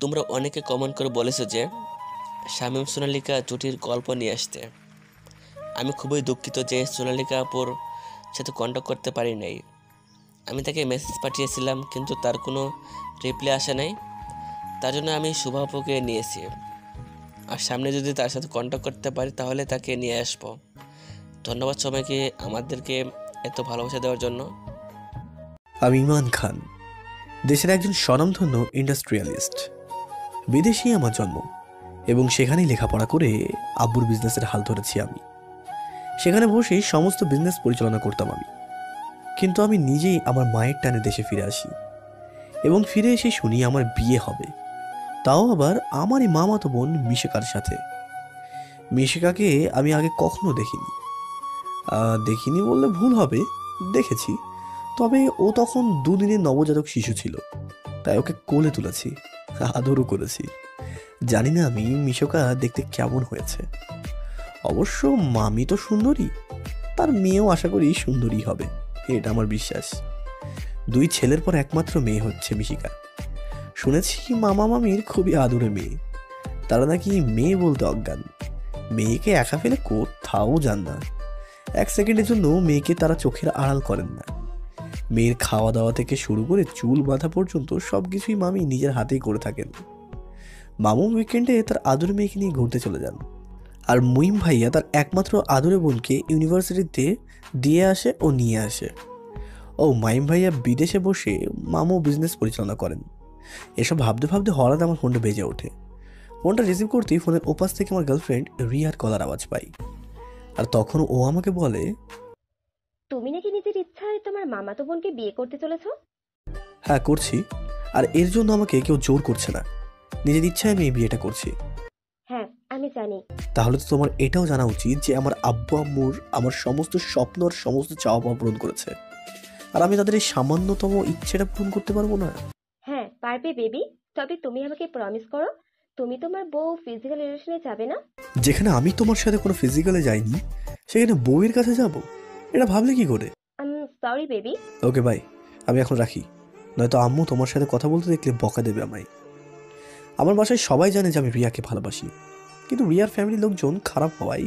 তোমরা অনেকে কমেন্ট করে বলেছো যে শামীম সোনালিকা জুটির গল্প নিয়ে আসতে। আমি খুবই দুঃখিত যে সোনালিকা আপুর সাথে কন্ট্যাক্ট করতে পারি নাই। আমি তাকে মেসেজ পাঠিয়েছিলাম কিন্তু তার কোনো রিপ্লাই আসে নাই। তার জন্য আমি শুভ আপুকে নিয়েছি। আর সামনে যদি তার সাথে কন্ট্যাক্ট করতে পারি তাহলে তাকে নিয়ে আসবো। ধন্যবাদ সবাইকে আমাদেরকে এত ভালোবাসা দেওয়ার জন্য। আমি ইমান খান, দেশের একজন স্বনামধন্য ইন্ডাস্ট্রিয়ালিস্ট। বিদেশে আমার জন্ম এবং সেখানেই লেখাপড়া করে আব্বুর বিজনেসের হাল ধরেছি আমি। সেখানে বসেই সমস্ত বিজনেস পরিচালনা করতাম আমি। কিন্তু আমি নিজেই আমার মায়ের টানে দেশে ফিরে আসি এবং ফিরে এসে শুনি আমার বিয়ে হবে, তাও আবার আমারই মামাতো বোন মিশিকার সাথে। মিশিকাকে আমি আগে কখনো দেখিনি। দেখিনি বললে ভুল হবে, দেখেছি। তবে ও তখন 2 দিনের নবজাতক শিশু ছিল, তাই ওকে কোলে তুলেছি, আদরও করেছি। জানি না আমি মিশকা দেখতে কেমন হয়েছে। অবশ্য মামি তো সুন্দরী, তার মেয়েও আশা করি সুন্দরী হবে, এটা আমার বিশ্বাস। 2 ছেলের পর একমাত্র মেয়ে হচ্ছে মিশিকা। শুনেছি মামা মামির খুবই আদুরে মেয়ে, তারা নাকি মেয়ে বলতে অজ্ঞান। মেয়েকে একা ফেলে কোথাও যান না, 1 সেকেন্ডের জন্য মেয়েকে তারা চোখের আড়াল করেন না। মেয়ের খাওয়া দাওয়া থেকে শুরু করে চুল বাঁধা পর্যন্ত সবকিছুই মামি নিজের হাতেই করে থাকেন। মামু উইকেন্ডে তার আদুরে মেয়েকে নিয়ে ঘুরতে চলে যান, আর মুইম ভাইয়া তার একমাত্র আদুরে বোনকে ইউনিভার্সিটিতে দিয়ে আসে ও নিয়ে আসে। ও মাইম ভাইয়া বিদেশে বসে মামু বিজনেস পরিচালনা করেন। এসব ভাবতে ভাবতে হঠাৎ আমার ফোনটা বেজে ওঠে। ফোনটা রিসিভ করতেই ফোনের ওপাশ থেকে আমার গার্লফ্রেন্ড রিয়ার কলার আওয়াজ পাই। আর তখন ও আমাকে বলে, তুমি নাকি নিজের ইচ্ছায় তোমার মামাতো বোনকে বিয়ে করতে চলেছো? হ্যাঁ করছি, আর এর জন্য আমাকে কেউ জোর করছে না, নিজের ইচ্ছায় আমি এই বিয়েটা করছি। হ্যাঁ, আমি জানি। তাহলে তো তোমার এটাও জানা উচিত যে আমার আব্বু আম্মুর আমার সমস্ত স্বপ্ন আর সমস্ত চাওয়া পাওয়া পূরণ করেছে, আর আমি তাদের এই সামান্যতম ইচ্ছেটা পূরণ করতে পারবো না। হ্যাঁ পারবে বেবি, তবে তুমি আমাকে প্রমিস করো তুমি তোমার বউ ফিজিক্যাল রিলেশনে যাবে না। যেখানে আমি তোমার সাথে কোনো ফিজিক্যালে যাইনি সেখানে বউয়ের কাছে যাব, এটা ভাবলে কি করে? Sorry baby. ওকে বাই, আমি এখন রাখি, নয়তো আম্মু তোমার সাথে কথা বলতে দেখলে বকা দেবে আমায়। আমার বাসায় সবাই জানে যে আমি রিয়াকে ভালোবাসি, কিন্তু রিয়ার ফ্যামিলির লোকজন খারাপ হওয়ায়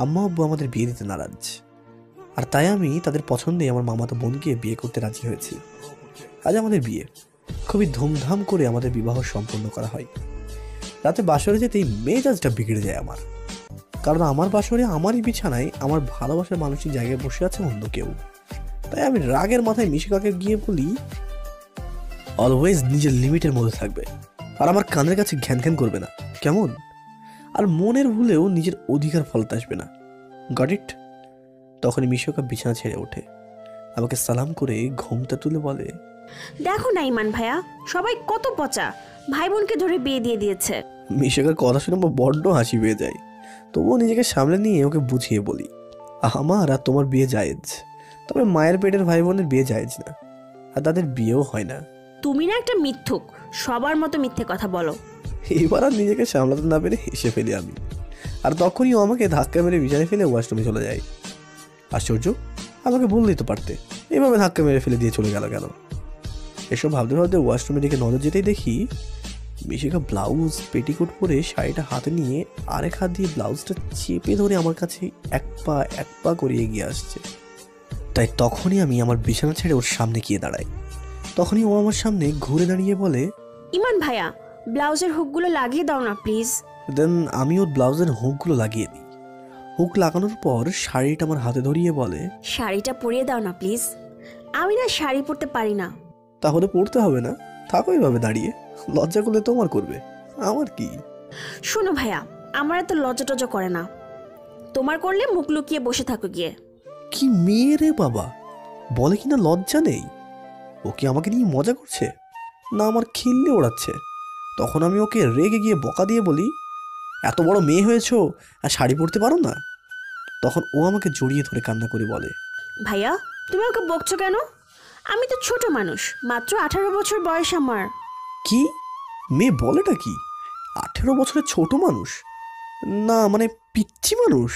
আম্মা আব্বু আমাদের বিয়ে দিতে নারাজ। আর তাই আমি তাদের পছন্দে আমার মামাতো বোনকে বিয়ে করতে রাজি হয়েছি। আজ আমাদের বিয়ে, খুবই ধুমধাম করে আমাদের বিবাহ সম্পন্ন করা হয়। রাতে বাসরে যেতেই মেজাজটা বিগড়ে যায় আমার, কারণ আমার বাসরে আমারই বিছানায় আমার ভালোবাসার মানসিক জায়গায় বসে আছে অন্য কেউ। তাই আমি রাগের মাথায় মিশিকাকে গিয়ে বলি, অলওয়েজ নিজের লিমিটের মধ্যে থাকবে, আর আমার কানের কাছে ঘ্যান ঘ্যান করবে না, কেমন? আর মনের ভুলেও নিজের অধিকার ফলাতে আসবে না, গট ইট? তখনই মিশকা বিছানা ছেড়ে ওঠে, আমাকে সালাম করে ঘুমটা তুলে বলে, দেখো না ইমান ভাইয়া, সবাই কত পচা, ভাই বোনকে ধরে বিয়ে দিয়ে দিয়েছে। মিশকার কথা শুনে আমার বড্ড হাসি পেয়ে যায়, তবুও নিজেকে সামলে নিয়ে ওকে বুঝিয়ে বলি, আমার আর তোমার বিয়ে জায়েজ, তবে মায়ের পেটের ভাই বোনের বিয়ে জায়েজ না, আর তাদের বিয়েও হয় না। তুমি না একটা মিথ্যুক, সবার মতো মিথ্যে কথা বলো। এবার আর নিজেকে সামলাতে না পেরে হেসে ফেলি আমি, আর তখনই ও আমাকে ধাক্কা মেরে বিছানায় ফেলে ওয়াশরুমে চলে যায়। আশ্চর্য, আমাকে বললেই তো পারতে, এভাবে ধাক্কা মেরে ফেলে দিয়ে চলে গেল কেন? এসব ভাবতে ভাবতে ওয়াশরুমে দিকে নজর যেতেই দেখি মিশিকা ব্লাউজ পেটিকোট পরে শাড়িটা হাতে নিয়ে আরেক হাত দিয়ে ব্লাউজটা চেপে ধরে আমার কাছে এক পা করে এগিয়ে আসছে। তাই তখনই আমি আমার বিছানা ছেড়ে ওর সামনে গিয়ে দাঁড়াই। তখনই ও আমার সামনে ঘুরে দাঁড়িয়ে বলে, ইমান ভাইয়া, ব্লাউজের হুকগুলো লাগিয়ে দাও না প্লিজ। দেন আমি ওর ব্লাউজের হুকগুলো লাগিয়ে দিই। হুক লাগানোর পর শাড়িটা আমার হাতে ধরিয়ে বলে, শাড়িটা পরিয়ে দাও না প্লিজ, আমি না শাড়ি পরতে পারি না। তাহলে পড়তে হবে না, থাকো এইভাবে দাঁড়িয়ে, লজ্জা করলে তোমার করবে, আমার কি? শোনো ভাইয়া, আমার এত লজ্জা টজ্জা করে না, তোমার করলে মুখ লুকিয়ে বসে থাকো গিয়ে। কি মেয়ে রে বাবা, বলে কিনা লজ্জা নেই। ও কি আমাকে নিয়ে মজা করছে, না আমার খিল্লি ওড়াচ্ছে? তখন আমি ওকে রেগে গিয়ে বকা দিয়ে বলি, এত বড় মেয়ে হয়েছো আর শাড়ি পরতে পারো না? তখন ও আমাকে জড়িয়ে ধরে কান্না করে বলে, ভাইয়া তুমি ওকে বকছো কেন? আমি তো ছোট মানুষ, মাত্র 18 বছর বয়স আমার। কি মেয়ে বলেটা কি? 18 বছরের ছোট মানুষ? না মানে পিচ্ছি মানুষ?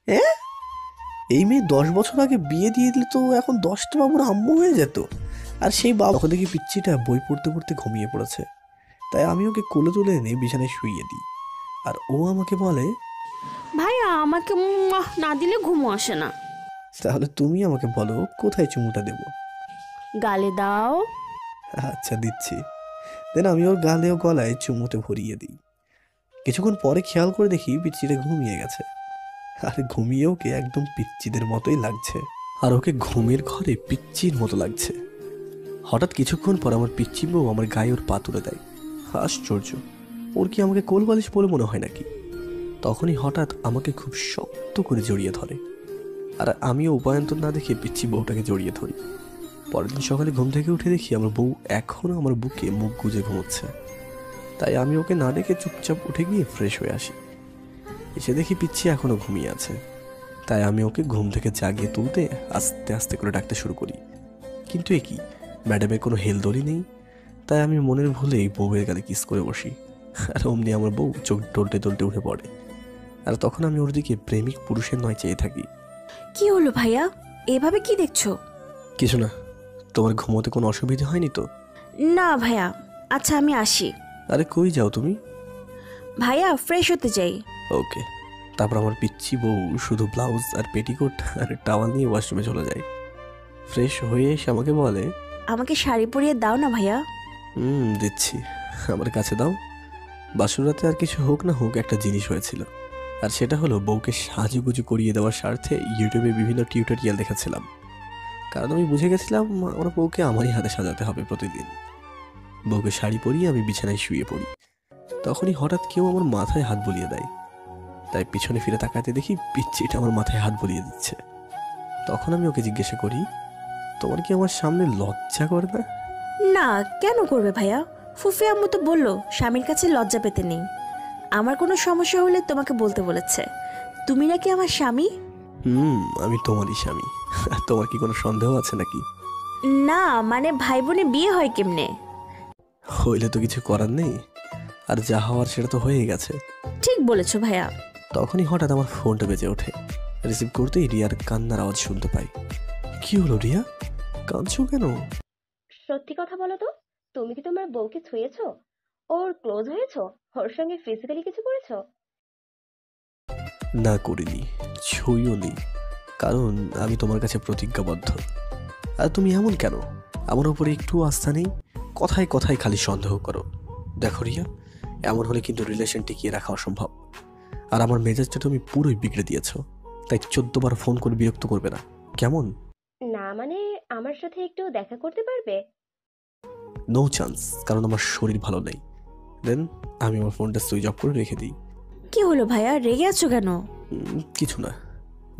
হ্যাঁ, এই মেয়ে 10 বছর আগে বিয়ে দিয়ে দিলে তো এখন 10টা বাবুর আম্মু হয়ে যেত। আর সেই বাবা দেখি পিচ্ছিটা বই পড়তে পড়তে ঘুমিয়ে পড়েছে। তাই আমি ওকে কোলে তুলে এনে বিছানায় শুইয়ে দিই। আর ও আমাকে বলে, ভাইয়া আমাকে না দিলে ঘুমও আসে না। তাহলে তুমি আমাকে বলো কোথায় চুমুটা দেব। গালে দাও। আচ্ছা দিচ্ছি। দেন আমি ওর গালে ও গলায় চুমুতে ভরিয়ে দিই। কিছুক্ষণ পরে খেয়াল করে দেখি পিচ্চিটা ঘুমিয়ে গেছে। আর ঘুমিয়ে ওকে একদম পিচ্চিদের মতোই লাগছে। আর ওকে ঘুমের ঘরে পিচ্চির মতো লাগছে। হঠাৎ কিছুক্ষণ পর আমার পিচ্চি বউ আমার গায়ে ওর পা তুলে দেয়। আশ্চর্য, ওর কি আমাকে কোল বালিশ বলে মনে হয় নাকি? তখনই হঠাৎ আমাকে খুব শক্ত করে জড়িয়ে ধরে। আর আমিও উপায়ন্তর না দেখে পিচ্চি বউটাকে জড়িয়ে ধরি। পরের দিন সকালে ঘুম থেকে উঠে দেখি আমার বউ এখনও আমার বুকে মুখ গুজে ঘুমোচ্ছে। তাই আমি ওকে না ডেকে চুপচাপ উঠে গিয়ে ফ্রেশ হয়ে আসি। এসে দেখি পিচ্চি এখনও ঘুমিয়ে আছে। তাই আমি ওকে ঘুম থেকে জাগিয়ে তুলতে আস্তে আস্তে করে ডাকতে শুরু করি। কিন্তু এ কি, ম্যাডামের কোনো হেলদোলই নেই। তাই আমি মনের ভুলেই বউয়ের গালে কিস করে বসি। আর অমনি আমার বউ চোখ টলটে টলটে উঠে পড়ে। আর তখন আমি ওর দিকে প্রেমিক পুরুষের নয় চেয়ে থাকি। কি হলো ভাইয়া, এভাবে কি দেখছো? কিছু না, তোমার ঘুমোতে কোনো অসুবিধা হয়নি তো? না ভাইয়া, আচ্ছা আমি আসি। আরে কই যাও তুমি? ভাইয়া ফ্রেশ হতে যাই। ওকে। তারপর আমার পিচ্চি বউ শুধু ব্লাউজ আর পেটিকোট আর টাওয়াল নিয়ে ওয়াশরুমে চলে যায়। ফ্রেশ হয়ে এসে আমাকে বলে, আমাকে শাড়ি পরিয়ে দাও না ভাইয়া। দিচ্ছি, আমার কাছে দাও। বাসুরাতে আর কিছু হোক না হোক একটা জিনিস হয়েছিল, আর সেটা হলো বউকে সাজুগুজু করিয়ে দেওয়ার স্বার্থে ইউটিউবে বিভিন্ন টিউটোরিয়াল দেখেছিলাম। কারণ আমি বুঝে গেছিলাম আমার বউকে আমারই হাতে সাজাতে হবে প্রতিদিন। বউকে শাড়ি পরিয়ে আমি বিছানায় শুয়ে পড়ি। তখনই হঠাৎ কেউ আমার মাথায় হাত বুলিয়ে দেয়। তাই পিছনে ফিরে তাকাতে দেখি পিচ্চিটা আমার মাথায় হাত বুলিয়ে দিচ্ছে। তখন আমি ওকে জিজ্ঞাসা করি, তোমার কি আমার সামনে লজ্জা করে না? না, কেন করবে ভাইয়া? ফুফি আম্মু তো বললো স্বামীর কাছে লজ্জা পেতে নেই। আমার কোনো সমস্যা হলে তোমাকে বলতে বলেছে। তুমি নাকি আমার স্বামী? আমি তোমারই স্বামী। তোমার কি কোনো সন্দেহ আছে নাকি? না মানে ভাই বোনে বিয়ে হয় কেমনে? হইলে তো কিছু করার নেই, আর যা হওয়ার সেটা তো হয়ে গেছে। ঠিক বলেছো ভাইয়া। তখনই হঠাৎ আমার ফোনটা বেজে ওঠে। রিসিভ করতেই রিয়ার কান্নার আওয়াজ শুনতে পাই। কি হলো রিয়া, কাঁদছো কেন? সত্যি কথা বলো তো, তুমি কি তোমার বউকে ছুঁয়েছো? ওর ক্লোজ হয়েছো? ওর সঙ্গে ফিজিক্যালি কিছু করেছো? না করিনি, ছুঁইও নি, কারণ আমি তোমার কাছে প্রতিজ্ঞাবদ্ধ। আর তুমি এমন কেন? আমার উপরে একটু আস্থা নেই? কথায় কথায় খালি সন্দেহ করো। দেখো রিয়া, এমন হলে কিন্তু রিলেশন টিকিয়ে রাখা অসম্ভব। আর আমার মেজাজটা তুমি পুরোই বিগড়ে দিয়েছো। তাই 14 বার ফোন করে বিরক্ত করবে না, কেমন? না মানে আমার সাথে একটু দেখা করতে পারবে? নো চান্স, কারণ আমার শরীর ভালো নেই। দেন আমি আমার ফোনটা সুইচ অফ করে রেখে দিই। কি হলো ভাইয়া, রেগে আছো কেন? কিছু না,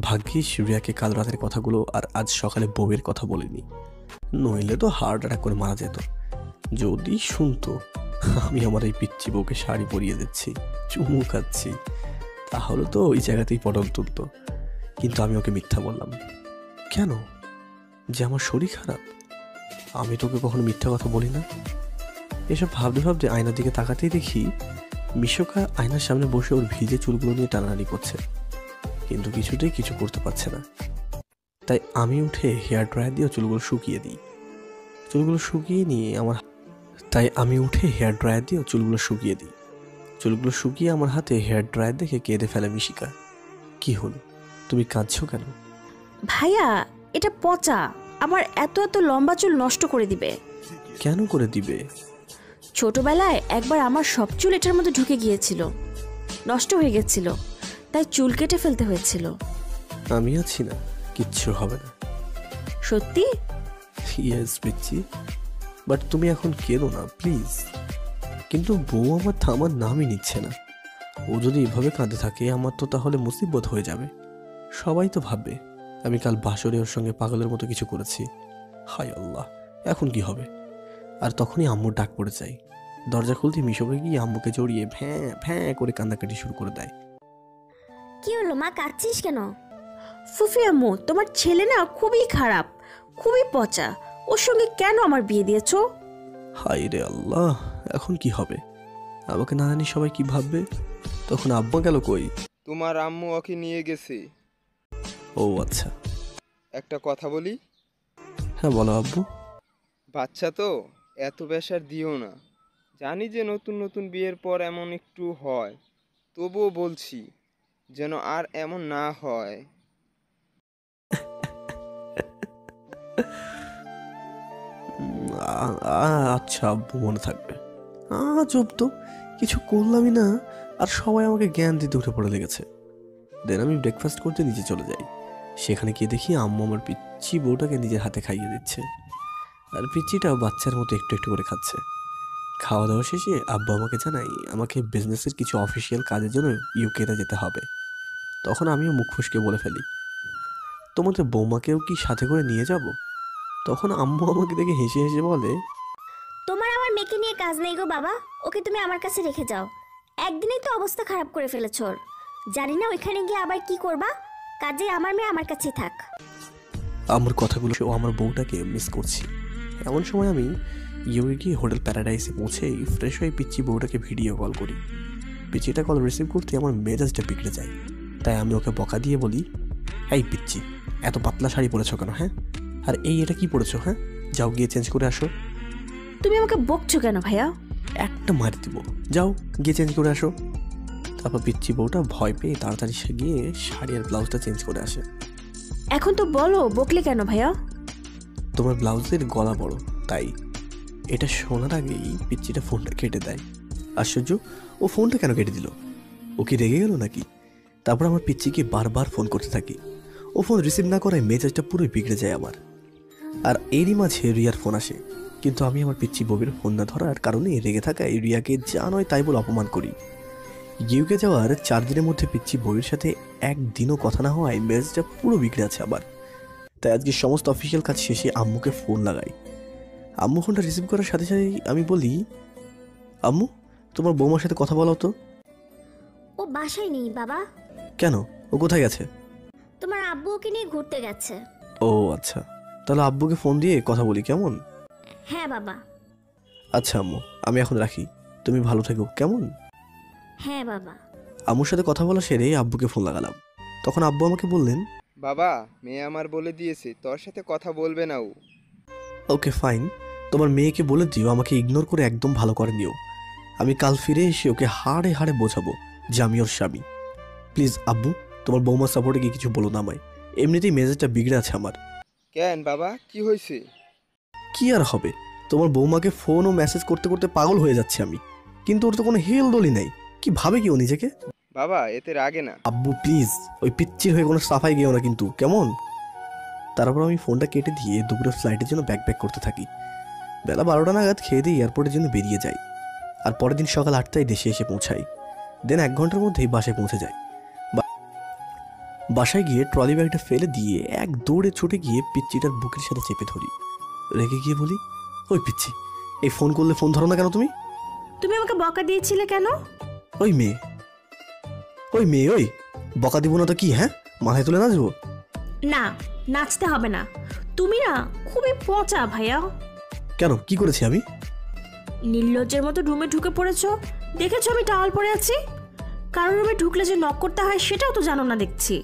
ভাগ্যিস রিয়াকে কাল রাতের কথাগুলো আর আজ সকালে বউয়ের কথা বলিনি, নইলে তো হার্ট অ্যাটাক করে মারা যেত। যদি শুনতো আমি আমার এই পিচ্চি বউকে শাড়ি পরিয়ে দিচ্ছি, চুমু খাচ্ছি, তাহলে তো ওই জায়গাতেই পটল তুলতো। কিন্তু আমি ওকে মিথ্যা বললাম। কেন? যে আমার শরীর খারাপ? আমি তোকে কখনো মিথ্যা কথা বলি না। এসব ভাবতে ভাবতে আয়নার দিকে তাকাতেই দেখি মিশকা আয়নার সামনে বসে ওর ভিজে চুলগুলো নিয়ে টানাটানি করছে, কিন্তু কিছুতেই কিছু করতে পারছে না। তাই আমি উঠে হেয়ার ড্রায়ার দিয়ে চুলগুলো শুকিয়ে দিই। চুলগুলো শুকিয়ে আমার হাতে হেয়ার ড্রায়ার দেখে কেঁদে ফেলে মিশিকা। কি হলো, তুমি কাঁদছো কেন? ভাইয়া এটা পচা, আমার এত এত লম্বা চুল নষ্ট করে দিবে। কেন করে দিবে? ছোটবেলায় একবার আমার সব চুল এটার মধ্যে ঢুকে গিয়েছিল, নষ্ট হয়ে গেছিল, তাই চুল কেটে ফেলতে হয়েছিল। আমি আছি না, কিচ্ছু হবে না। সত্যি? ইয়েস পিচ্ছি, বাট তুমি এখন কেঁদো না প্লিজ। কিন্তু বউ আমার থামার নামই নিচ্ছে না। ও যদি এভাবে কাঁদতে থাকে আমার তো তাহলে মুসিবত হয়ে যাবে। সবাই তো ভাববে আমি কাল বাসরে ওর সঙ্গে পাগলের মতো কিছু করেছি। হায় আল্লাহ, এখন কি হবে? আর তখনই আম্মুর ডাক পড়ে যায়। দরজা খুলতে মিশবে গিয়ে আম্মুকে জড়িয়ে ভ্যাঁ ভ্যাঁ করে কান্নাকাটি শুরু করে দেয়। কি হলো মা, কাঁদছিস কেন? ফুফি আম্মু, তোমার ছেলে না খুবই খারাপ, খুবই পচা, ওর সঙ্গে কেন আমার বিয়ে দিয়েছো? হায় রে আল্লাহ, এখন কি হবে? আমাকে না জানি সবাই কি ভাববে। তখন আব্বা গেল কই? তোমার আম্মু ওকে নিয়ে গেছে। ও আচ্ছা। একটা কথা বলি? হ্যাঁ বলো আব্বু। বাচ্চা তো, এত প্রেশার দিও না। জানি যে নতুন নতুন বিয়ের পর এমন একটু হয়, তবুও বলছি যেন আর এমন না হয়। আচ্ছা আব্বু, মনে থাকবে। আজব তো, কিছু করলামই না আর সবাই আমাকে জ্ঞান দিতে উঠে পড়ে লেগেছে। দেন আমি ব্রেকফাস্ট করতে নিচে চলে যাই। সেখানে গিয়ে দেখি আম্মু আমার পিচ্ছি বউটাকে নিজের হাতে খাইয়ে দিচ্ছে, আর পিচ্ছিটাও বাচ্চার মতো একটু একটু করে খাচ্ছে। খাওয়া দাওয়া শেষে আব্বু আমাকে জানাই আমাকে বিজনেসের কিছু অফিসিয়াল কাজের জন্য ইউকেতে যেতে হবে। তখন আমিও মুখ ফুসকে বলে ফেলি, তোমাদের বৌমাকেও কি সাথে করে নিয়ে যাব? তখন আম্মু আমাকে দেখে হেসে হেসে বলে, তোমার আমার মেয়েকে নিয়ে কাজ নেই গো বাবা, ওকে তুমি আমার কাছে রেখে যাও। একদিনেই তো অবস্থা খারাপ করে ফেলেছ ওর। জানি না ওইখানে গিয়ে আবার কি করবা, কাজে আমার মেয়ে আমার কাছেই থাক। আমার কথাগুলো ও আমার বউটাকে মিস করছি। এমন সময় আমি ইউকে গিয়ে হোটেল প্যারাডাইসে পৌঁছেই ফ্রেশ হয়ে পিচ্ছি বউটাকে ভিডিও কল করি। পিচ্ছিটা কল রিসিভ করতে আমার মেজাজটা বিগড়ে যায়। তাই আমি ওকে বকা দিয়ে বলি, এই পিচ্ছি, এত পাতলা শাড়ি পরেছো কেন? হ্যাঁ, আর এটা কি পরেছো? হ্যাঁ, যাও গিয়ে চেঞ্জ করে আসো। তুমি আমাকে বকছো কেন ভাইয়া? একটা মারি দিব, যাও গিয়ে চেঞ্জ করে আসো। তারপর পিচ্ছি বউটা ভয় পেয়ে তাড়াতাড়ি সে গিয়ে শাড়ি আর ব্লাউজটা চেঞ্জ করে আসে। এখন তো বলো বকলে কেন ভাইয়া? তোমার ব্লাউজের গলা বড় তাই। এটা শোনার আগেই পিচ্চিটা ফোনটা কেটে দেয়। আশ্চর্য, ও ফোনটা কেন কেটে দিল? ও কি রেগে গেল নাকি? তারপর আমার পিচ্চিকে বারবার ফোন করতে থাকি। ও ফোন রিসিভ না করায় মেজাজটা পুরোই বিগড়ে যায় আমার। আর এরই মাঝে রিয়ার ফোন আসে, কিন্তু আমি আমার পিচ্চি বউয়ের ফোন না ধরার কারণে রেগে থাকায় রিয়াকে যা নয় তাই বলে অপমান করি। ইউকে যাওয়ার 4 দিনের মধ্যে পিচ্চি বউয়ের সাথে একদিনও কথা না হওয়ায় মেজাজটা পুরো বিগড়ে আছে আবার। তাই আজকে সমস্ত অফিসিয়াল কাজ শেষে আম্মুকে ফোন লাগাই। আম্মু ফোনটা রিসিভ করার সাথে সাথেই আমি বলি, আম্মু, তোমার বৌমার সাথে কথা বলো তো। ও বাসায় নেই বাবা। কেন, ও কোথায় গেছে? তোমার আব্বু ওকে নিয়ে ঘুরতে গেছে। ও আচ্ছা, তাহলে আব্বুকে ফোন দিয়ে কথা বলি কেমন? হ্যাঁ বাবা। আচ্ছা আম্মু, আমি এখন রাখি, তুমি ভালো থেকো কেমন? হ্যাঁ বাবা। আম্মুর সাথে কথা বলা সেরে আব্বুকে ফোন লাগালাম। তখন আব্বু আমাকে বললেন, বাবা, মেয়ে আমার বলে দিয়েছে তোর সাথে কথা বলবে না ও। ওকে ফাইন, তোমার মেয়েকে বলে দিও আমাকে ইগনোর করে একদম ভালো করে নিও। আমি কাল ফিরে এসে ওকে হাড়ে হাড়ে বোঝাবো যে আমি ওর স্বামী। প্লিজ আব্বু, তোমার বৌমার সাপোর্টে গিয়ে কিছু বলো না আমায়, এমনিতেই মেজাজটা বিগড়ে আছে আমার। কেন বাবা, কি হয়েছে? কি আর হবে, তোমার বৌমাকে ফোন ও মেসেজ করতে করতে পাগল হয়ে যাচ্ছে আমি, কিন্তু ওর তো কোনো হেল দোলই নাই। কি ভাবে কি ও নিজেকে? বাবা, এতে রাগে না। আব্বু প্লিজ, ওই পিচ্চির হয়ে কোনো সাফাই গেও না কিন্তু কেমন? তারপর আমি ফোনটা কেটে দিয়ে দুপুরের ফ্লাইটের জন্য ব্যাক করতে থাকি। বেলা 12টা নাগাদ খেয়ে দিয়ে এয়ারপোর্টের জন্য বেরিয়ে যাই, আর পরের দিন সকাল 8টায় দেশে এসে পৌঁছাই। দেন 1 ঘন্টার মধ্যেই বাসায় পৌঁছে যাই। বাসায় গিয়ে ট্রলি ব্যাগটা ফেলে দিয়ে এক দৌড়ে ছুটে গিয়ে পিচ্চিটার বুকের সাথে চেপে ধরি। রেগে গিয়ে বলি, ওই পিচ্ছি, এই ফোন করলে ফোন ধরো না কেন তুমি? তুমি আমাকে বকা দিয়েছিলে কেন? ওই মেয়ে, ওই বকা দিব না তো কি? হ্যাঁ, মাথায় তুলে নাচবো? না, নাচতে হবে না। তুমি না খুবই পচা ভাইয়া। কেন, কি করেছি আমি? নির্লজ্জের মতো রুমে ঢুকে পড়েছো। দেখেছো আমি টাওয়াল পরে আছি? কারোর রুমে ঢুকলে যে নক করতে হয় সেটাও তো জানো না দেখছি।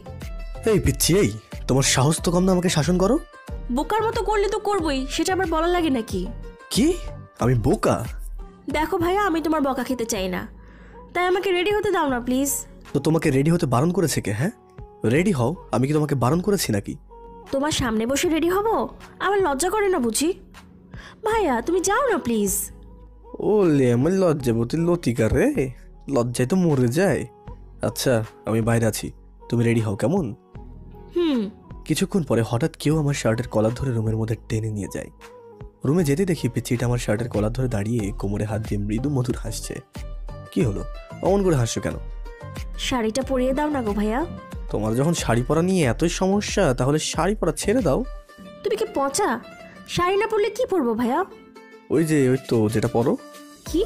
এই পিচ্ছি, এই তোমার সাহস তো কম না আমাকে শাসন করো? বোকার মতো করলে তো করবই, সেটা আবার বলা লাগে নাকি? কি, আমি বোকা? দেখো ভাইয়া, আমি তোমার বকা খেতে চাই না, তাই আমাকে রেডি হতে দাও না প্লিজ। তো তোমাকে রেডি হতে বারণ করেছে কে? হ্যাঁ, রেডি হও, আমি কি তোমাকে বারণ করেছি নাকি? তোমার সামনে বসে রেডি হব? আমার লজ্জা করে না বুঝি? ভাইয়া তুমি যাও না প্লিজ। ওলে আমার লজ্জাবতী লতিকা রে, লজ্জায় তো মরে যায়। আচ্ছা, আমি বাইরে আছি, তুমি রেডি হও কেমন? কিছুক্ষণ পরে হঠাৎ কেউ আমার শার্টের কলার ধরে রুমের মধ্যে টেনে নিয়ে যায়। রুমে যেতে দেখি পিচ্চিটা আমার শার্টের কলার ধরে দাঁড়িয়ে কোমরে হাত দিয়ে মৃদু মধুর হাসছে। কি হলো, অমন করে হাসছো কেন? শাড়িটা পরিয়ে দাও না গো ভাইয়া। তোমার যখন শাড়ি পরা নিয়ে এতই সমস্যা, তাহলে শাড়ি পরা ছেড়ে দাও। তুমি কি পচা? শাড়ি না পরলে কি পরবো ভাইয়া? ওই তো যেটা পরো। কি,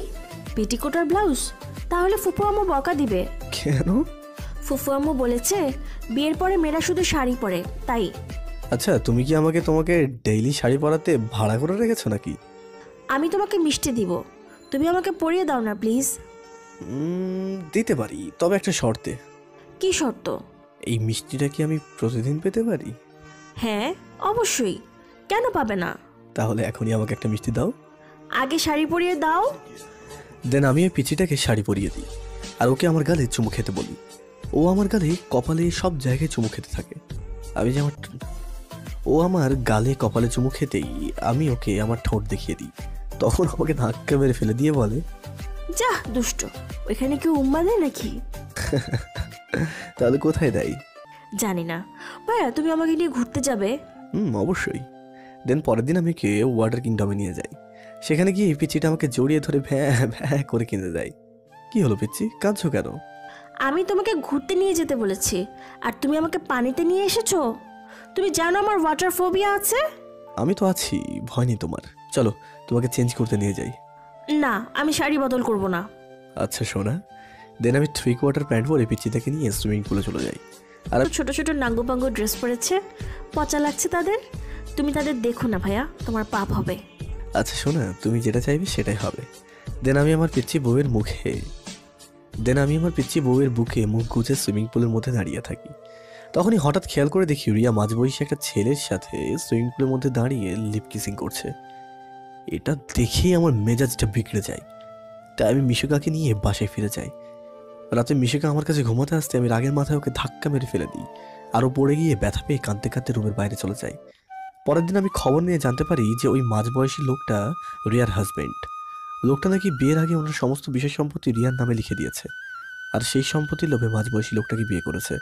পেটিকোট আর ব্লাউজ? তাহলে ফুফু আম্মু বকা দিবে। কেন? ফুফু আম্মু বলেছে বিয়ের পরে মেয়েরা শুধু শাড়ি পরে, তাই। আচ্ছা, তুমি কি তোমাকে ডেইলি শাড়ি পরাতে ভাড়া করে রেখেছো নাকি? আমি তোমাকে মিষ্টি দিব, তুমি আমাকে পরিয়ে দাও না প্লিজ। দিতে পারি, তবে একটা শর্তে। কি শর্ত? এই মিষ্টিটা কি আমি প্রতিদিন পেতে পারি? হ্যাঁ অবশ্যই, কেন পাবে না? তাহলে এখনই আমাকে একটা মিষ্টি দাও। আগে শাড়ি পরিয়ে দাও। দেন আমি ওই পিচিটাকে শাড়ি পরিয়ে দিই আর ওকে আমার গালে চুমু খেতে বলি। ও আমার গালে কপালে সব জায়গায় চুমু খেতে থাকে। আমি যে ও আমার গালে কপালে চুমু খেতেই আমি ওকে আমার ঠোঁট দেখিয়ে দিই। তখন আমাকে ধাক্কা মেরে ফেলে দিয়ে বলে, যা দুষ্ট, ওইখানে কি উম্মা দেয় নাকি? তাহলে কোথায় দেয়? জানি না। ভাইয়া তুমি আমাকে নিয়ে ঘুরতে যাবে? অবশ্যই। দেন পরের দিন আমি ওকে ওয়াটার কিংডমে নিয়ে যাই। সেখানে গিয়ে পিচ্চিটা আমাকে জড়িয়ে ধরে ভ্যাঁ ভ্যাঁ করে কিনে দেয়। কি হলো পিচ্চি, কাঁদছো কেন? আমি তোমাকে ঘুরতে নিয়ে যেতে বলেছি আর তুমি আমাকে পানিতে নিয়ে এসেছো। তুমি জানো আমার ওয়াটার ফোবিয়া আছে। আমি তো আছি, ভয় নেই তোমার। চলো তোমাকে চেঞ্জ করতে নিয়ে যাই। না, আমি শাড়ি বদল করব না। আচ্ছা শোনা। দেন আমি 3/4 প্যান্ট পরে পিচ্চিটাকে নিয়ে সুইমিং পুলে চলে যাই। আর ছোট ছোট নাঙ্গু পাঙ্গু ড্রেস পরেছে, পচা লাগছে তাদের। তুমি তাদের দেখো না ভাইয়া, তোমার পাপ হবে। আচ্ছা শোনা, তুমি যেটা চাইবে সেটাই হবে। দেন আমি আমার পিচ্চি বউয়ের বুকে মুখ গুজে সুইমিং পুলের মধ্যে দাঁড়িয়ে থাকি। তখনই হঠাৎ খেয়াল করে দেখি রিয়া মাঝবয়সী একটা ছেলের সাথে সুইমিং পুলের মধ্যে দাঁড়িয়ে লিপ কিসিং করছে। এটা দেখেই আমার মেজাজটা বিগড়ে যায়। তাই আমি মিশুকাকে নিয়ে বাসায় ফিরে যাই। রাতে মিশুকা আমার কাছে ঘুমাতে আসতে আমি রাগের মাথায় ওকে ধাক্কা মেরে ফেলে দিই। আরও পড়ে গিয়ে ব্যথা পেয়ে কাঁদতে কাঁদতে রুমের বাইরে চলে যাই। পরের দিন আমি খবর নিয়ে জানতে পারি যে ওই মাঝবয়সী লোকটা রিয়ার হাজবেন্ড। লোকটা নাকি বিয়ের আগে ওনার সমস্ত বিষয় সম্পত্তি রিয়ার নামে লিখে দিয়েছে, আর সেই সম্পত্তির লোভে মাঝবয়সী লোকটাকে বিয়ে করেছে।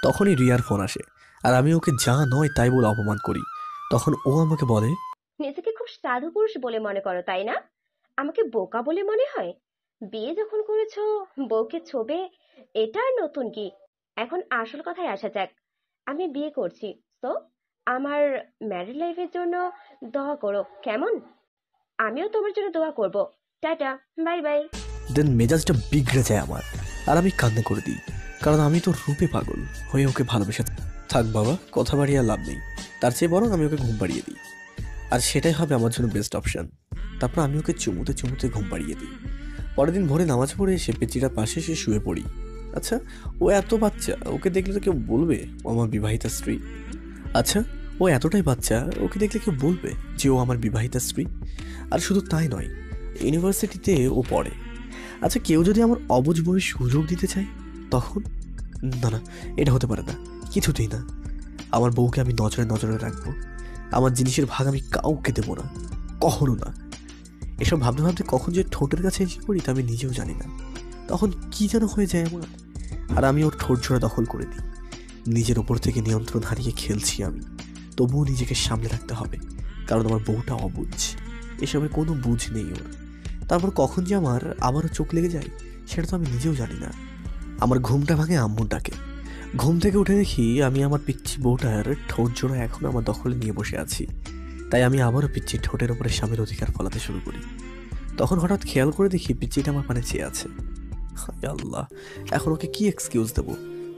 তখনই রিয়ার ফোন আসে আর আমি ওকে যা নয় তাই বলে অপমান করি। তখন ও আমাকে বলে, নিজেকে খুব সাধু পুরুষ বলে মনে করো তাই না? আমাকে বোকা বলে মনে হয়? বিয়ে যখন করেছো বউকে ছোবে, এটা আর নতুন কি? এখন আসল কথায় আসা যাক। আমি বিয়ে করছি, তো আমার ম্যারিড লাইফের জন্য দোয়া করো, কেমন? আমিও তোমার জন্য দোয়া করব। Tata, bye bye. দেন মেজাজটা বিগড়ে যায় আমার আর আমি কান্না করে দিই, কারণ আমি তো রূপে পাগল হয়ে ওকে ভালোবেসে। থাক বাবা, কথা বাড়িয়ে লাভ নেই। তার চেয়ে বরং আমি ওকে ঘুম পাড়িয়ে দিই, আর সেটাই হবে আমার জন্য বেস্ট অপশন। তারপর আমি ওকে চুমুতে চুমুতে ঘুম পাড়িয়ে দিই। পরের দিন ভোরে নামাজ পড়ে এসে পিচিটার পাশে এসে শুয়ে পড়ি। আচ্ছা, ও এত বাচ্চা, ওকে দেখলে তো কেউ বলবে ও আমার বিবাহিতা স্ত্রী? আচ্ছা, ও এতটাই বাচ্চা, ওকে দেখলে কেউ বলবে যে ও আমার বিবাহিতা স্ত্রী? আর শুধু তাই নয়, ইউনিভার্সিটিতে ও পড়ে। আচ্ছা, কেউ যদি আমার অবুঝ বয়স সুযোগ দিতে চায় তখন? না না, এটা হতে পারে না, কিছুতেই না। আমার বউকে আমি নজরে নজরে রাখবো। আমার জিনিসের ভাগ আমি কাউকে দেবো না, কখনো না। এসব ভাবতে ভাবতে কখন যে ঠোঁটের কাছে এসে পড়ি তা আমি নিজেও জানি না। তখন কি যেন হয়ে যায় আমার, আর আমি ওর ঠোঁট জোড়া দখল করে দিই। নিজের ওপর থেকে নিয়ন্ত্রণ হারিয়ে খেলছি আমি, তবুও নিজেকে সামলে রাখতে হবে, কারণ আমার বউটা অবুঝ, এসবের কোনো বুঝ নেই ওর। তারপর কখন যে আমার আবারও চোখ লেগে যায় সেটা তো আমি নিজেও জানি না। আমার ঘুমটা ভাঙে আম্মুর ডাকে। ঘুম থেকে উঠে দেখি আমি আমার পিচ্ছি বউটার ঠোঁট জোড়া এখন আমার দখলে নিয়ে বসে আছি। তাই আমি আবারও পিচ্ছির ঠোঁটের ওপরে স্বামীর অধিকার ফলাতে শুরু করি। তখন হঠাৎ খেয়াল করে দেখি পিচ্ছিটা আমার পানে চেয়ে আছে। হায় আল্লাহ, এখন ওকে কি এক্সকিউজ দেবো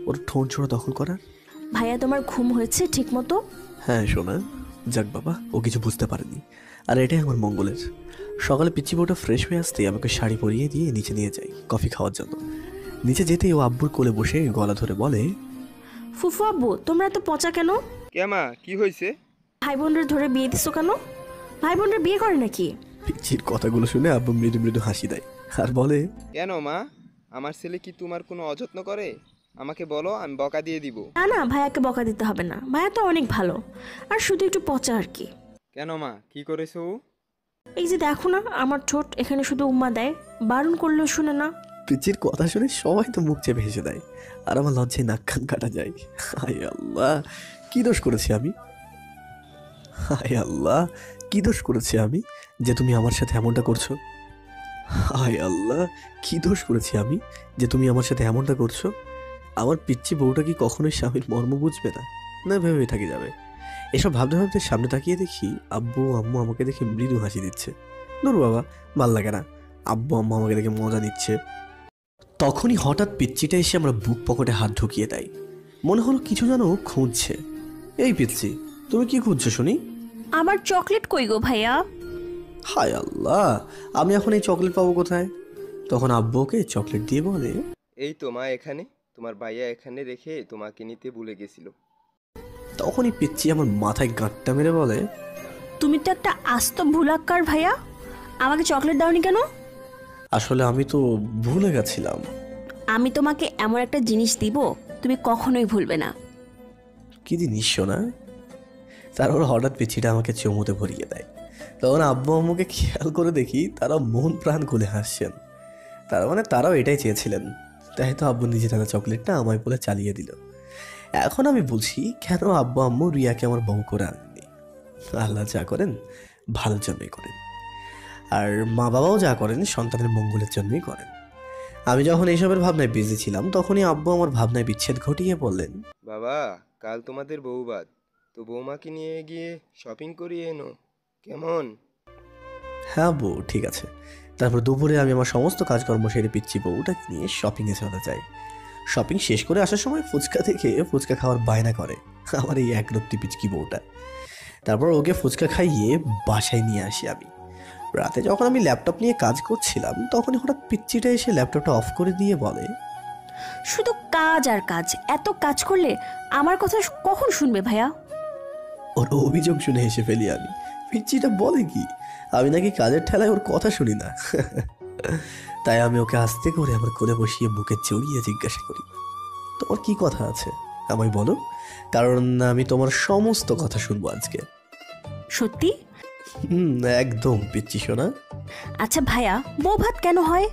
ওর ঠোঁট জোড়া দখল করার? ভাইয়া তোমার ঘুম হয়েছে ঠিক মতো? হ্যাঁ শোনা, যাক বাবা, ও কিছু বুঝতে পারেনি, আর এটাই আমার মঙ্গলের। সকালে পিচ্ছি বউটা ফ্রেশ হয়ে আসতে আমাকে শাড়ি পরিয়ে দিয়ে নিচে নিয়ে যাই কফি খাওয়ার জন্য। নিচে যেতেই ও আব্বুর কোলে বসে গলা ধরে বলে, ফুফু আব্বু, তোমরা এত পচা কেন? কেমা, কি হয়েছে? ভাই বোনদের ধরে বিয়ে দিছো কেন? ভাই বোনরা বিয়ে করে নাকি? পিচ্ছির কথাগুলো শুনে আব্বু মৃদু মৃদু হাসি দেয় আর বলে, কেন মা, আমার ছেলে কি তোমার কোনো অযত্ন করে? আমাকে বলো, আমি বকা দিয়ে দিব। না না, ভাইয়াকে বকা দিতে হবে না, ভাইয়া তো অনেক ভালো, আর শুধু একটু পচা আর কি। কেন মা, কি করেছো? এই যে দেখো না, আমার ঠোঁট এখানে শুধু উম্মা দেয়, বারণ করলেও শুনে না। পিচ্ছির কথা শুনে সবাই তো মুখ চেপে হেসে দেয়, আর আমার লজ্জায় নাক কান কাটা যায়। হায় আল্লাহ, কি দোষ করেছি আমি? হায় আল্লাহ, কি দোষ করেছি আমি যে তুমি আমার সাথে এমনটা করছো? হায় আল্লাহ, কি দোষ করেছি আমি যে তুমি আমার সাথে এমনটা করছো? আমার পিচ্ছি বউটা কি কখনোই স্বামীর মর্ম বুঝবে না? না, ভেবে থাকি যাবে। এসব ভাবতে ভাবতে সামনে তাকিয়ে দেখি আব্বু আম্মু আমাকে দেখে মৃদু হাসি দিচ্ছে। দূর বাবা, ভাল লাগে না, আব্বু আম্মু আমাকে দেখে মজা নিচ্ছে। তখনই হঠাৎ পিচ্চিটা এসে আমরা বুক পকেটে হাত ঢুকিয়ে দেয়। মনে হলো কিছু যেন খুঁজছে। এই পিচ্ছি, তুমি কি খুঁজছো শুনি? আমার চকলেট কই গো ভাইয়া? হায় আল্লাহ, আমি এখন এই চকলেট পাবো কোথায়? তখন আব্বুকে চকলেট দিয়ে বলে, এই তো মা, এখানে তোমার ভাইয়া এখানে রেখে তোমাকে নিতে ভুলে গেছিল। তখনই পিচ্চি আমার মাথায় গাঁটটা মেরে বলে, তুমি তো একটা আস্ত ভুলাক্কার ভাইয়া, আমাকে চকলেট দাওনি কেন? আসলে আমি তো ভুলে গেছিলাম। আমি তোমাকে এমন একটা জিনিস দিব তুমি কখনোই ভুলবে না। কি জিনিস সোনা? তারপর হঠাৎ পিচ্ছিটা আমাকে চমুতে ভরিয়ে দেয়। তখন আব্বু আম্মুকে খেয়াল করে দেখি তারা মন প্রাণ খুলে হাসছেন। তার মানে তারাও এটাই চেয়েছিলেন। তাই তো আব্বু নিজে টানা চকলেটটা আমায় বলে চালিয়ে দিল। এখন আমি বুঝি কেন আব্বু আম্মু রিয়াকে আমার বউ করে আনেননি। আল্লাহ যা করেন ভালোর জন্যই করেন, আর মা বাবাও যা করেন সন্তানের মঙ্গলের জন্যই করেন। আমি যখন এইসবের ভাবনায় বিজি ছিলাম তখনই আব্বু আমার ভাবনায় বিচ্ছেদ ঘটিয়ে বললেন, বাবা, কাল তোমাদের বউভাত, তো বৌমাকে নিয়ে গিয়ে শপিং করিয়ে এনো, কেমন? হ্যাঁ বউ, ঠিক আছে। তারপর দুপুরে আমি আমার সমস্ত কাজকর্ম সেরে পিচ্ছি বউটাকে নিয়ে শপিংয়ে চলে যাই। শপিং শেষ করে আসার সময় ফুচকা থেকে ফুচকা খাওয়ার বায়না করে আমার এই একরত্তি পিচকি বউটা। তারপর ওকে ফুচকা খাইয়ে বাসায় নিয়ে আসি আমি। রাতে যখন আমি ল্যাপটপ নিয়ে কাজ করছিলাম তখনই হঠাৎ পিচ্চিটা এসে ল্যাপটপটা অফ করে দিয়ে বলে, শুধু কাজ আর কাজ, এত কাজ করলে আমার কথা কখন শুনবে ভাইয়া? ওর অভিযোগ শুনে হেসে ফেলি আমি। পিচ্চিটা বলে কি আমি নাকি কাজের ঠেলায় ওর কথা শুনি না। তাই আমি ওকে আস্তে করে আমার কোলে বসিয়ে বুকে জড়িয়ে জিজ্ঞাসা করি, তোমার কি কথা আছে আমায় বলো, কারণ আমি তোমার সমস্ত কথা শুনবো আজকে। সত্যি? একদম পিচ্চি শোনা। আচ্ছা ভাইয়া, বউ ভাত কেন হয়?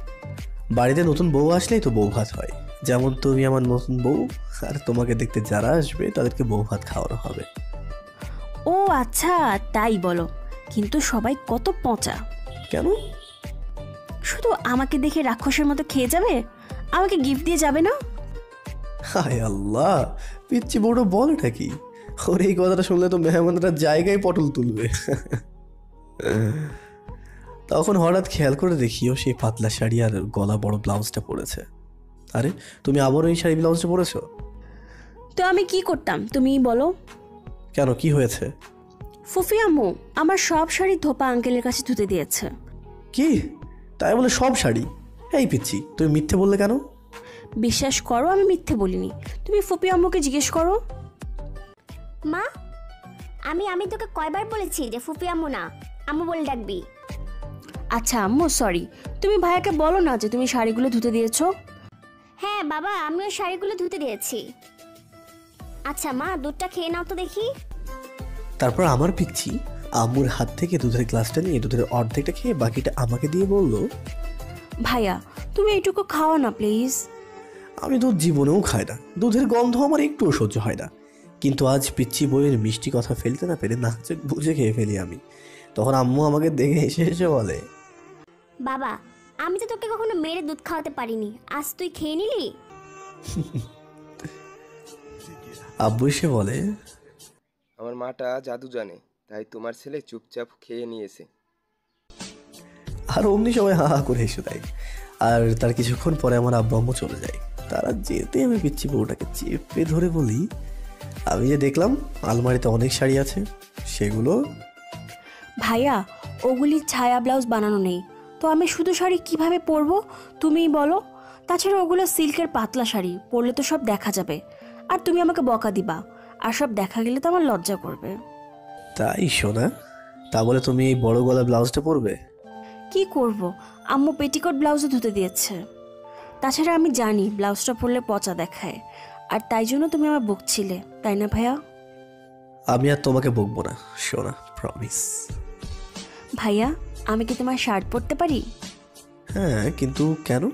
বাড়িতে নতুন বউ আসলেই তো বউ ভাত হয়। যেমন তুমি আমার নতুন বউ, আর তোমাকে দেখতে যারা আসবে তাদেরকে বউ ভাত খাওয়ানো হবে। ও আচ্ছা, তাই বলো। কিন্তু সবাই কত পচা। কেন? শুধু আমাকে দেখে রাক্ষসের মতো খেয়ে যাবে, আমাকে গিফট দিয়ে যাবে না? হায় আল্লাহ, পিচ্চি বউটা বলেটা কি? ওর এই কথাটা শুনলে তো মেহমানরা জায়গায় পটল তুলবে। তখন হঠাৎ খেয়াল করে দেখিও সেই পাতলা শাড়ি আর গলা বড় ব্লাউজটা পরেছে। আরে তুমি আবারও এই শাড়ি ব্লাউজটা পরেছো? তো আমি কি করতাম তুমিই বলো। কেন, কি হয়েছে? ফুফি আম্মু আমার সব শাড়ি ধোপা আঙ্কেলের কাছে ধুতে দিয়েছে। কি তাই বলে সব শাড়ি? এই পিচ্চি, তুমি মিথ্যে বললে কেন? বিশ্বাস করো আমি মিথ্যে বলিনি, তুমি ফুফি আম্মুকে জিজ্ঞেস করো। মা, আমি তোকে কয়বার বলেছি যে ফুফি আম্মু না, আম্মু বলে ডাকবি। আচ্ছা আম্মু সরি, তুমি ভাইয়াকে বলো না যে তুমি শাড়িগুলো ধুতে দিয়েছো। হ্যাঁ বাবা, আমিও শাড়িগুলো ধুতে দিয়েছি। আচ্ছা মা, দুধটা খেয়ে নাও তো দেখি। তারপর আমার পিচ্চি আম্মুর হাত থেকে দুধের গ্লাসটা নিয়ে দুধের অর্ধেকটা খেয়ে বাকিটা আমাকে দিয়ে বলল, ভাইয়া তুমি এইটুকু খাও না প্লিজ। আমি দুধ জীবনেও খাই না, দুধের গন্ধ আমার একটুও সহ্য হয় না। কিন্তু আজ পিচ্চি বইয়ের মিষ্টি কথা ফেলতে না পেরে না বুঝে খেয়ে ফেলি আমি। তখন আম্মু আমাকে দেখে হেসে হেসে বলে, বাবা, আমি তো তোকে কখনো মেরে দুধ খাওয়াতে পারিনি, আজ তুই খেয়ে নিলি। আব্বু এসে বলে, আমার মাটা জাদু জানে, তাই তোমার ছেলে চুপচাপ খেয়ে নিয়েছে। আর অমনি সবাই হা হা করে হেসে দেয়। আর তার কিছুক্ষণ পরে আমার আব্বু আম্মু চলে যায়। তারা যেতে আমি পিচ্চি বউটাকে চেপে ধরে বলি, আমি যে দেখলাম আলমারিতে অনেক শাড়ি আছে, সেগুলো। ভাইয়া ওগুলি ছায়া ব্লাউজ বানানো নেই, তো আমি শুধু শাড়ি কিভাবে পরবো তুমিই বলো। তাছাড়া ওগুলো সিল্কের পাতলা শাড়ি, পরলে তো সব দেখা যাবে, আর তুমি আমাকে বকা দিবা, আর সব দেখা গেলে তো আমার লজ্জা করবে। তাই শোনা, তা বলে তুমি এই বড় গলা ব্লাউজটা পরবে? কি করব, আম্মু পেটিকোট ব্লাউজও ধুতে দিয়েছে। তাছাড়া আমি জানি ব্লাউজটা পরলে পচা দেখায়, আর তাই জন্য তুমি আমার বকছিলে, তাই না ভাইয়া? আমি আর তোমাকে বকবো না শোনা, প্রমিস। ভাইয়া আমি কি তোমার শার্ট পরতে পারি? হ্যাঁ, কিন্তু কেন?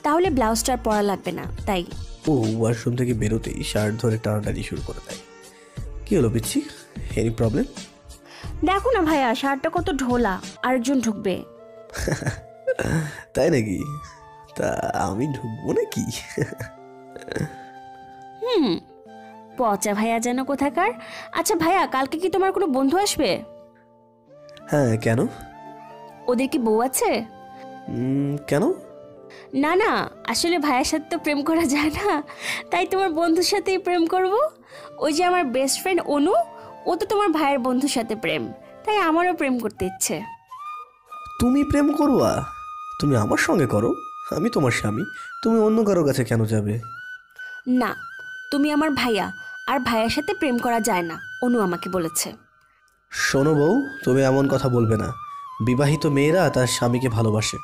তাহলে ব্লাউজটা আর পরা লাগবে না তাই। ও ওয়াশরুম থেকে বেরোতেই শার্ট ধরে টানাটানি শুরু করে দেয়। কি হলো পিচ্ছি, এনি প্রবলেম? দেখো না ভাইয়া, শার্টটা কত ঢোলা, আরেকজন ঢুকবে। তাই নাকি? তা আমি ঢুকবো নাকি? পচা ভাইয়া যেন কোথাকার। আচ্ছা ভাইয়া, কালকে কি তোমার কোনো বন্ধু আসবে? হ্যাঁ, কেন? ওদের কি বউ আছে? কেন? না না, আসলে ভাইয়ের সাথে তো প্রেম করা যায় না, তাই তোমার বন্ধুর সাথেই প্রেম করব। ওই যে আমার বেস্ট ফ্রেন্ড অনু, ও তো তোমার ভাইয়ের বন্ধুর সাথে প্রেম, তাই আমারও প্রেম করতে ইচ্ছে। তুমি প্রেম করবা? তুমি আমার সঙ্গে করো, আমি তোমার স্বামী, তুমি অন্য কারো কাছে কেন যাবে? না, তুমি আমার ভাইয়া, আর ভাইয়ের সাথে প্রেম করা যায় না, অনু আমাকে বলেছে। শোনো বউ, তুমি এমন কথা বলবে না। বিবাহিত মেয়েরা তার স্বামীকে ভালোবাসে,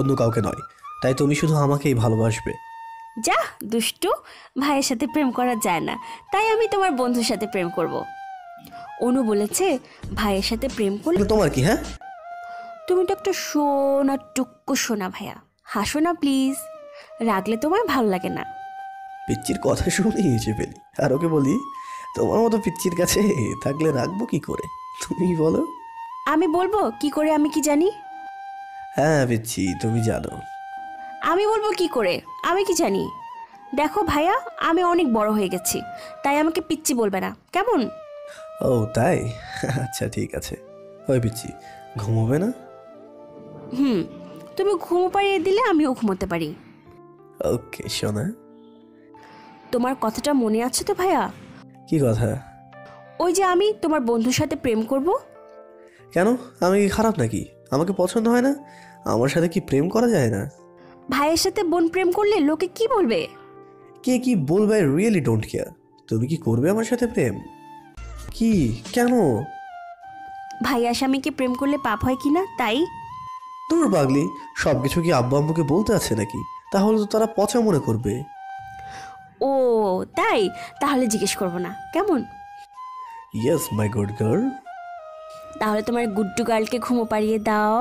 অন্য কাউকে নয়। তাই তুমি শুধু আমাকেই ভালোবাসবে। যা দুষ্টু, ভাইয়ের সাথে প্রেম করা যায় না, তাই আমি তোমার বন্ধুর সাথে প্রেম করব। অনু বলেছে ভাইয়ের সাথে প্রেম করলে তোমার কি? হ্যাঁ, তুমি তো একটা সোনা টুক্কু সোনা ভাইয়া, হাসো না প্লিজ, রাগলে তোমার ভালো লাগে না। পিচ্চির কথা শুনেই হেসে ফেলি আর ওকে বলি, তোমার মতো পিচ্চির কাছে থাকলে রাখবো কি করে, তুমি বলো। আমি বলবো কি করে, আমি কি জানি? হ্যাঁ পিচ্চি, তুমি জানো। আমি বলবো কি করে, আমি কি জানি? দেখো ভাইয়া, আমি অনেক বড় হয়ে গেছি, তাই আমাকে পিচ্চি বলবে না, কেমন? ও তাই, আচ্ছা ঠিক আছে। ওই পিচ্চি, ঘুমোবে না? তুমি ঘুমো পাড়িয়ে দিলে আমিও ঘুমোতে পারি। ওকে সোনা। তোমার কথাটা মনে আছে তো ভাইয়া? কি কথা? ওই যে আমি তোমার বন্ধুর সাথে প্রেম করব। কেন, আমি কি খারাপ নাকি? আমাকে পছন্দ হয় না? আমার সাথে কি প্রেম করা যায় না? ভাইয়ের সাথে বোন প্রেম করলে লোকে কি বলবে? কে কি বলবে, আই রিয়েলি ডোন্ট কেয়ার। তুমি কি করবে আমার সাথে প্রেম? কি, কেন? ভাইয়া স্বামীকে প্রেম করলে পাপ হয় কি না, তাই। তোর পাগলি, সব কিছু কি আব্বু আম্মুকে বলতে আছে নাকি? তাহলে তো তারা পচা মনে করবে। ও তাই, তাহলে জিজ্ঞেস করবো না, কেমন? Yes my good girl. তাহলে তোমার গুড্ডু গার্লকে ঘুমো পাড়িয়ে দাও।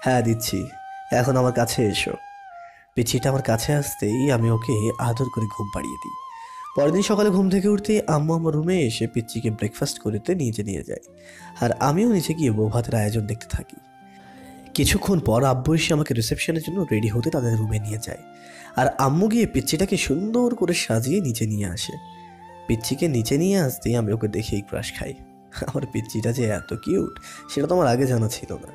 হ্যাঁ দিচ্ছি, এখন আমার কাছে এসো। পিচ্ছিটা আমার কাছে আসতেই আমি ওকে আদর করে ঘুম পাড়িয়ে দিই। পরের দিন সকালে ঘুম থেকে উঠতেই আম্মু আমার রুমে এসে পিচ্চিকে ব্রেকফাস্ট করতে নিয়ে যায়, আর আমিও নিচে গিয়ে বউ ভাতের আয়োজন দেখতে থাকি। কিছুক্ষণ পর আব্বু এসে আমাকে রিসেপশনের জন্য রেডি হতে তাদের রুমে নিয়ে যায়, আর আম্মু গিয়ে পিচ্চিটাকে সুন্দর করে সাজিয়ে নিচে নিয়ে আসে। পিচ্চিকে নিচে নিয়ে আসতেই আমি ওকে দেখেই ক্রাশ খাই। আমার পিচ্চিটা যে এত কিউট সেটা তো আমার আগে জানা ছিল না।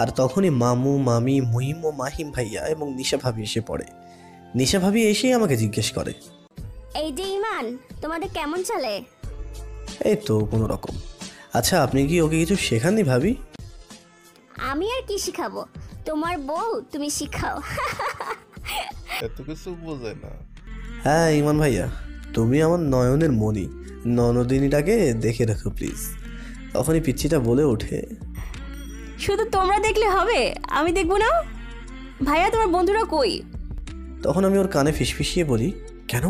আর তখনই মামু, মামি, মহিম ও মাহিম ভাইয়া এবং নিশা ভাবি এসে পড়ে। নিশা ভাবি এসেই আমাকে জিজ্ঞেস করে, এই যে ইমান, তোমাদের কেমন চলে? এই তো কোনো রকম। আচ্ছা আপনি কি ওকে কিছু শেখাননি ভাবি? আমি আর কি শিখাবো, তোমার বউ তুমি শিখাও। এত কিছু বোঝে না। হ্যাঁ ইমান ভাইয়া, তুমি আমার নয়নের মণি, ননদিনীটাকে দেখে রাখো প্লিজ। তখনই পিচ্চিটা বলে ওঠে, শুধু তোমরা দেখলে হবে, আমি দেখবো না? ভাইয়া তোমার বন্ধুরা কই? তখন আমি ওর কানে ফিসফিসিয়ে বলি, কেন?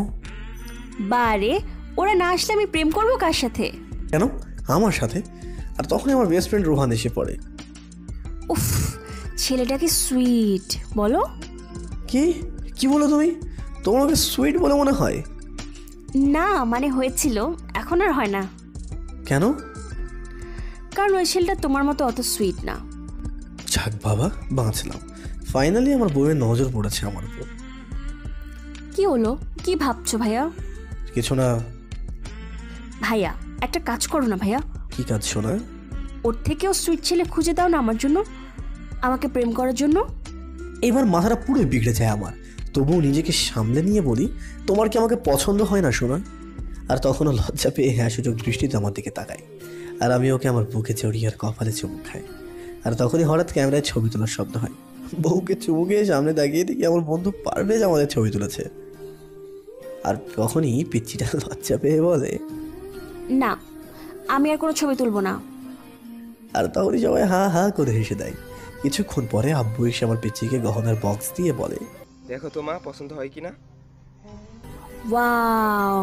বারে, ওরা না আসলে আমি প্রেম করবো কার সাথে? কেন আমার সাথে? আর তখনই আমার বেস্ট ফ্রেন্ড রোহান এসে পড়ে। উফ, ছেলেটা কি সুইট বলো। কি কি বলো তুমি? তোমার ওকে সুইট বলে মনে হয়? না মানে হয়েছিল, এখন আর হয় না, কেন? কারণ ওই ছেলেটা তোমার মতো অত সুইট না। যাক বাবা, বাঁচলাম। ফাইনালি আমার বউয়ের নজর পড়েছে আমার উপর। কি হলো, কি ভাবছো ভাইয়া? কিছু না। ভাইয়া একটা কাজ করো না ভাইয়া, কি কাজ শোনা? ওর থেকেও সুইট ছেলে খুঁজে দাও না আমার জন্য, আমাকে প্রেম করার জন্য। এবার মাথাটা পুরো বিগড়ে যায় আমার, তবুও নিজেকে সামলে নিয়ে বলি, তোমার কি আমাকে পছন্দ হয় না শোনা? আর তখনও লজ্জা পেয়ে হ্যাঁ সূচক দৃষ্টিতে আমার দিকে তাকায়, আর আমি ওকে আমার বুকে জড়িয়ে আর কপালে চুমুক খাই। আর তখনই হঠাৎ ক্যামেরায় ছবি তোলার শব্দ হয়। বউকে চুমুকে সামনে তাকিয়ে দেখি আমার বন্ধু পারভেজ আমাদের ছবি তুলেছে। আর তখনই পিচ্চিটা লজ্জা পেয়ে বলে, না আমি আর কোনো ছবি তুলবো না। আর তখনই সবাই হা হা করে হেসে দেয়। কিছুক্ষণ পরে আব্বু এসে আমার পিচ্চিকে গহনার বক্স দিয়ে বলে, দেখো তো মা, পছন্দ হয় কিনা। ওয়াও,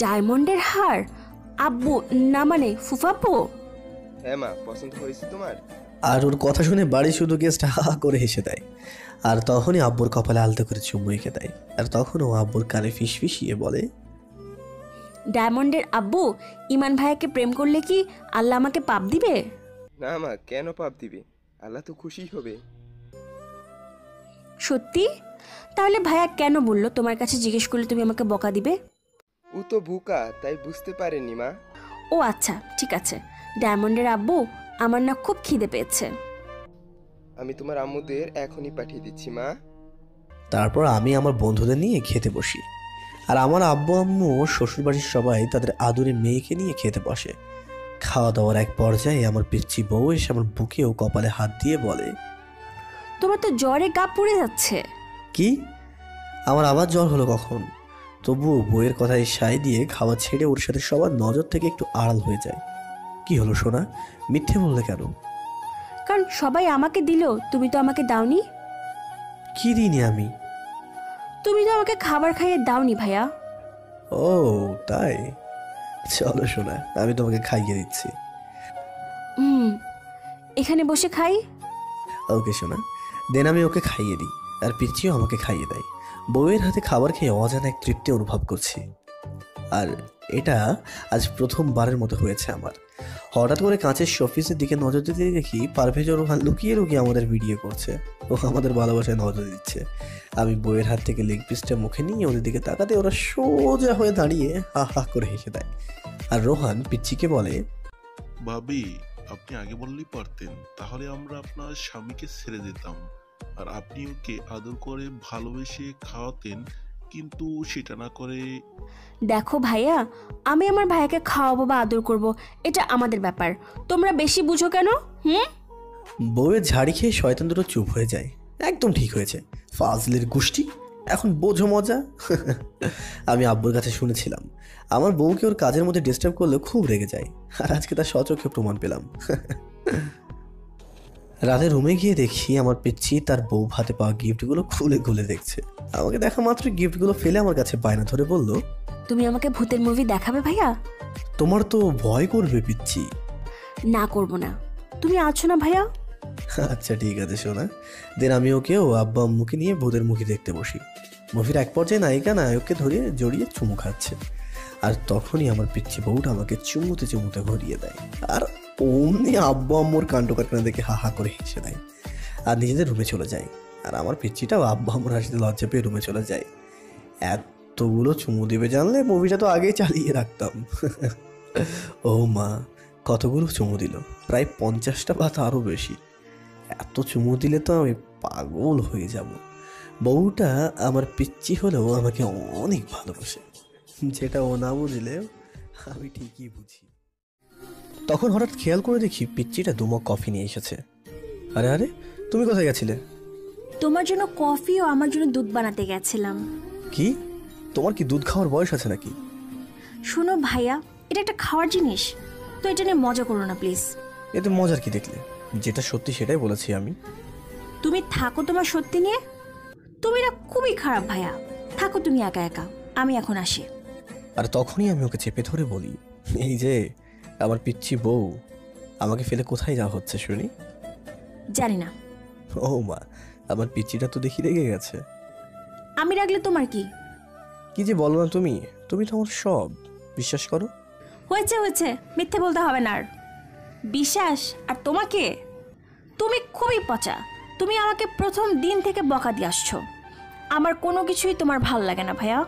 ডায়মন্ডের হার। আব্বু না মানে ফুফাব্বু? হ্যাঁ মা, পছন্দ হয়েছে তোমার? আর ওর কথা শুনে বাড়ি শুধু গেস্ট হা হা করে হেসে দেয়। আর তখনই আব্বুর কপালে আলতো করে চুমু এঁকে দেয়। আর তখন ও আব্বুর কানে ফিসফিসিয়ে বলে, ডায়মন্ডের আব্বু, ইমান ভাইয়াকে প্রেম করলে কি আল্লাহ আমাকে পাপ দিবে? না মা, কেন পাপ দিবে? আল্লাহ তো খুশি হবে। সত্যি? তাহলে ভাইয়া কেন বললো তোমার কাছে জিজ্ঞেস করলে তুমি আমাকে বকা দিবে? ও তো বোকা, তাই বুঝতে পারেনি মা। ও আচ্ছা ঠিক আছে। ডায়মন্ডের আব্বু, আমার না খুব খিদে পেয়েছে। আমি তোমার আম্মুদের এখনই পাঠিয়ে দিচ্ছি মা। তারপর আমি আমার বন্ধুদের নিয়ে খেতে বসি। আর আমার আব্বু আম্মু ও শ্বশুরবাড়ির সবাই তাদের আদুরে মেয়েকে নিয়ে খেতে বসে। খাওয়া দাওয়ার এক পর্যায়ে আমার পিচ্চি বউ এসে আমার বুকে ও কপালে হাত দিয়ে বলে, তোমার তো জ্বরে গা পুড়ে যাচ্ছে। কি? আমার আবার জ্বর হলো কখন? তবুও বউয়ের কথায় সায় দিয়ে খাওয়া ছেড়ে ওর সাথে সবার নজর থেকে একটু আড়াল হয়ে যায়। কি হলো সোনা, মিথ্যে বললে কেন? কারণ কারণ সবাই আমাকে দিল, তুমি তো আমাকে দাওনি। কি দিইনি আমি? তুমি তো আমাকে খাবার খাইয়ে দাওনি ভাইয়া। ও তাই, চলো শোনা, আমি তোমাকে খাইয়ে দিচ্ছি। এখানে বসে খাই। ওকে শোনা, দেন আমি ওকে খাইয়ে দিই, আর পিচ্চিও আমাকে খাইয়ে দেয়। বউয়ের হাতে খাবার খেয়ে অজানা এক তৃপ্তি অনুভব করছি। আর এটা আজ প্রথমবারের মতো হয়েছে আমার। হঠাৎ করে কাঁচের শোপিসের দিকে নজর দিতে দেখি পারভেজ আর রোহান লুকিয়ে লুকিয়ে আমাদের ভিডিও করছে। ও আমাদের ভালোবাসায় নজর দিচ্ছে। আমি বউয়ের হাত থেকে লেগ পিসটা মুখে নিয়ে ওদের দিকে তাকাতে ওরা সোজা হয়ে দাঁড়িয়ে হা হা করে হেসে দেয়। আর রোহান পিচ্চিকে বলে, ভাবি আপনি আগে বললেই পারতেন, তাহলে আমরা আপনার স্বামীকে ছেড়ে দিতাম আর আপনি ওকে আদর করে ভালোবেসে খাওয়াতেন, কিন্তু সেটা না করে। দেখো ভাইয়া, আমি আমার ভাইয়াকে খাওয়াবো বা আদর করব, এটা আমাদের ব্যাপার, তোমরা বেশি বুঝো কেন? বউয়ের ঝাড়ি খেয়ে শয়তান দুটো চুপ হয়ে যায়। একদম ঠিক হয়েছে, ফাজলের গোষ্ঠী, এখন বোঝো মজা। আমি আব্বুর কাছে শুনেছিলাম আমার বউকে ওর কাজের মধ্যে ডিস্টার্ব করলে খুব রেগে যায়, আর আজকে তার সচক্ষে প্রমাণ পেলাম। রাতে রুমে গিয়ে দেখি আমার পিচ্ছি তার বউ হাতে পাওয়া গিফটগুলো খুলে খুলে দেখছে। আমাকে দেখা মাত্র গিফটগুলো ফেলে আমার কাছে বায়না ধরে বলল, তুমি আমাকে ভূতের মুভি দেখাবে ভাইয়া? তোমার তো ভয় করবে পিচ্ছি। না করব না, তুমি আছো না ভাইয়া? আচ্ছা ঠিক আছে শোনা। দেন আমি ওকে ও আব্বা আম্মুকে নিয়ে ভূতের মুভি দেখতে বসি। মুভির এক পর্যায়ে নায়িকা নায়ককে ধরে জড়িয়ে চুমু খাচ্ছে, আর তখনই আমার পিচ্ছি বউটা আমাকে চুমুতে চুমুতে ভরিয়ে দেয়। আর অমনি আব্বা আম্মুর কাণ্ড কারখানা দেখে হা হা করে হেসে দেয় আর নিজেদের রুমে চলে যায়। আর আমার পিচ্ছিটাও আব্বা আম্মুর হাসিতে লজ্জা পেয়ে রুমে চলে যায়। এতগুলো চুমু দেবে জানলে মুভিটা তো আগেই চালিয়ে রাখতাম। ও মা, কতগুলো চুমু দিল, প্রায় 50টা বা আরও বেশি। এত চুমু দিলে তো আমি পাগল হয়ে যাব। বউটা আমার পিচ্ছি হলেও আমাকে অনেক ভালোবাসে, যেটা ও না বুঝলে আমি ঠিকই বুঝি। তখন হঠাৎ খেয়াল করে দেখি পিচ্চিটা দুমক কফি নিয়ে এসেছে। আরে আরে, তুমি কোথায় গেছিলে? তোমার জন্য কফি ও আমার জন্য দুধ বানাতে গেছিলাম। কি, তোমার কি দুধ খাওয়ার বয়স আছে নাকি? শোনো ভাইয়া, এটা একটা খাওয়ার জিনিস, তো এটা নিয়ে মজা করো না প্লিজ। এতে মজার কি দেখলে? যেটা সত্যি সেটাই বলেছি আমি। তুমি থাকো তোমার সত্যি নিয়ে, তুমি না খুবই খারাপ ভাইয়া, থাকো তুমি একা একা, আমি এখন আসি। আর তখনই আমি ওকে চেপে ধরে বলি, এই যে আমার পিচ্ছি বউ, আমাকে ফেলে কোথায় যাওয়া হচ্ছে শুনি? জানি না। ও মা, আমার পিচ্চিটা তো দেখি রেগে গেছে। আমি রাখলে তোমার কি? কি যে বলো না তুমি, তুমি তো আমার সব, বিশ্বাস করো। হয়েছে হয়েছে, মিথ্যে বলতে হবে না আর। বিশ্বাস আর তোমাকে, তুমি খুবই পচা। তুমি আমাকে প্রথম দিন থেকে বকা দিয়ে আসছো। আমার কোনো কিছুই তোমার ভাল লাগে না ভাইয়া।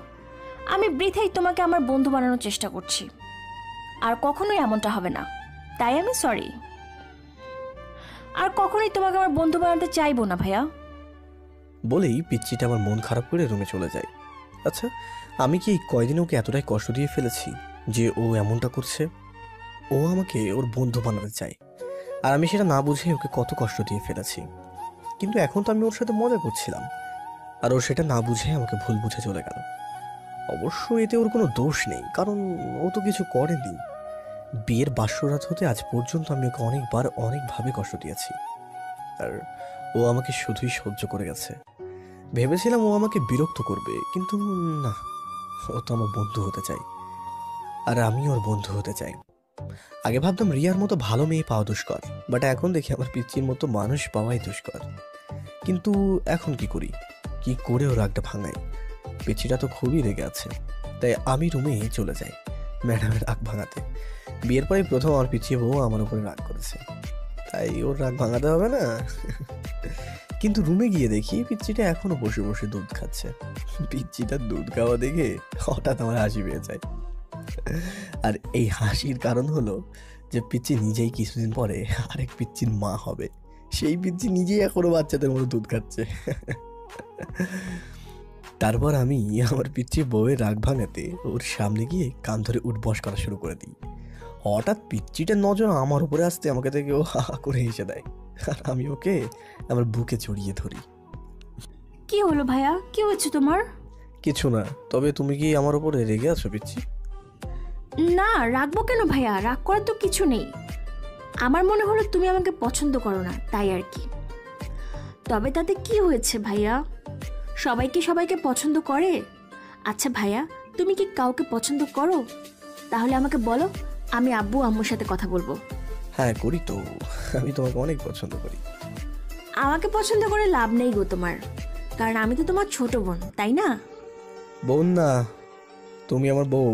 আমি বৃথাই তোমাকে আমার বন্ধু বানানোর চেষ্টা করছি, আর কখনোই এমনটা হবে না, তাই আমি সরি। আর কখনোই তোমাকে আমার বন্ধু বানাতে চাইবো না ভাইয়া। বলেই পিচ্চিটা আমার মন খারাপ করে রুমে চলে যায়। আচ্ছা, আমি কি কয়দিন ওকে এতটাই কষ্ট দিয়ে ফেলেছি যে ও এমনটা করছে? ও আমাকে ওর বন্ধু বানাতে চায়, আর আমি সেটা না বুঝে ওকে কত কষ্ট দিয়ে ফেলেছি। কিন্তু এখন তো আমি ওর সাথে মজা করছিলাম, আর ও সেটা না বুঝে আমাকে ভুল বুঝে চলে গেল। অবশ্য এতে ওর কোনো দোষ নেই, কারণ ও তো কিছু করেনি। বিয়ের বাসরাত হতে আজ পর্যন্ত আমি ওকে অনেকবার অনেকভাবে কষ্ট দিয়েছি, আর ও আমাকে শুধুই সহ্য করে গেছে। ভেবেছিলাম ও আমাকে বিরক্ত করবে, কিন্তু না, ও তো আমার বন্ধু হতে চাই, আর আমি ওর বন্ধু হতে চাই। আগে ভাবতাম রিয়ার মতো ভালো মেয়ে পাওয়া দুষ্কর, বাট এখন দেখি আমার পিচ্চির মতো মানুষ পাওয়াই দুষ্কর। কিন্তু এখন কি করি, কি করে ওর রাগটা ভাঙাই? পিচ্চিটা তো খুবই রেগে আছে, তাই আমি রুমে চলে যাই ম্যাডামের রাগ ভাঙাতে। বিয়ের পরে প্রথম আমার পিছিয়ে বউ আমার উপরে রাগ করেছে, তাই ওর রাগ ভাঙাতে হবে না। কিন্তু রুমে গিয়ে দেখি পিচ্চিটা এখনো বসে বসে দুধ খাচ্ছে। পিচ্চিটা দুধ খাওয়া দেখে হঠাৎ আমার হাসি পেয়ে যায়। আর এই হাসির কারণ হলো যে পিচ্চি নিজেই কিছুদিন পরে আরেক পিচ্চির মা হবে। সেই পিচ্চি নিজেই এখনো বাচ্চাদের মতো দুধ খাচ্ছে। তারপর আমি আমার পিচ্চি বউয়ের রাগ ভাঙাতে ওর সামনে গিয়ে কান ধরে উঠবস করা শুরু করে দিই। হঠাৎ পিচ্চিটার নজর আমার উপরে আসতে আমাকে থেকে ও হা করে হেসে দেয়, আর আমি ওকে আমার বুকে জড়িয়ে ধরি। কি হলো ভাইয়া, কি হচ্ছে তোমার? কিছু না, তবে তুমি কি আমার উপরে রেগে আছো পিচ্চি? না, রাখবো কেন ভাইয়া, রাগ করার তো কিছু নেই। আমার মনে হলো তুমি আমাকে পছন্দ করো না, তাই আর কি। তবে তাতে কি হয়েছে ভাইয়া, সবাই কি সবাইকে পছন্দ করে? আচ্ছা ভাইয়া, তুমি কি কাউকে পছন্দ করো? তাহলে আমাকে বলো, আমি আব্বু আম্মুর সাথে কথা বলবো। হ্যাঁ করি তো, আমি তোমাকে অনেক পছন্দ করি। আমাকে পছন্দ করে লাভ নেই গো তোমার, কারণ আমি তো তোমার ছোট বোন, তাই না? বোন না, তুমি আমার বউ।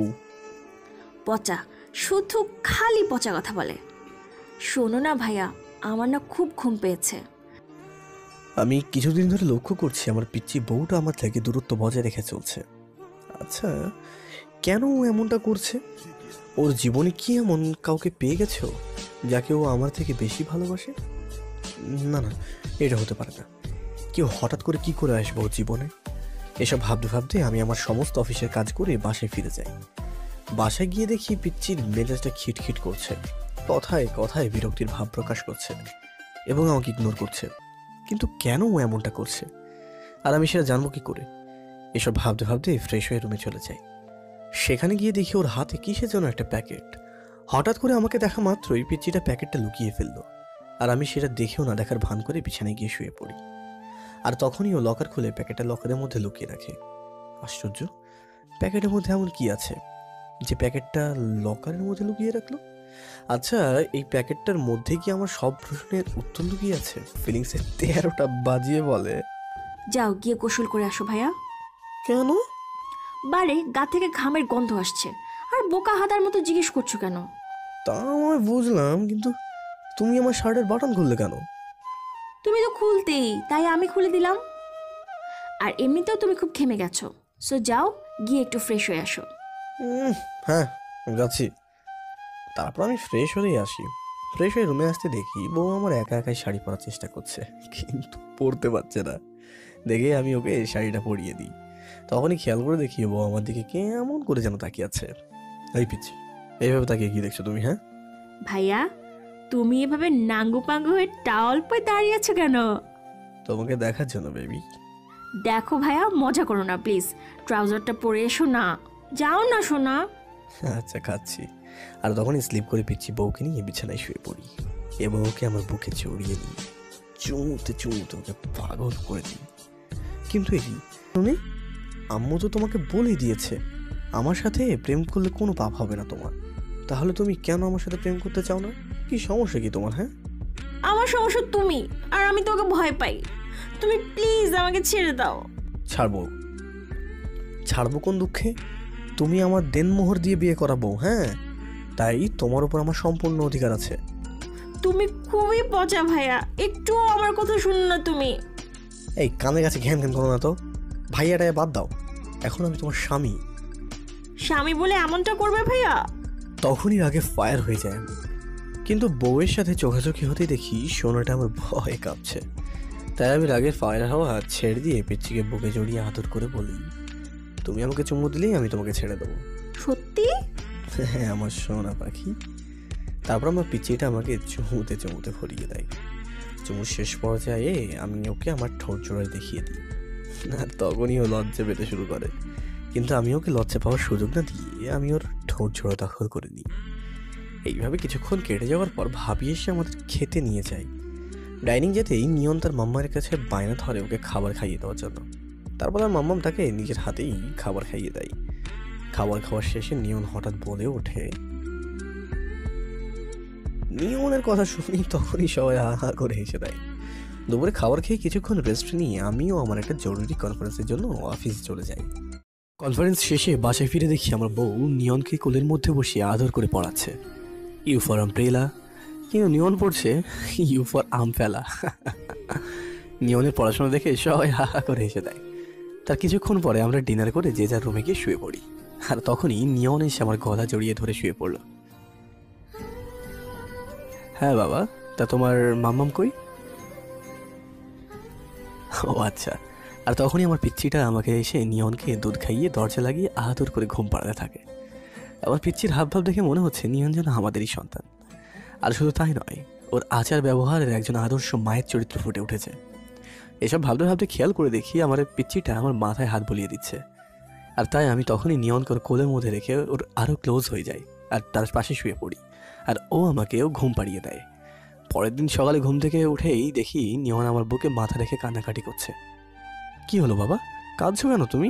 পচা, শুধু খালি পচা কথা বলে। শোনো না ভাইয়া, আমার না খুব ঘুম পেয়েছে। আমি কিছুদিন ধরে লক্ষ্য করছি আমার পিচ্চি বউটা আমার থেকে দূরত্ব বজায় রেখে চলছে। আচ্ছা, কেন ও এমনটা করছে? ওর জীবনে কি এমন কাউকে পেয়ে গেছে ও, যাকে ও আমার থেকে বেশি ভালোবাসে? না না, এটা হতে পারে না। কেউ হঠাৎ করে কি করে আসবে ওর জীবনে? এসব ভাবতে ভাবতে আমি আমার সমস্ত অফিসের কাজ করে বাসায় ফিরে যাই। বাসায় গিয়ে দেখি পিচ্চির মেজাজটা খিটখিট করছে, কথায় কথায় বিরক্তির ভাব প্রকাশ করছে এবং আমাকে ইগনোর করছে। কিন্তু কেন ও এমনটা করছে আর আমি সেটা জানবো কি করে? এসব ভাবতে ভাবতে ফ্রেশ হয়ে রুমে চলে যাই। সেখানে গিয়ে দেখি ওর হাতে কিসের জন্য একটা প্যাকেট। হঠাৎ করে আমাকে দেখা মাত্রই পিচ্চিটা প্যাকেটটা লুকিয়ে ফেললো, আর আমি সেটা দেখেও না দেখার ভান করে বিছানায় গিয়ে শুয়ে পড়ি। আর তখনই ও লকার খুলে প্যাকেটটা লকারের মধ্যে লুকিয়ে রাখে। আশ্চর্য, প্যাকেটের মধ্যে এমন কি আছে যে প্যাকেটটা লকারের মধ্যে লুকিয়ে রাখলো? আচ্ছা, এই প্যাকেটটার মধ্যে কি আমার সব প্রশ্নের উত্তর লুকিয়ে আছে? ফিলিংসের 13টা বাজিয়ে বলে, যাও গিয়ে গোসল করে আসো ভাইয়া। কেন? বারে গা থেকে ঘামের গন্ধ আসছে, আর বোকা হাদার মতো জিজ্ঞেস করছো কেন? তা আমি বুঝলাম, কিন্তু তুমি আমার শার্টের বাটন খুললে কেন? তুমি তো খুলতেই, তাই আমি খুলে দিলাম। আর এমনিতেও তুমি খুব ঘেমে গেছো, সো যাও গিয়ে একটু ফ্রেশ হয়ে আসো। হ্যাঁ যাচ্ছি। তারপর আমি ফ্রেশ হয়েই আসি। ফ্রেশ হয়ে রুমে আসতে দেখি বউ আমার একা একাই শাড়ি পরার চেষ্টা করছে, কিন্তু পরতে পারছে না। দেখে আমি ওকে শাড়িটা পরিয়ে দিই। তখনই খেয়াল করে দেখি বউ আমার দিকে কেমন করে যেন তাকিয়ে আছে। এই পিচ্ছি, এইভাবে তাকিয়ে কি দেখছো তুমি? হ্যাঁ ভাইয়া, তুমি এভাবে নাঙ্গু পাঙ্গু হয়ে টাওয়াল পরে দাঁড়িয়ে আছো কেন? তোমাকে দেখার জন্য বেবি। দেখো ভাইয়া, মজা করো না প্লিজ, ট্রাউজারটা পরে এসো না, যাও না শোনা। আচ্ছা খাচ্ছি। আর তখনই স্লিপ করে পিচ্ছি বউকে নিয়ে বিছানায় শুয়ে পড়ি এবং ওকে আমার বুকে জড়িয়ে দিই, চুমুতে চুমুতে ওকে পাগল করে দিই। কিন্তু এই শুনে, আম্মু তো তোমাকে বলেই দিয়েছে আমার সাথে প্রেম করলে কোনো পাপ হবে না তোমার। তাহলে তুমি কেন আমার সাথে প্রেম করতে চাও না? কি সমস্যা কি তোমার? হ্যাঁ, আমার সমস্যা তুমি, আর আমি তোকে ভয় পাই। তুমি প্লিজ আমাকে ছেড়ে দাও। ছাড়বো? ছাড়বো কোন দুঃখে? তুমি আমার দেনমোহর দিয়ে বিয়ে করাবো, হ্যাঁ, তাই তোমার উপর আমার সম্পূর্ণ অধিকার আছে। তুমি খুবই পচা ভাইয়া, একটু আমার কথা শুনো না তুমি। এই কানে কাছে ঘ্যান ঘ্যান করো না তো, ভাইয়াটায় বাদ দাও। এখন আমি তোমার স্বামী। স্বামী বলে এমনটা করবে ভাইয়া? তখনই আগে ফায়ার হয়ে যায় আমি। কিন্তু বউয়ের সাথে চোখাচোখি হতেই দেখি সোনাটা আমার ভয়ে কাঁপছে। তাই আমি রাগে ফায়ার হওয়া ছেড়ে দিয়ে পিচ্চিকে বুকে জড়িয়ে আদর করে বলি, তুমি আমাকে চুমু দিলেই আমি তোমাকে ছেড়ে দেবো। সত্যি? হ্যাঁ আমার সোনা পাখি। তারপর আমার পিচ্চিটা আমাকে চুমুতে চুমুতে ভরিয়ে দেয়। চুমুর শেষ পর্যায়ে আমি ওকে আমার ঠোঁট জোড়ায় দেখিয়ে দিই। আর তখনই ও লজ্জা পেতে শুরু করে, কিন্তু আমি ওকে লজ্জা পাওয়ার সুযোগ না দিয়ে আমি ওর ঠোঁট জোড়া দখল করে নিই। এইভাবে কিছুক্ষণ কেটে যাওয়ার পর ভাবি এসে আমাদের খেতে নিয়ে যায়। ডাইনিং যেতেই নিয়ন তার মাম্মার কাছে বায়না ধরে ওকে খাবার খাইয়ে দেওয়ার জন্য। তারপর আর মাম্মাম তাকে নিজের হাতেই খাবার খাইয়ে দেয়। খাবার খাওয়ার শেষে নিয়ন হঠাৎ বলে ওঠে, নিয়নের কথা শুনি তখনই সবাই হা হা করে হেসে দেয়। দুপুরে খাবার খেয়ে কিছুক্ষণ রেস্ট নিয়ে আমিও আমার একটা জরুরি কনফারেন্সের জন্য অফিস চলে যাই। কনফারেন্স শেষে বাসায় ফিরে দেখি আমার বউ নিয়নকে কোলের মধ্যে বসিয়ে আদর করে পড়াচ্ছে। ইউ ফর আমব্রেলা, কিন্তু নিয়ন পড়ছে ইউ ফর আমফেলা। নিয়নের পড়াশোনা দেখে সবাই হা হা করে হেসে দেয়। তার কিছুক্ষণ পরে আমরা ডিনার করে যে যার রুমে গিয়ে শুয়ে পড়ি। আর তখনই নিয়ন এসে আমার গলা জড়িয়ে ধরে শুয়ে পড়ল। হ্যাঁ বাবা, তা তোমার মাম্মাম কই? ও আচ্ছা। আর তখনই আমার পিচ্চিটা আমাকে এসে নিয়নকে দুধ খাইয়ে দরজা লাগিয়ে আদর করে ঘুম পাড়াতে থাকে। আমার পিচ্চির হাবভাব দেখে মনে হচ্ছে নিয়ন যেন আমাদেরই সন্তান। আর শুধু তাই নয়, ওর আচার ব্যবহারের একজন আদর্শ মায়ের চরিত্র ফুটে উঠেছে। এসব ভাবতে ভাবতে খেয়াল করে দেখি আমার পিচ্চিটা আমার মাথায় হাত বুলিয়ে দিচ্ছে। আর তাই আমি তখনই নিয়নকে ওর কোলের মধ্যে রেখে ওর আরও ক্লোজ হয়ে যাই আর তার পাশে শুয়ে পড়ি। আর ও আমাকেও ঘুম পাড়িয়ে দেয়। পরের দিন সকালে ঘুম থেকে উঠেই দেখি নিয়ন আমার বুকে মাথা রেখে কান্নাকাটি করছে। কি হলো বাবা, কাঁদছো কেন তুমি?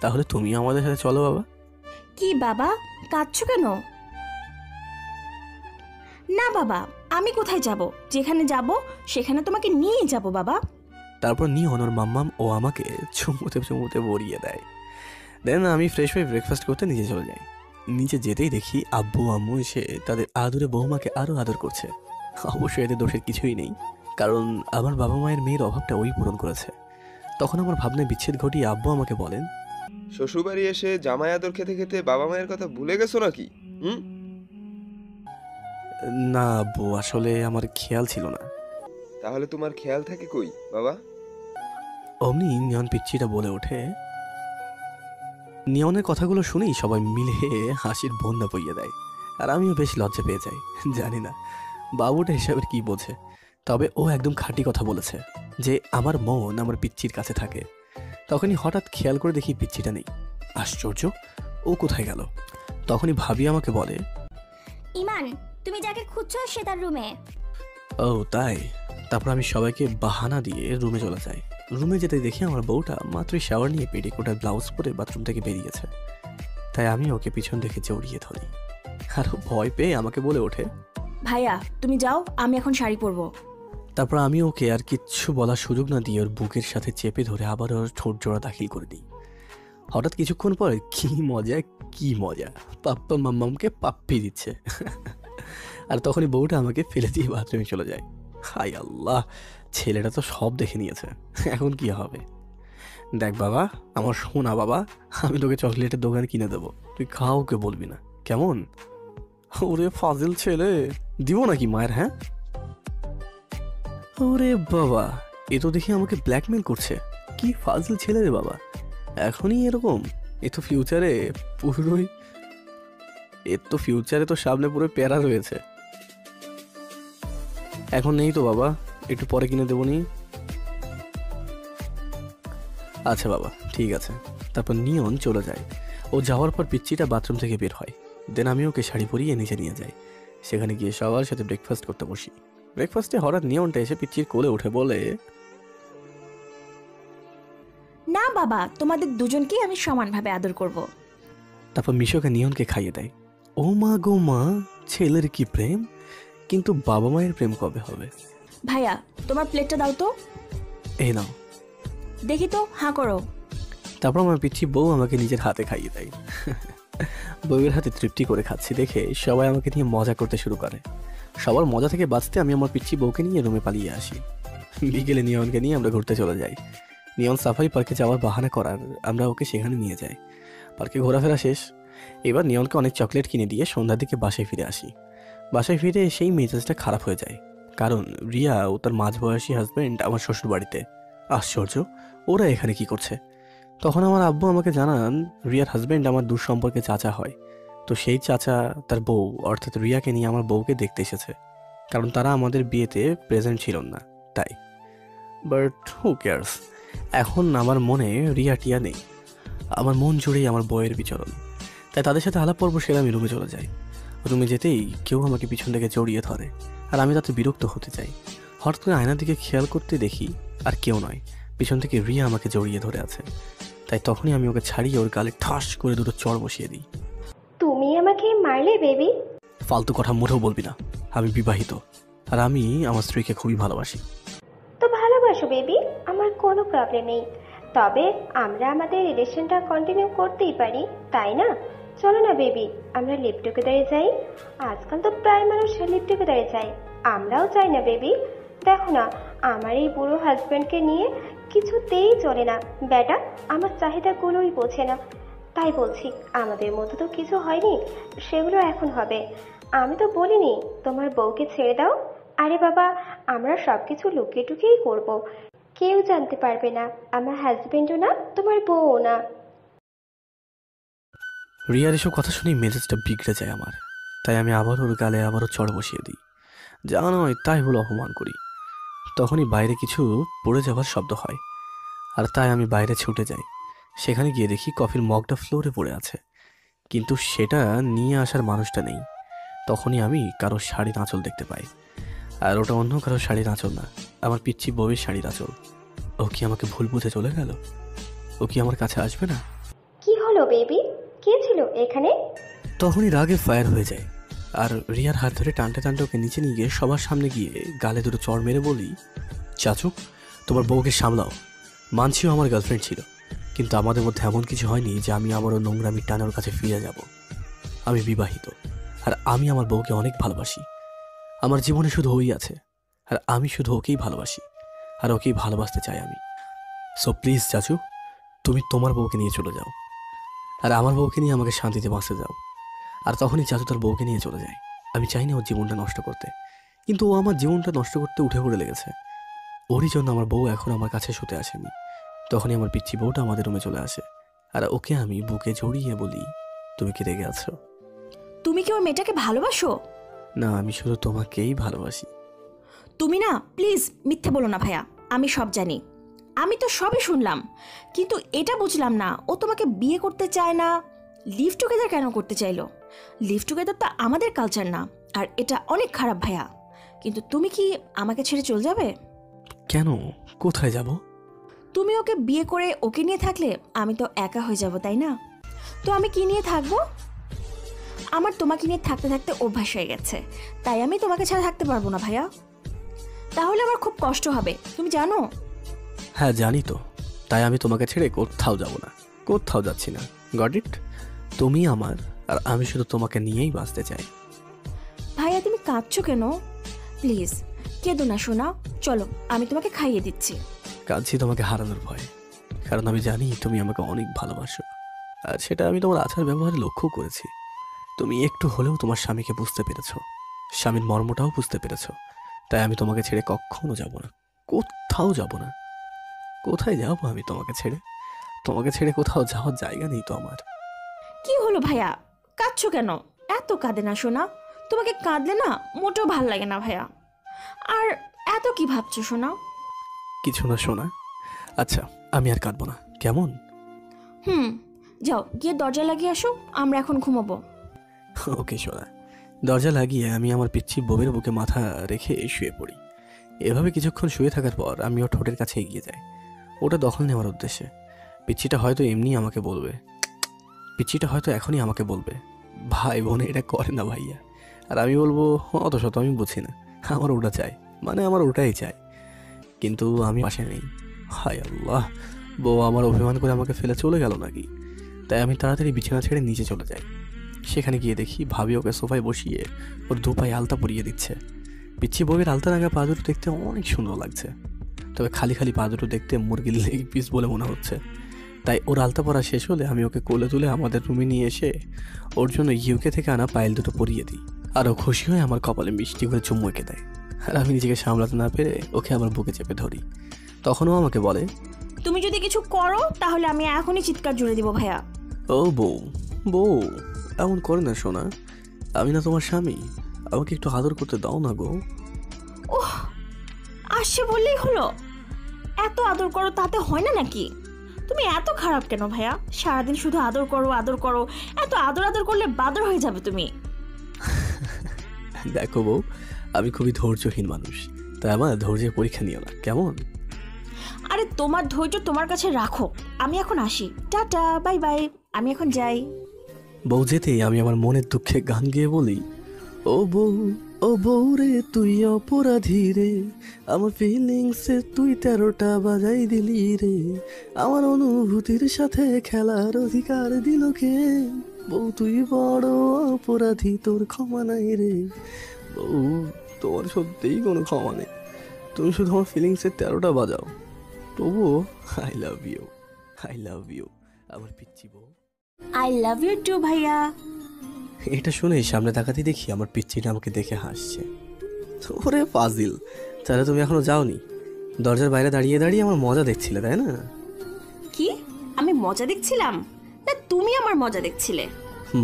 তাহলে তুমি আমাদের সাথে চলো বাবা। কি বাবা, কাঁদছো কেন? না বাবা, আমি কোথায় যাব? যেখানে যাব সেখানে তোমাকে নিয়েই যাব বাবা। তারপর নিয়ন ওর মাম্মাম ও আমাকে চুমুতে চুমুতে ভরিয়ে দেয়। দেন আমি ফ্রেশ হয়ে ব্রেকফাস্ট করতে নিচে চলে যাই। নিচে যেতেই দেখি আব্বু আম্মু এসে তাদের আদরে বৌমাকে আরও আদর করছে। অবশ্যই এতে দোষের কিছুই নেই, কারণ আমার বাবা মায়ের মেয়ের অভাবটা ওই পূরণ করেছে। তখন আমার ভাবনায় বিচ্ছেদ ঘটিয়ে আব্বু আমাকে বলেন, শ্বশুরবাড়ি এসে জামাই আদর খেতে খেতে বাবা মায়ের কথা ভুলে গেছো নাকি? না আব্বু, আসলে আমার খেয়াল ছিল না। তাহলে তোমার খেয়াল থাকে কই বাবা? অমনি নিয়ন পিচ্ছিটা বলে ওঠে। নিয়নের কথাগুলো শুনেই সবাই মিলে হাসির বন্যা বইয়ে দেয়, আর আমিও বেশ লজ্জা পেয়ে যাই। জানি না বাবুটা হিসাবের কি বোঝে, তবে ও একদম খাঁটি কথা বলেছে যে আমার মন আমার পিচ্চির কাছে থাকে। তখনই হঠাৎ খেয়াল করে দেখি পিচ্চিটা নেই। আশ্চর্য, ও কোথায় গেল? তখনই ভাবি আমাকে বলে, ইমান, তুমি যাকে খুঁজছো সে তার রুমে। ও তাই। তারপর আমি সবাইকে বাহানা দিয়ে রুমে চলে যাই। রুমে যেতে দেখি আমার বউটা মাত্রই শাওয়ার নিয়ে পেটিকোটার ব্লাউজ পরে বাথরুম থেকে বেরিয়েছে। তাই আমি ওকে পিছন থেকে জড়িয়ে ধরি, আর ও ভয় পেয়ে আমাকে বলে ওঠে, ভাইয়া তুমি যাও, আমি এখন শাড়ি পরবো। তারপর আমি ওকে আর কিচ্ছু বলার সুযোগ না দিয়ে ওর বুকের সাথে চেপে ধরে আবার ওর ঠোঁট জোড়া দাখিল করে দিই। হঠাৎ কিছুক্ষণ পরে কি মজা, পাপ্পা মাম্মামকে পাপ্পি দিচ্ছে। আর তখনই বউটা আমাকে ফেলে দিয়ে বাথরুমে চলে যায়। হাই আল্লাহ, ছেলেটা তো সব দেখে নিয়েছে, এখন কি হবে? দেখ বাবা, আমার সোনা বাবা, আমি তোকে চকলেটের দোকান কিনে দেবো, তুই কাউকে বলবি না, কেমন? ওরে ফাজিল ছেলে, দিব নাকি মায়ের? হ্যাঁ, ওরে বাবা, এ তো দেখি আমাকে ব্ল্যাকমেল করছে। কি ফাজিল ছেলে রে বাবা, এখনই এরকম? এ তো ফিউচারে পুরোই, এর তো ফিউচারে তো সামনে পুরো প্যারা রয়েছে। এখন নেই তো বাবা, একটু পরে কিনে দেবো নি। আচ্ছা বাবা, ঠিক আছে। তারপর নিয়ন চলে যায়। ও যাওয়ার পর পিচ্চিটা বাথরুম থেকে বের হয়। দেন আমি ওকে শাড়ি পরিয়ে নিচে নিয়ে যাই। সেখানে গিয়ে সবার সাথে ব্রেকফাস্ট করতে বসি। ব্রেকফাস্টে হঠাৎ নিয়নটা এসে পিচ্চির কোলে উঠে বলে, না বাবা, তোমাদের দুজনকেই আমি সমানভাবে আদর করব। তারপর মিশোকে নিয়নকে খাইয়ে দেয়। ও মা গো মা, ছেলের কি প্রেম! কিন্তু বাবা মায়ের প্রেম কবে হবে? ভাইয়া তোমার প্লেটটা দাও তো। এই নাও। দেখি তো, হাঁ করো। তারপর আমার পিচ্ছি বউ আমাকে নিজের হাতে খাইয়ে দেয়। বউয়ের হাতে তৃপ্তি করে খাচ্ছি দেখে সবাই আমাকে নিয়ে মজা করতে শুরু করে। সবার মজা থেকে বাঁচতে আমি আমার পিচ্ছি বউকে নিয়ে রুমে পালিয়ে আসি। বিকেলে নিয়নকে নিয়ে আমরা ঘুরতে চলে যাই। নিয়ন সাফারি পার্কে যাওয়ার বাহানা করার আমরা ওকে সেখানে নিয়ে যাই। পার্কে ঘোরাফেরা শেষ। এবার নিয়নকে অনেক চকলেট কিনে দিয়ে সন্ধ্যার দিকে বাসায় ফিরে আসি। বাসায় ফিরে সেই মেজাজটা খারাপ হয়ে যায়, কারণ রিয়া ও তার মাঝবয়সী হাজব্যান্ড আমার শ্বশুর বাড়িতে। আশ্চর্য, ওরা এখানে কি করছে? তখন আমার আব্বু আমাকে জানান রিয়ার হাজব্যান্ড আমার দূর সম্পর্কে চাচা হয়। তো সেই চাচা তার বউ অর্থাৎ রিয়াকে নিয়ে আমার বউকে দেখতে এসেছে, কারণ তারা আমাদের বিয়েতে প্রেজেন্ট ছিল না তাই। বাট হু কেয়ার্স, এখন আমার মনে রিয়া টিয়া নেই, আমার মন জুড়েই আমার বউয়ের বিচরণ। তাই তাদের সাথে আলাপ পর্ব সেরে আমি রুমে চলে যাই। রুমে যেতেই কেউ আমাকে পিছন থেকে জড়িয়ে ধরে, আর আমি তাতে বিরক্ত হতে চাই। হঠাৎ করে আয়নার দিকে খেয়াল করতে দেখি আর কেউ নয়, পিছন থেকে রিয়া আমাকে জড়িয়ে ধরে আছে। তাই তখনই আমি ওকে ছাড়িয়ে ওর গালে ঠাস করে দুটো চড় বসিয়ে দিই। তুমি আমাকে মারলে বেবি? ফালতু কথা মোটেও বলবি না, আমি বিবাহিত, আর আমি আমার স্ত্রীকে খুবই ভালোবাসি। তো ভালোবাসো বেবি, আমার কোনো প্রবলেম নেই। তবে আমরা আমাদের রিলেশনটা কন্টিনিউ করতেই পারি, তাই না? চলো না বেবি, আমরা লিভ টুগেদারে যাই। আজকাল তো প্রায় মানুষ লিভ টুগেদারে যায়, আমরাও চাই না বেবি? দেখো না, আমার এই বুড়ো হাজব্যান্ডকে নিয়ে কিছুতেই চলে না। বেটা আমার চাহিদাগুলোই বোঝে না। তাই বলছি, আমাদের মধ্যে তো কিছু হয়নি, সেগুলো এখন হবে। আমি তো বলিনি তোমার বউকে ছেড়ে দাও। আরে বাবা, আমরা সব কিছু লুকিয়ে টুকিয়েই করবো, কেউ জানতে পারবে না। আমার হাজবেন্ডও না, তোমার বউও না। রিয়ার এসব কথা শুনেই মেজাজটা বিগড়ে যায় আমার। তাই আমি আবার ওর গালে আবারও চড় বসিয়ে দিই, যা নয় তাই বলে অপমান করি। তখনই বাইরে কিছু পড়ে যাওয়ার শব্দ হয়, আর তাই আমি বাইরে ছুটে যাই। সেখানে গিয়ে দেখি কফির মগটা ফ্লোরে পড়ে আছে, কিন্তু সেটা নিয়ে আসার মানুষটা নেই। তখনই আমি কারো শাড়ির আঁচল দেখতে পাই। আর ওটা অন্য কারো শাড়ির আঁচল না, আমার পিচ্ছি বউয়ের শাড়ির আঁচল। ও কি আমাকে ভুল বুঝে চলে গেল? ও কি আমার কাছে আসবে না? কি হলো বেবি, কে ছিল এখানে? তখনই রাগে ফায়ার হয়ে যায় আর রিয়ার হাত ধরে টানতে টানতে ওকে নিচে নিয়ে গিয়ে সবার সামনে গিয়ে গালে দুটো চড় মেরে বলি, চাচু তোমার বউকে সামলাও। মানছিও আমার গার্লফ্রেন্ড ছিল, কিন্তু আমাদের মধ্যে এমন কিছু হয়নি যে আমি আবারও নোংরামি টানার কাছে ফিরে যাব। আমি বিবাহিত আর আমি আমার বউকে অনেক ভালোবাসি। আমার জীবনে শুধু ওই আছে আর আমি শুধু ওকেই ভালোবাসি আর ওকেই ভালোবাসতে চাই আমি। সো প্লিজ চাচু, তুমি তোমার বউকে নিয়ে চলে যাও আর আমার বউকে নিয়ে আমাকে শান্তিতে বাঁচতে যাও। আর তখনই চাচু তার বউকে নিয়ে চলে যায়। আমি চাই না ওর জীবনটা নষ্ট করতে, কিন্তু ও আমার জীবনটা নষ্ট করতে উঠে পড়ে লেগেছে। ওরই জন্য আমার বউ এখন আমার কাছে শুতে আসেনি। তখনই আমার পিচ্ছি বউটা আমাদের রুমে চলে আসে আর ওকে আমি বুকে জড়িয়ে বলি, তুমি কি রেগে আছো? তুমি কি ওই মেয়েটাকে ভালোবাসো? না, আমি শুধু তোমাকেই ভালোবাসি। তুমি না প্লিজ মিথ্যে বলো না ভাইয়া, আমি সব জানি, আমি তো সবই শুনলাম, কিন্তু এটা বুঝলাম না ও তোমাকে বিয়ে করতে চায় না, লিভ টুগেদার কেন করতে চাইলো? লিভ টুগেদার তো আমাদের কালচার না, আর এটা অনেক খারাপ ভাইয়া। কিন্তু তুমি কি আমাকে ছেড়ে চলে যাবে? কেন? কোথায় যাব? তুমি ওকে বিয়ে করে ওকে নিয়ে থাকলে আমি তো একা হয়ে যাব, তাই না? তো আমি কি নিয়ে থাকবো? আমার তোমাকে নিয়ে থাকতে থাকতে অভ্যাস হয়ে গেছে, তাই আমি তোমাকে ছাড়া থাকতে পারবো না ভাইয়া। তাহলে আমার খুব কষ্ট হবে, তুমি জানো। হ্যাঁ জানি তো, তাই আমি তোমাকে ছেড়ে কোথাও যাব না, কোথাও যাচ্ছি না। Got it? তুমি আমার আর আমি শুধু তোমাকে নিয়েই বাঁচতে চাই। ভাইয়া তুমি কাঁদছো কেন? প্লিজ কেঁদো না সোনা, চলো আমি তোমাকে খাইয়ে দিচ্ছি। কাঁদছি তোমাকে হারানোর ভয়, কারণ আমি জানি তুমি আমাকে অনেক ভালোবাসো, আর সেটা আমি তোমার আচার ব্যবহারে লক্ষ্য করেছি। তুমি একটু হলেও তোমার স্বামীকে বুঝতে পেরেছো, স্বামীর মর্মটাও বুঝতে পেরেছো। তাই আমি তোমাকে ছেড়ে কখনো যাব না, কোথাও যাব না। কোথায় যাবো আমি তোমাকে ছেড়ে? তোমাকে ছেড়ে কোথাও যাওয়ার জায়গা নেই তো আমার। কি হলো ভাইয়া, কাঁদছো কেন? এত কাঁদে না সোনা, তোমাকে কাঁদলে না মোটেও ভাল লাগে না ভাইয়া। আর এত কি ভাবছো সোনা? কিছু না শোনা। আচ্ছা আমি আর কাঁদবো না, কেমন? যাও গিয়ে দরজা লাগিয়ে আসো, আমরা এখন ঘুমাবো। ওকে শোনা। দরজা লাগিয়ে আমি আমার পিচ্ছি বউয়ের বুকে মাথা রেখে শুয়ে পড়ি। এভাবে কিছুক্ষণ শুয়ে থাকার পর আমি ওর ঠোঁটের কাছে এগিয়ে যাই, ওটা দখল নেওয়ার উদ্দেশ্যে। পিচ্ছিটা হয়তো এমনি আমাকে বলবে, পিচ্ছিটা হয়তো এখনই আমাকে বলবে, ভাই বোন এটা করে না ভাইয়া। আর আমি বলবো অত শত আমি বুঝি না, আমার ওটা চাই, মানে আমার ওটাই চাই। কিন্তু আমি পাশে নেই। হায় আল্লাহ, বউ আমার অভিমান করে আমাকে ফেলে চলে গেল নাকি? তাই আমি তাড়াতাড়ি বিছানা ছেড়ে নিচে চলে যাই। সেখানে গিয়ে দেখি ভাবি ওকে সোফায় বসিয়ে ওর দুপায়ে আলতা পরিয়ে দিচ্ছে। পিচ্ছি বউয়ের আলতা রাঙা পা দুটো দেখতে অনেক সুন্দর লাগছে, তবে খালি খালি পা দুটো দেখতে মুরগির লেগ পিস বলে মনে হচ্ছে। তাই ওর আলতা পরা শেষ হলে আমি ওকে কোলে তুলে আমাদের রুমে নিয়ে এসে ওর জন্য ইউকে থেকে আনা পায়েল দুটো পরিয়ে দিই। আর ও খুশি হয়ে আমার কপালে মিষ্টি করে চুমু এঁকে দেয়। আর আমি নিজেকে সামলাতে না পেরে ওকে আমার বুকে চেপে ধরি। তখনও আমাকে বলে, তুমি যদি কিছু করো তাহলে আমি এখনই চিৎকার জুড়ে দিব ভাইয়া। ও বউ, বউ এমন করে না শোনা, আমি না তোমার স্বামী, আমাকে একটু আদর করতে দাও না গো। ওহ, আসছে বললেই হলো? এত আদর করো তাতে হয় না নাকি? তুমি এত খারাপ কেন ভাইয়া? সারাদিন শুধু আদর করো আদর করো, এত আদর আদর করলে বাদর হয়ে যাবে তুমি। দেখো বউ, আমি খুবই ধৈর্যহীন মানুষ, তাই আমার ধৈর্যের পরীক্ষা নিও না, কেমন? আরে তোমার ধৈর্য তোমার কাছে রাখো, আমি এখন আসি, টাটা বাই বাই, আমি এখন যাই। বউ যেতেই আমি আমার মনের দুঃখে গান গেয়ে বলি, ও বউ, ও বউ রে তুই অপরাধী রে, আমার ফিলিংসে তুই 13টা বাজাই দিলি রে, আমার অনুভূতির সাথে খেলার অধিকার দিল কে? বউ তুই বড় অপরাধী, তোর ক্ষমা নাই রে। বউ তোমার সত্যিই কোনো ক্ষমা নেই, তুমি শুধু আমার ফিলিংসের 13টা বাজাও। তবুও I love you, I love you আমার পিচ্ছি বউ। আই লাভ ইউ টু ভাইয়া। এটা শুনে সামনে তাকাতেই দেখি আমার পিচ্চিটা আমাকে দেখে হাসছে। ওরে ফাজিল, তাহলে তুমি এখনো যাওনি? দরজার বাইরে দাঁড়িয়ে দাঁড়িয়ে আমার মজা দেখছিলে তাই না? কি আমি মজা দেখছিলাম? না তুমি আমার মজা দেখছিলে?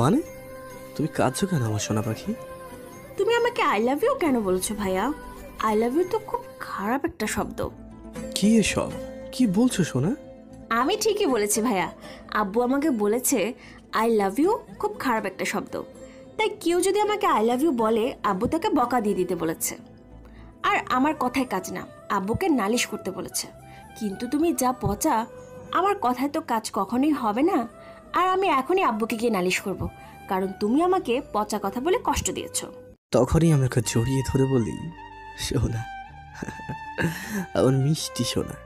মানে তুমি কাঁদছো কেন আমার সোনা পাখি? তুমি আমাকে আই লাভ ইউ কেন বলছো ভাইয়া? আই লাভ ইউ তো খুব খারাপ একটা শব্দ। কি এসব কি বলছো সোনা? আমি ঠিকই বলেছি ভাইয়া, আব্বু আমাকে বলেছে আই লাভ ইউ খুব খারাপ একটা শব্দ, তাই কেউ যদি আমাকে আই লাভ ইউ বলে আব্বু তাকে বকা দিয়ে দিতে বলেছে। আর আমার কথায় কাজ না, আব্বুকে নালিশ করতে বলেছে। কিন্তু তুমি যা পচা, আমার কথায় তো কাজ কখনোই হবে না। আর আমি এখনই আব্বুকে গিয়ে নালিশ করব, কারণ তুমি আমাকে পচা কথা বলে কষ্ট দিয়েছো। তখনই আমি ওকে জড়িয়ে ধরে বলি, সোনা, আমার মিষ্টি সোনা।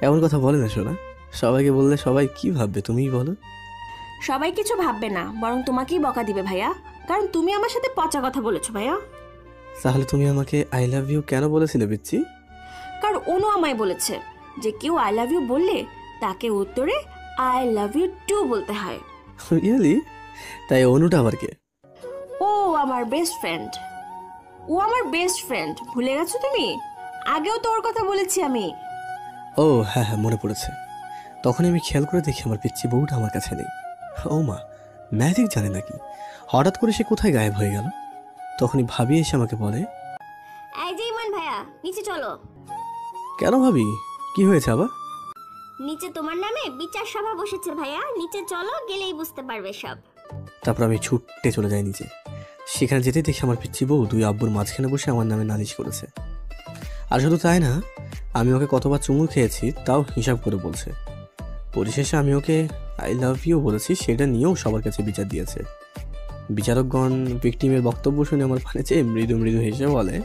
এমন কথা বলে না সোনা, সবাইকে বললে সবাই কি ভাববে তুমিই বলো। সবাই কিছু ভাববে না, বরং তোমাকেই বকা দিবে ভাইয়া, কারণ তুমি আমার সাথে পচা কথা বলেছো ভাইয়া। তাহলে তুমি আমাকে আই লাভ ইউ কেন বলেছিলে পিচ্ছি? কারণ অনু আমায় বলেছে যে কেউ আই লাভ ইউ বললে তাকে উত্তরে আই লাভ ইউ টু বলতে হয়। রিয়েলি? তাই অনুটা আবার কে? ও আমার বেস্ট ফ্রেন্ড। ও আমার বেস্ট ফ্রেন্ড, ভুলে গেছো তুমি? আগেও তো ওর কথা বলেছি আমি। ও হ্যাঁ হ্যাঁ, মনে পড়েছে। তখনই আমি খেয়াল করে দেখি আমার পিচ্ছি বউটা আমার কাছে নেই। ও মা, ম্যাজিক জানে নাকি? হঠাৎ করে সে কোথায় গায়েব হয়ে গেল? তখনই ভাবি এসে আমাকে বলে, এই যে ইমান ভাইয়া, নিচে চলো। কেন ভাবি, কি হয়েছে আবার? নিচে তোমার নামে বিচার সভা বসেছে ভাইয়া, নিচে চলো, গেলেই বুঝতে পারবে সব। তারপর আমি ছুটতে চলে যাই নিচে। সেখানে যেতে দেখি আমার পিচ্ছি বউ দুই আব্বুর মাঝখানে বসে আমার নামে নালিশ করেছে। আর শুধু তাই না, আমি ওকে কতবার চুমু খেয়েছি তাও হিসাব করে বলছে। পরিশেষে আমি ওকে আই লাভ ইউ বলেছি, সেটা নিয়েও সবার কাছে বিচার দিয়েছে। বিচারকগণ ভিকটিমের বক্তব্য শুনে আমার পানে চেয়ে মৃদু মৃদু হেসে বলে,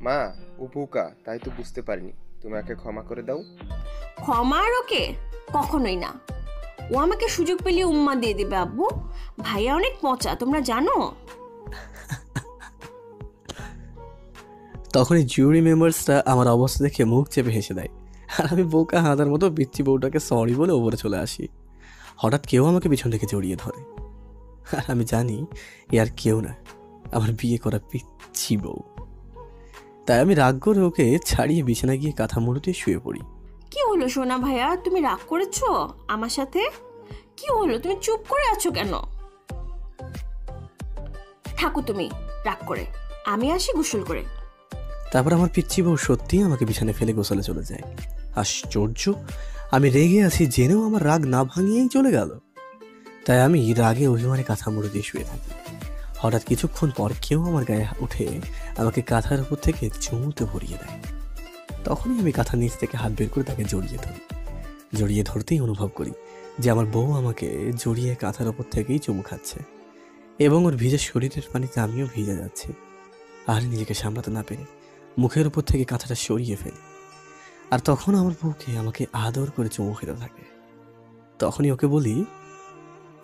মা, ও বোকা, তাই তো বুঝতে পারিনি। তুমি ওকে ক্ষমা করে দাও। ক্ষমা আর ওকে কখনোই না। ও আমাকে সুযোগ পেলে উম্মা দিয়ে দেবে আব্বু। ভাইয়া অনেক পচা, তোমরা জানো। তখনই জুরি মেম্বার্সরা আমার অবস্থা দেখে মুখ চেপে হেসে দেয়। আর আমি বোকা হাঁদার মতো পিচ্ছি বউটাকে সরি বলে ওপরে চলে আসি। হঠাৎ কেউ আমাকে পিছন থেকে জড়িয়ে ধরে। আর আমি জানি এ আর কেউ না, আমার বিয়ে করা পিচ্ছি বউ। তাই আমি রাগ করে ওকে ছাড়িয়ে বিছানায় গিয়ে কাঁথা মুড়ো দিয়ে শুয়ে পড়ি। কি হলো সোনা ভাইয়া, তুমি রাগ করেছো আমার সাথে? কি হলো, তুমি চুপ করে আছো কেন? থাকো তুমি রাগ করে, আমি আসি গোসল করে। তারপর আমার পিচ্ছি বউ সত্যিই আমাকে বিছানায় ফেলে গোসলে চলে যায়। আশ্চর্য, আমি রেগে আছি জেনেও আমার রাগ না ভাঙিয়েই চলে গেল। তাই আমি রাগে অভিমানে কাঁথা মুড়ো দিয়ে শুয়ে থাকি। হঠাৎ কিছুক্ষণ পর কেউ আমার গায়ে উঠে আমাকে কাঁথার উপর থেকে চুমুতে ভরিয়ে দেয়। তখনই আমি কাঁথার নিচ থেকে হাত বের করে তাকে জড়িয়ে ধরি। জড়িয়ে ধরতেই অনুভব করি যে আমার বউ আমাকে জড়িয়ে কাঁথার উপর থেকেই চুমু খাচ্ছে, এবং ওর ভিজে শরীরের পানিতে আমিও ভিজে যাচ্ছি। আর নিজেকে সামলাতে না পেরে মুখের উপর থেকে কাঁথাটা সরিয়ে ফেলি। আর তখন আমার বউকে আমাকে আদর করে চুমু খেতে থাকে। তখনই ওকে বলি,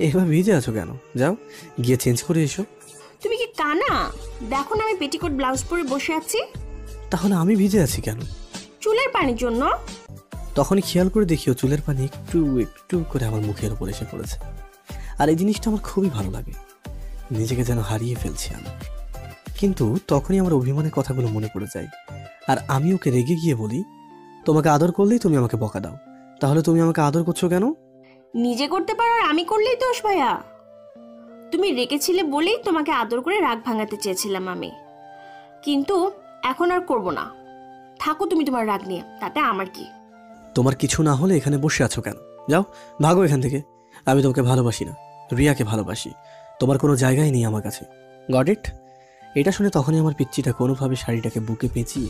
এবার ভিজে আছো কেন? যাও গিয়ে চেঞ্জ করে এসো। তুমি কি কানা? দেখো না আমি পেটিকোট ব্লাউজ পরে বসে আছি। তাহলে আমি ভিজে আছি কেন? চুলের পানির জন্য। তখনই খেয়াল করে দেখিও চুলের পানি একটু একটু করে আমার মুখের উপর এসে পড়েছে। আর এই জিনিসটা আমার খুবই ভালো লাগে, নিজেকে যেন হারিয়ে ফেলছি আমি। কিন্তু তখনই আমার অভিমানের কথাগুলো মনে পড়ে যায়। আর আমি ওকে রেগে গিয়ে বলি, তোমাকে আদর করলেই তুমি আমাকে বকা দাও, তাহলে তুমি আমাকে আদর করছো কেন? নিজে করতে পারো আর আমি করলেই দোষ ভাইয়া। তুমি রেখেছিলে বলেই তোমাকে আদর করে রাগ ভাঙাতে চেয়েছিলাম আমি, কিন্তু এখন আর করব না। থাকো তুমি তোমার রাগ নিয়ে, তাতে আমার কি? তোমার কিছু না হলে এখানে বসে আছো কেন? যাও ভাগো এখান থেকে। আমি তোমাকে ভালোবাসি না, রিয়াকে ভালোবাসি। তোমার কোনো জায়গায় নেই আমার কাছে। Got it? এটা শুনে তখনই আমার পিচ্চিটা কোনোভাবে শাড়িটাকে বুকে পেঁচিয়ে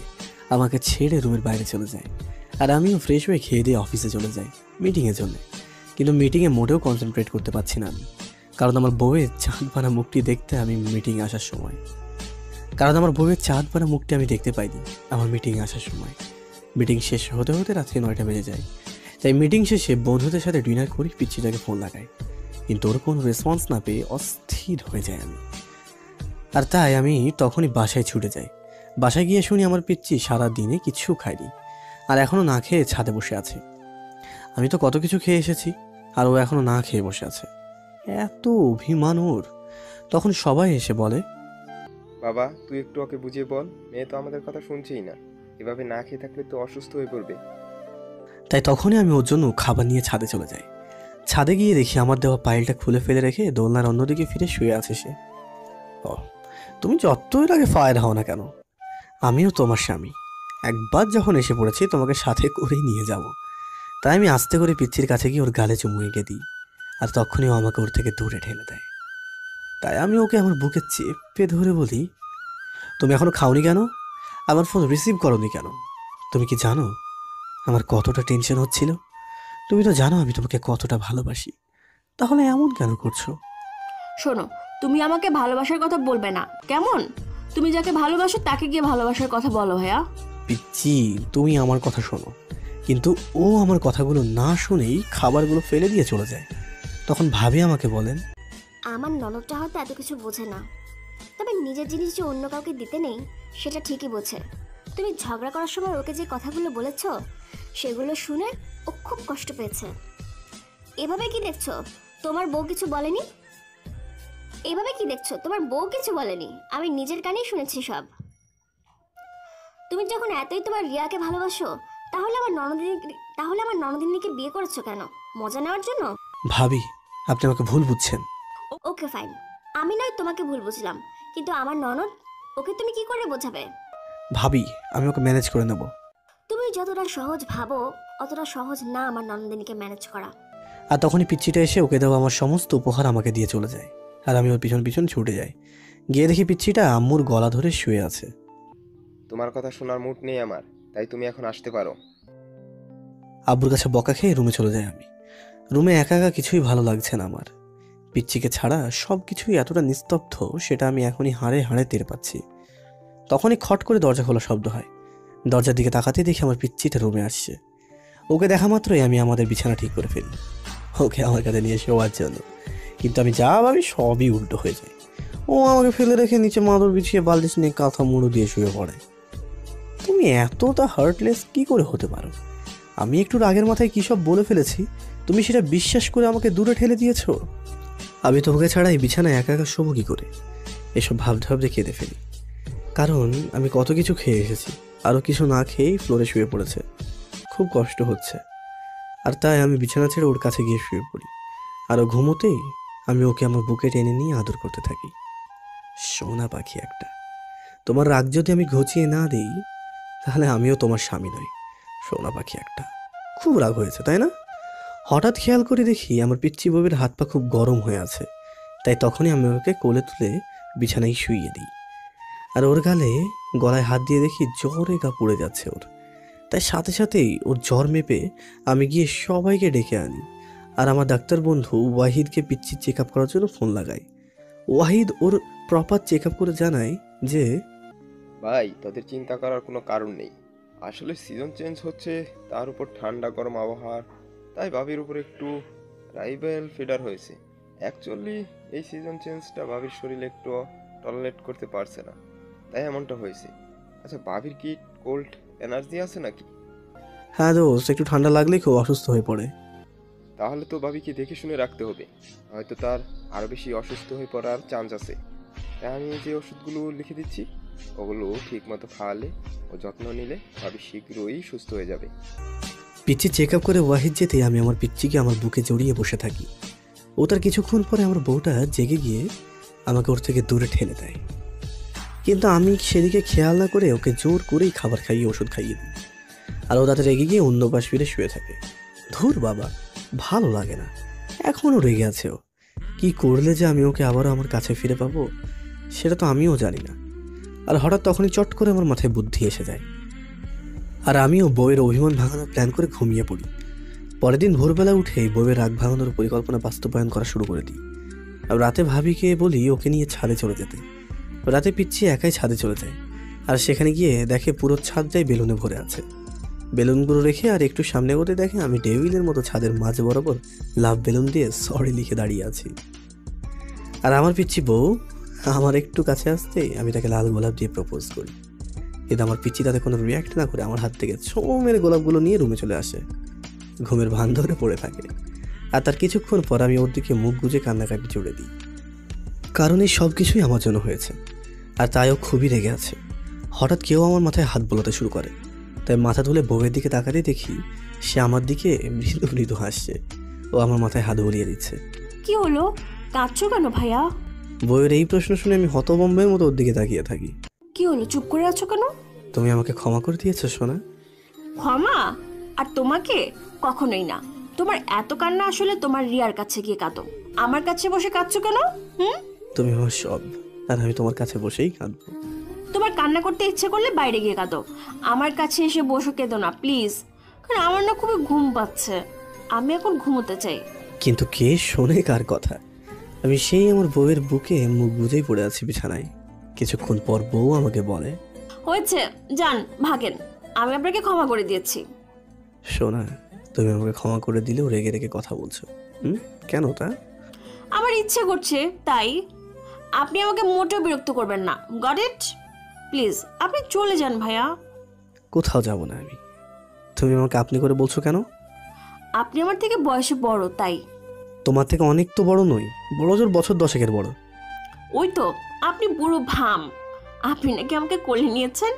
আমাকে ছেড়ে রুমের বাইরে চলে যায়। আর আমিও ফ্রেশ হয়ে খেয়ে দিয়ে অফিসে চলে যাই মিটিংয়ের জন্য। কিন্তু মিটিংয়ে মোটেও কনসেন্ট্রেট করতে পারছি না আমি, কারণ আমার বউয়ের চাঁদ পানা মুখটি দেখতে আমি মিটিংয়ে আসার সময় দেখতে পাইনি আমার মিটিংয়ে আসার সময়। মিটিং শেষ হতে হতে রাত্রি 9টা বেজে যায়। তাই মিটিং শেষে বন্ধুদের সাথে ডিনার করি পিচ্চিটাকে ফোন লাগাই, কিন্তু ওর কোনো রেসপন্স না পেয়ে অস্থির হয়ে যায় আমি। আর তাই আমি তখনই বাসায় ছুটে যাই। বাসায় গিয়ে শুনি আমার পিচ্চি সারা দিনে কিছু খায়নি, আর এখনও না খেয়ে ছাদে বসে আছে। আমি তো কত কিছু খেয়ে এসেছি, আর ও এখনও না খেয়ে বসে আছে। এত অভিমান ওর। তখন সবাই এসে বলে, বাবা, তুই একটু ওকে বুঝিয়ে বল, মেয়ে তো আমাদের কথা শুনছেই না। এভাবে না খেয়ে থাকলে তো অসুস্থ হয়ে পড়বে। তাই তখনই আমি ওর জন্য খাবার নিয়ে ছাদে চলে যাই। ছাদে গিয়ে দেখি আমার দেওয়া পাইলটা খুলে ফেলে রেখে দোলনার অন্যদিকে ফিরে শুয়ে আছে সে। ও, তুমি যতই আগে ফায়ার হও না কেন, আমিও তোমার স্বামী। একবার যখন এসে পড়েছি তোমাকে সাথে করেই নিয়ে যাব। তাই আমি আস্তে করে পিচ্চির কাছে গিয়ে ওর গালে চুমু এঁকে দিই, আর তখনই ও আমাকে ওর থেকে দূরে ঠেলে দেয়। তাই আমি ওকে আমার বুকে চেপে ধরে বলি, তুমি এখনো খাওনি কেন? আমার ফোন রিসিভ করোনি কেন? তুমি কি জানো আমার কতটা টেনশন হচ্ছিল? তুমি তো জানো আমি তোমাকে কতটা ভালোবাসি, তাহলে এমন কেন করছো? শোনো, তুমি আমাকে ভালোবাসার কথা বলবে না কেমন? তুমি যাকে ভালোবাসো তাকে গিয়ে ভালোবাসার কথা বলো ভাইয়া। পিচ্ছি, তুমি আমার কথা শোনো। কিন্তু ও আমার কথাগুলো না শুনেই খাবারগুলো ফেলে দিয়ে চলে যায়। তখন ভাবি আমাকে বলেন, আমার ননদটা হয়তো এত কিছু বোঝে না, তবে নিজের জিনিস যে অন্য কাউকে দিতে নেই সেটা ঠিকই বোঝে। তুমি ঝগড়া করার সময় ওকে যে কথাগুলো বলেছো সেগুলো শুনে ও খুব কষ্ট পেয়েছে। এভাবে কি দেখছো তোমার বউ কিছু বলেনি? এভাবে কি দেখছো তোমার বউ কিছু বলেনি? আমি নিজের কানেই শুনেছি সব। তুমি যখন এতই তোমার রিয়াকে ভালোবাসো তাহলে আমার ননদিনীকে বিয়ে করেছো কেন? মজা নেওয়ার জন্য? ভাবি আপনি আমাকে ভুল বুঝছেন। ওকে ফাইন, আমি নয় তোমাকে ভুল বুঝলাম, কিন্তু আমার ননদ, ওকে তুমি কি করে বোঝাবে? ভাবি আমি ওকে ম্যানেজ করে নেব। তুমি যতটা সহজ ভাবো অতটা সহজ না আমার ননদিনীকে ম্যানেজ করা। আর তখনই পিচ্ছিটা এসে ওকে দেওয়া আমার সমস্ত উপহার আমাকে দিয়ে চলে যায়। আর আমি ওর পিছন পিছন ছুটে যাই। গিয়ে দেখি পিচ্ছিটা আম্মুর গলা ধরে শুয়ে আছে। তোমার কথা শোনার মুড নেই আমার, তাই তুমি এখন আসতে পারো। আব্বুর কাছে বকা খেয়ে রুমে চলে যাই আমি। রুমে একা একা কিছুই ভালো লাগছে না আমার। পিচ্চিকে ছাড়া সব কিছুই এতটা নিস্তব্ধ সেটা আমি এখনই হাড়ে হাড়ে টের পাচ্ছি। তখনই খট করে দরজা খোলা শব্দ হয়। দরজার দিকে তাকাতে দেখি আমার পিচ্চিটা রুমে আসছে। ওকে দেখা মাত্রই আমি আমাদের বিছানা ঠিক করে ফেলি ওকে আমার কাছে নিয়ে শোয়ার জন্য। কিন্তু আমি যা ভাবি সবই উল্টো হয়ে যায়। ও আমাকে ফেলে রেখে নিচে মাদুর বিছিয়ে বালিশ নিয়ে কাঁথা মুড়ো দিয়ে শুয়ে পড়ে। তুমি এতটা হার্টলেস কি করে হতে পারো? আমি একটু রাগের মাথায় কী সব বলে ফেলেছি, তুমি সেটা বিশ্বাস করে আমাকে দূরে ঠেলে দিয়েছো। আমি তোমাকে ছাড়া এই বিছানায় একা একা শোবো কী করে? এসব ভাবতে ভাবতে কেঁদে ফেলি। কারণ আমি কত কিছু খেয়ে এসেছি, আরও কিছু না খেয়েই ফ্লোরে শুয়ে পড়েছে। খুব কষ্ট হচ্ছে। আর তাই আমি বিছানা ছেড়ে ওর কাছে গিয়ে শুয়ে পড়ি। আরও ঘুমোতেই আমি ওকে আমার বুকে টেনে নিয়ে আদর করতে থাকি। সোনা পাখি একটা, তোমার রাগ যদি আমি ঘুচিয়ে না দিই তাহলে আমিও তোমার স্বামী নই। সোনা পাখি একটা। খুব রাগ হয়েছে তাই না? হঠাৎ খেয়াল করে দেখি আমার পিচ্চি বউয়ের হাত পা খুব গরম হয়ে আছে। তাই তখনই আমি ওকে কোলে তুলে বিছানায় শুইয়ে দিই। আর ওর গলায় হাত দিয়ে দেখি জ্বরে গা পুড়ে যাচ্ছে ওর। তাই সাথে সাথেই ওর জ্বর মেপে আমি গিয়ে সবাইকে ডেকে আনি। আর আমার ডাক্তার বন্ধু ওয়াহিদকে পিচ্চির চেক আপ করার জন্য ফোন লাগাই। ওয়াহিদ ওর প্রপার চেক আপ করে জানায় যে, ভাই তোদের চিন্তা করার কোনো কারণ নেই। আসলে সিজন চেঞ্জ হচ্ছে, তার উপর ঠান্ডা গরম আবহাওয়া, তাই ভাবির উপর একটু রাইভেল ফিডার হয়েছে। অ্যাকচুয়ালি এই সিজন চেঞ্জটা ভাবির শরীরে একটু টলারেট করতে পারছে না, তাই এমনটা হয়েছে। আচ্ছা ভাবির কি কোল্ড এনার্জি আছে নাকি? হ্যাঁ দোস্ত, একটু ঠান্ডা লাগলেই খুব অসুস্থ হয়ে পড়ে। তাহলে তো ভাবিকে দেখে শুনে রাখতে হবে, হয়তো তার আরও বেশি অসুস্থ হয়ে পড়ার চান্স আছে। তাই আমি যে ওষুধগুলো লিখে দিচ্ছি ওগুলো ঠিক মতো খাওয়ালে ও যত্ন নিলে ভাবি শীঘ্রই সুস্থ হয়ে যাবে। পিচ্চি চেক আপ করে ওয়াহিদ যেতে আমি আমার পিচ্চিকে আমার বুকে জড়িয়ে বসে থাকি। ও তার কিছুক্ষণ পরে আমার বউটা জেগে গিয়ে আমাকে ওর থেকে দূরে ঠেলে দেয়। কিন্তু আমি সেদিকে খেয়াল না করে ওকে জোর করেই খাবার খাইয়ে ওষুধ খাইয়ে দিই। আর ও তাতে রেগে গিয়ে অন্য পাশ ফিরে শুয়ে থাকে। ধুর বাবা, ভালো লাগে না। এখনও রেগে আছে ও। কি করলে যে আমি ওকে আবারও আমার কাছে ফিরে পাবো সেটা তো আমিও জানি না। আর হঠাৎ তখনই চট করে আমার মাথায় বুদ্ধি এসে যায়। আর আমিও বউয়ের অভিমান ভাঙানোর প্ল্যান করে ঘুমিয়ে পড়ি। পরের দিন ভোরবেলা উঠে বউয়ের রাগ ভাঙানোর পরিকল্পনা বাস্তবায়ন করা শুরু করে দিই। আর রাতে ভাবিকে বলি ওকে নিয়ে ছাদে চলে যেতে। রাতে পিচ্ছি একাই ছাদে চলে যায়। আর সেখানে গিয়ে দেখে পুরো ছাদটাই বেলুনে ভরে আছে। বেলুনগুলো রেখে আর একটু সামনে এগোতে দেখে আমি ডেভিলের মতো ছাদের মাঝে বরাবর লাভ বেলুন দিয়ে সরি লিখে দাঁড়িয়ে আছি। আর আমার পিচ্ছি বউ আমার একটু কাছে আসতে আমি তাকে লাল গোলাপ দিয়ে প্রপোজ করি। কিন্তু আমার পিচ্ছি তাতে কোনো রিয়াক্ট না করে আমার হাত থেকে ছো মেরে গোলাপগুলো নিয়ে রুমে চলে আসে। ঘুমের ভান ধরে পড়ে থাকে। আর তার কিছুক্ষণ পর আমি ওর দিকে মুখ গুজে কান্নাকাটি জুড়ে দিই। কারণ এই সব কিছুই আমার জন্য হয়েছে। আর তাই ও খুবই রেগে আছে। হঠাৎ কেউ আমার মাথায় হাত বোলাতে শুরু করে। তাই মাথা তুলে বউয়ের দিকে তাকাতে দেখি সে আমার দিকে মৃদু মৃদু হাসছে। ও আমার মাথায় হাত বলিয়ে দিচ্ছে। কি হলো, কাঁদছো কেন ভাইয়া? বউয়ের এই প্রশ্ন শুনে আমি হতভম্বের মতো ওর দিকে তাকিয়ে থাকি। কি হলো, চুপ করে আছো কেন? তুমি আমাকে ক্ষমা করে দিয়েছো সোনা? ক্ষমা? আর তোমাকে? কখনোই না। তোমার এত কান্না আসলে তোমার রিয়ার কাছে গিয়ে কাঁদো। আমার কাছে বসে কাঁদছো কেন? তুমি আমার সব, আর আমি তোমার কাছে বসেই কাঁদবো। তোমার কান্না করতে ইচ্ছে করলে বাইরে গিয়ে কাঁদো, আমার কাছে এসে বসো কেঁদো না প্লিজ, কারণ আমার না খুবই ঘুম পাচ্ছে, আমি এখন ঘুমোতে চাই। কিন্তু কে শোনে কার কথা? আমি সেই আমার বউয়ের বুকে মুখ বুজেই পড়ে আছি বিছানায়। কিছুক্ষণ পর বউ আমাকে বলে, হয়েছে, যান ভাগেন, আমি আপনাকে ক্ষমা করে দিয়েছি। শোনা, তুমি আমাকে ক্ষমা করে দিলেও রেগে রেগে কথা বলছো। কেন তা? আমার ইচ্ছে করছে তাই। আপনি আমাকে মোটেও বিরক্ত করবেন না, গট ইট? প্লিজ আপনি চলে যান ভাইয়া। কোথাও যাব না আমি। তুমি আমাকে আপনি করে বলছো কেন? আপনি আমার থেকে বয়সে বড় তাই। তোমার থেকে অনেক তো বড় নই, বড় জোর বছর 10 বড়। ওই তো, আপনি বুড়ো ভাম। আপনি নাকি আমাকে কোলে নিয়েছেন,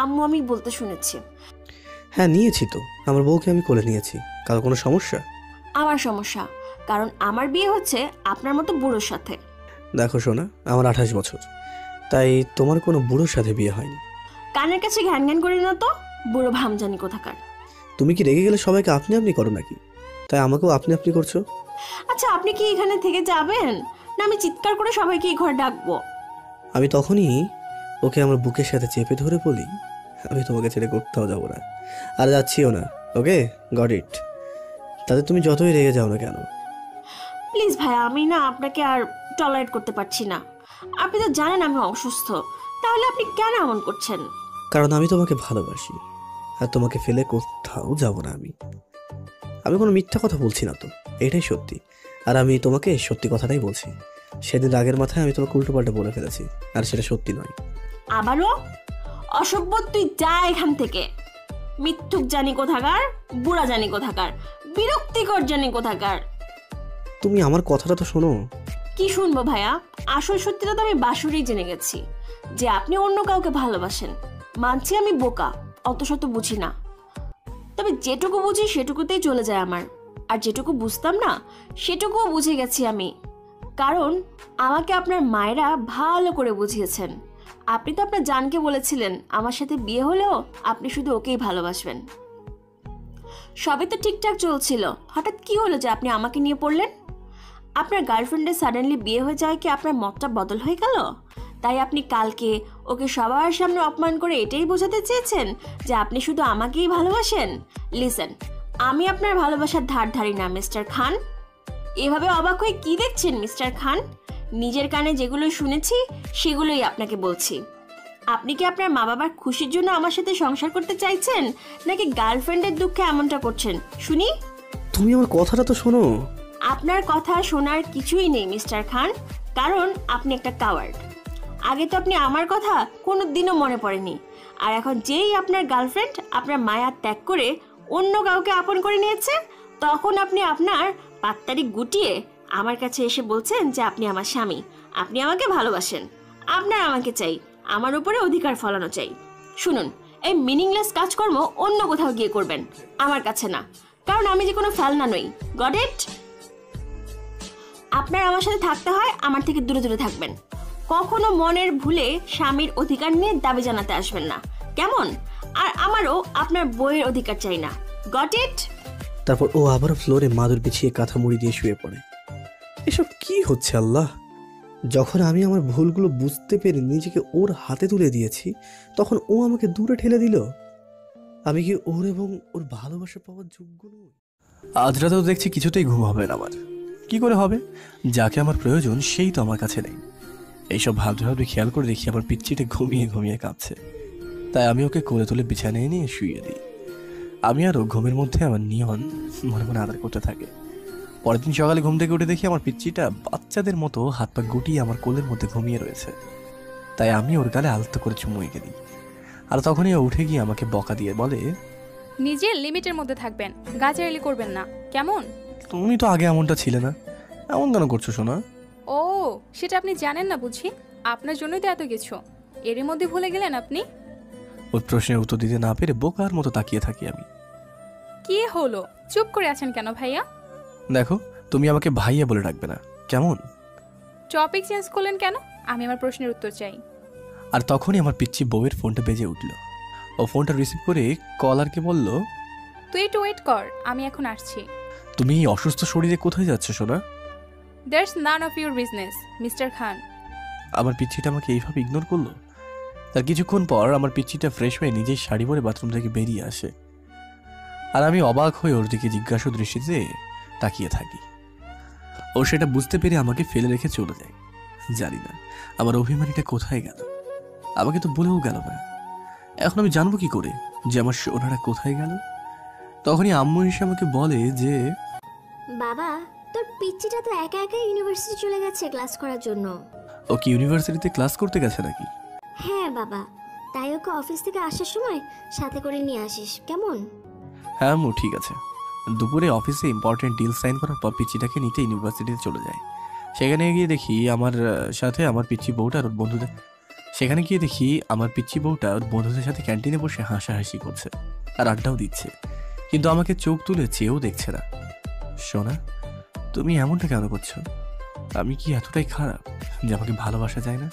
আম্মু আমি বলতে শুনেছি। হ্যাঁ নিয়েছি তো, আমার বউকে আমি কোলে নিয়েছি। কারো কোনো সমস্যা? আমার সমস্যা, কারণ আমার বিয়ে হচ্ছে আপনার মতো বুড়োর সাথে। দেখো শোনা, আমার 28 বছর, তাই তোমার কোনো বুড়োর সাথে বিয়ে হয়নি। কানের কাছে ঘ্যান ঘ্যান করি না তো, বুড়ো ভাম জানি কোথাকার। তুমি কি রেগে গেলে সবাইকে আপনি আপনি করো নাকি? তাই আমাকেও আপনি আপনি করছো? আচ্ছা আপনি কি এখানে থেকে যাবেন, না আমি চিৎকার করে সবাইকে এই ঘরে ডাকবো? আমি তখনই ওকে আমার বুকের সাথে চেপে ধরে বলি, আমি তোমাকে ছেড়ে কোথাও যাবো না, আর যাচ্ছিও না। ওকে, গট ইট। তাতে তুমি যতই রেগে যাও না কেন। প্লিজ ভাই, আমি না আপনাকে আর টলারেট করতে পারছি না। আপনি তো জানেন আমি অসুস্থ, তাহলে আপনি কেন এমন করছেন? কারণ আমি তোমাকে ভালোবাসি, আর তোমাকে ফেলে কোথাও যাব না আমি। আমি কোনো মিথ্যা কথা বলছি না তো, এটাই সত্যি। আর আমি তোমাকে সত্যি কথাটাই বলছি। সেদিন রাগের মাথায় আমি তোমাকে উল্টোপাল্টা বলে ফেলেছি, আর সেটা সত্যি নয়। আবারও অসভ্য, তুই যা এখান থেকে। মিথ্যুক জানি কোথাকার, বুড়া জানি কোথাকার, বিরক্তিকর জানি কোথাকার। তুমি আমার কথাটা তো শোনো। কি শুনবো ভাইয়া? আসল সত্যিটা তো আমি বাসুরেই জেনে গেছি, যে আপনি অন্য কাউকে ভালোবাসেন। মানছি আমি বোকা, অত শত বুঝি না, তবে যেটুকু বুঝি সেটুকুতেই চলে যায় আমার। আর যেটুকু বুঝতাম না সেটুকুও বুঝে গেছি আমি, কারণ আমাকে আপনার মায়েরা ভালো করে বুঝিয়েছেন। আপনি তো আপনার জানকে বলেছিলেন আমার সাথে বিয়ে হলেও আপনি শুধু ওকেই ভালোবাসবেন। সবই তো ঠিকঠাক চলছিল, হঠাৎ কি হলো যে আপনি আমাকে নিয়ে পড়লেন? আপনার গার্লফ্রেন্ডের সাডেনলি বিয়ে হয়ে যায় কি আপনার মতটা বদল হয়ে গেল? তাই আপনি কালকে ওকে সবার সামনে অপমান করে এটাই বোঝাতে চেয়েছেন যে আপনি শুধু আমাকেই ভালোবাসেন? লিসেন, আমি আপনার ভালোবাসার ধার ধারি না মিস্টার খান। এভাবে অবাক হয়ে কি দেখছেন মিস্টার খান? নিজের কানে যেগুলো শুনেছি সেগুলোই আপনাকে বলছি। আপনি কি আপনার মা বাবার খুশির জন্য আমার সাথে সংসার করতে চাইছেন, নাকি গার্লফ্রেন্ডের দুঃখে এমনটা করছেন শুনি? তুমি আমার কথাটা তো শোনো। আপনার কথা শোনার কিছুই নেই মিস্টার খান, কারণ আপনি একটা কাওয়ার্ড। আগে তো আপনি আমার কথা কোনো দিনও মনে পড়েনি, আর এখন যেই আপনার গার্লফ্রেন্ড আপনার মায়া ত্যাগ করে অন্য কাউকে আপন করে নিয়েছে, তখন আপনি আপনার পাত্তারি গুটিয়ে আমার কাছে এসে বলছেন যে আপনি আমার স্বামী, আপনি আমাকে ভালোবাসেন, আপনার আমাকে চাই, আমার উপরে অধিকার ফলানো চাই। শুনুন, এই মিনিংলেস কাজকর্ম অন্য কোথাও গিয়ে করবেন, আমার কাছে না, কারণ আমি যে কোনো ফেলনা নই। Got it? আপনার আমার সাথে থাকতে হয়, আমার থেকে দূরে দূরে থাকবেন। কখনো মনের ভুলে স্বামীর অধিকার নিয়ে দাবি জানাতে আসবেন না, কেমন? আর আমারও আপনার বইয়ের অধিকার চাই না। Got it? তারপর ও আবার ফ্লোরে মাদুর বিছিয়ে কাঁথা মুড়ি দিয়ে শুয়ে পড়ে। এসব কি হচ্ছে আল্লাহ? যখন আমি আমার ভুলগুলো বুঝতে পেরে নিজেকে ওর হাতে তুলে দিয়েছি, তখন ও আমাকে দূরে ঠেলে দিল। আমি কি ওর এবং ওর ভালোবাসা পাওয়ার যোগ্য নই? আজ রাতেও দেখছি কিছুতেই ঘুম হবে না আমার। কি করে হবে? যাকে আমার প্রয়োজন সেই তো আমার কাছে নেই। এইসব ভাবতে ভাবতে খেয়াল করে দেখি আমার পিচ্চিটা ঘুমিয়ে ঘুমিয়ে কাঁপছে। তাই আমি ওকে কোলে তুলে বিছানায় নিয়ে শুয়ে দিই। আমি আরও ঘুমের মধ্যে আমার নিয়ন মনে মনে আদর করতে থাকে। পরের দিন সকালে ঘুম থেকে উঠে দেখি আমার পিচ্চিটা বাচ্চাদের মতো হাত পা গুটিয়ে আমার কোলের মধ্যে ঘুমিয়ে রয়েছে। তাই আমি ওর গালে আলতো করে চুমু এঁকে দিই। আর তখনই ও উঠে গিয়ে আমাকে বকা দিয়ে বলে, নিজের লিমিটের মধ্যে থাকবেন, গাজারেলি করবেন না, কেমন? তুমি তো আগে এমনটা ছিলে না, এমন কেন করছো শোনা? ও, সেটা আপনি জানেন না বুঝি? আপনার জন্যই তো এত কিছু, এরই মধ্যে ভুলে গেলেন আপনি? ওর প্রশ্নের উত্তর দিতে না পেরে বোকার মতো তাকিয়ে থাকি আমি। কি হলো, চুপ করে আছেন কেন ভাইয়া? দেখো, তুমি আমাকে ভাইয়া বলে ডাকবে না, কেমন? টপিক চেঞ্জ করলেন কেন? আমি আমার প্রশ্নের উত্তর চাই। আর তখনই আমার পিচ্চি বউয়ের ফোনটা বেজে উঠল। ও ফোনটা রিসিভ করে কলারকে বলল, তুই একটু ওয়েট কর, আমি এখন আসছি। তুমি এই অসুস্থ শরীরে কোথায় যাচ্ছ সোনা? That's none of your business mister Khan. আমার পিচ্ছিটা আমাকে এইভাবে ইগনোর করলো। তার কিছুক্ষণ পর আমার পিচ্ছিটা ফ্রেশ হয়ে নিজের শাড়ি পরে বাথরুম থেকে বেরিয়ে আসে, আর আমি অবাক হয়ে ওর দিকে জিজ্ঞাসা দৃষ্টিতে তাকিয়ে থাকি। ও সেটা বুঝতে পেরে আমাকে ফেলে রেখে চলে যায়। জানি না আমার অভিমানীটা কোথায় গেল, আমাকে তো বলেও গেল না। এখন আমি জানবো কি করে যে আমার সোনারা কোথায় গেল? তখনই আম্মু এসে আমাকে বলে যে বাবা, তোর পিচ্চিটা তো একা একা ইউনিভার্সিটি চলে গেছে ক্লাস করার জন্য। ও কি ইউনিভার্সিটিতে ক্লাস করতে গেছে নাকি? হ্যাঁ বাবা, তাই ওকে অফিস থেকে আসার সময় সাথে করে নিয়ে আসিস কেমন? হ্যাঁ আম্মু, ঠিক আছে। দুপুরে অফিসে ইম্পর্টেন্ট ডিল সাইন করার পর পিচ্চিটাকে নিতে ইউনিভার্সিটিতে চলে যায়। সেখানে গিয়ে দেখি আমার সাথে আমার পিচ্চি বউটা আর ওর বন্ধুদের সাথে ক্যান্টিনে বসে হাসাহাসি করছে আর আড্ডাও দিচ্ছে, কিন্তু আমাকে চোখ তুলে চেয়েও দেখছে না। সোনা, তুমি এমনটা কেন করছো? আমি কি এতটাই খারাপ যে আমাকে ভালোবাসা যায় না?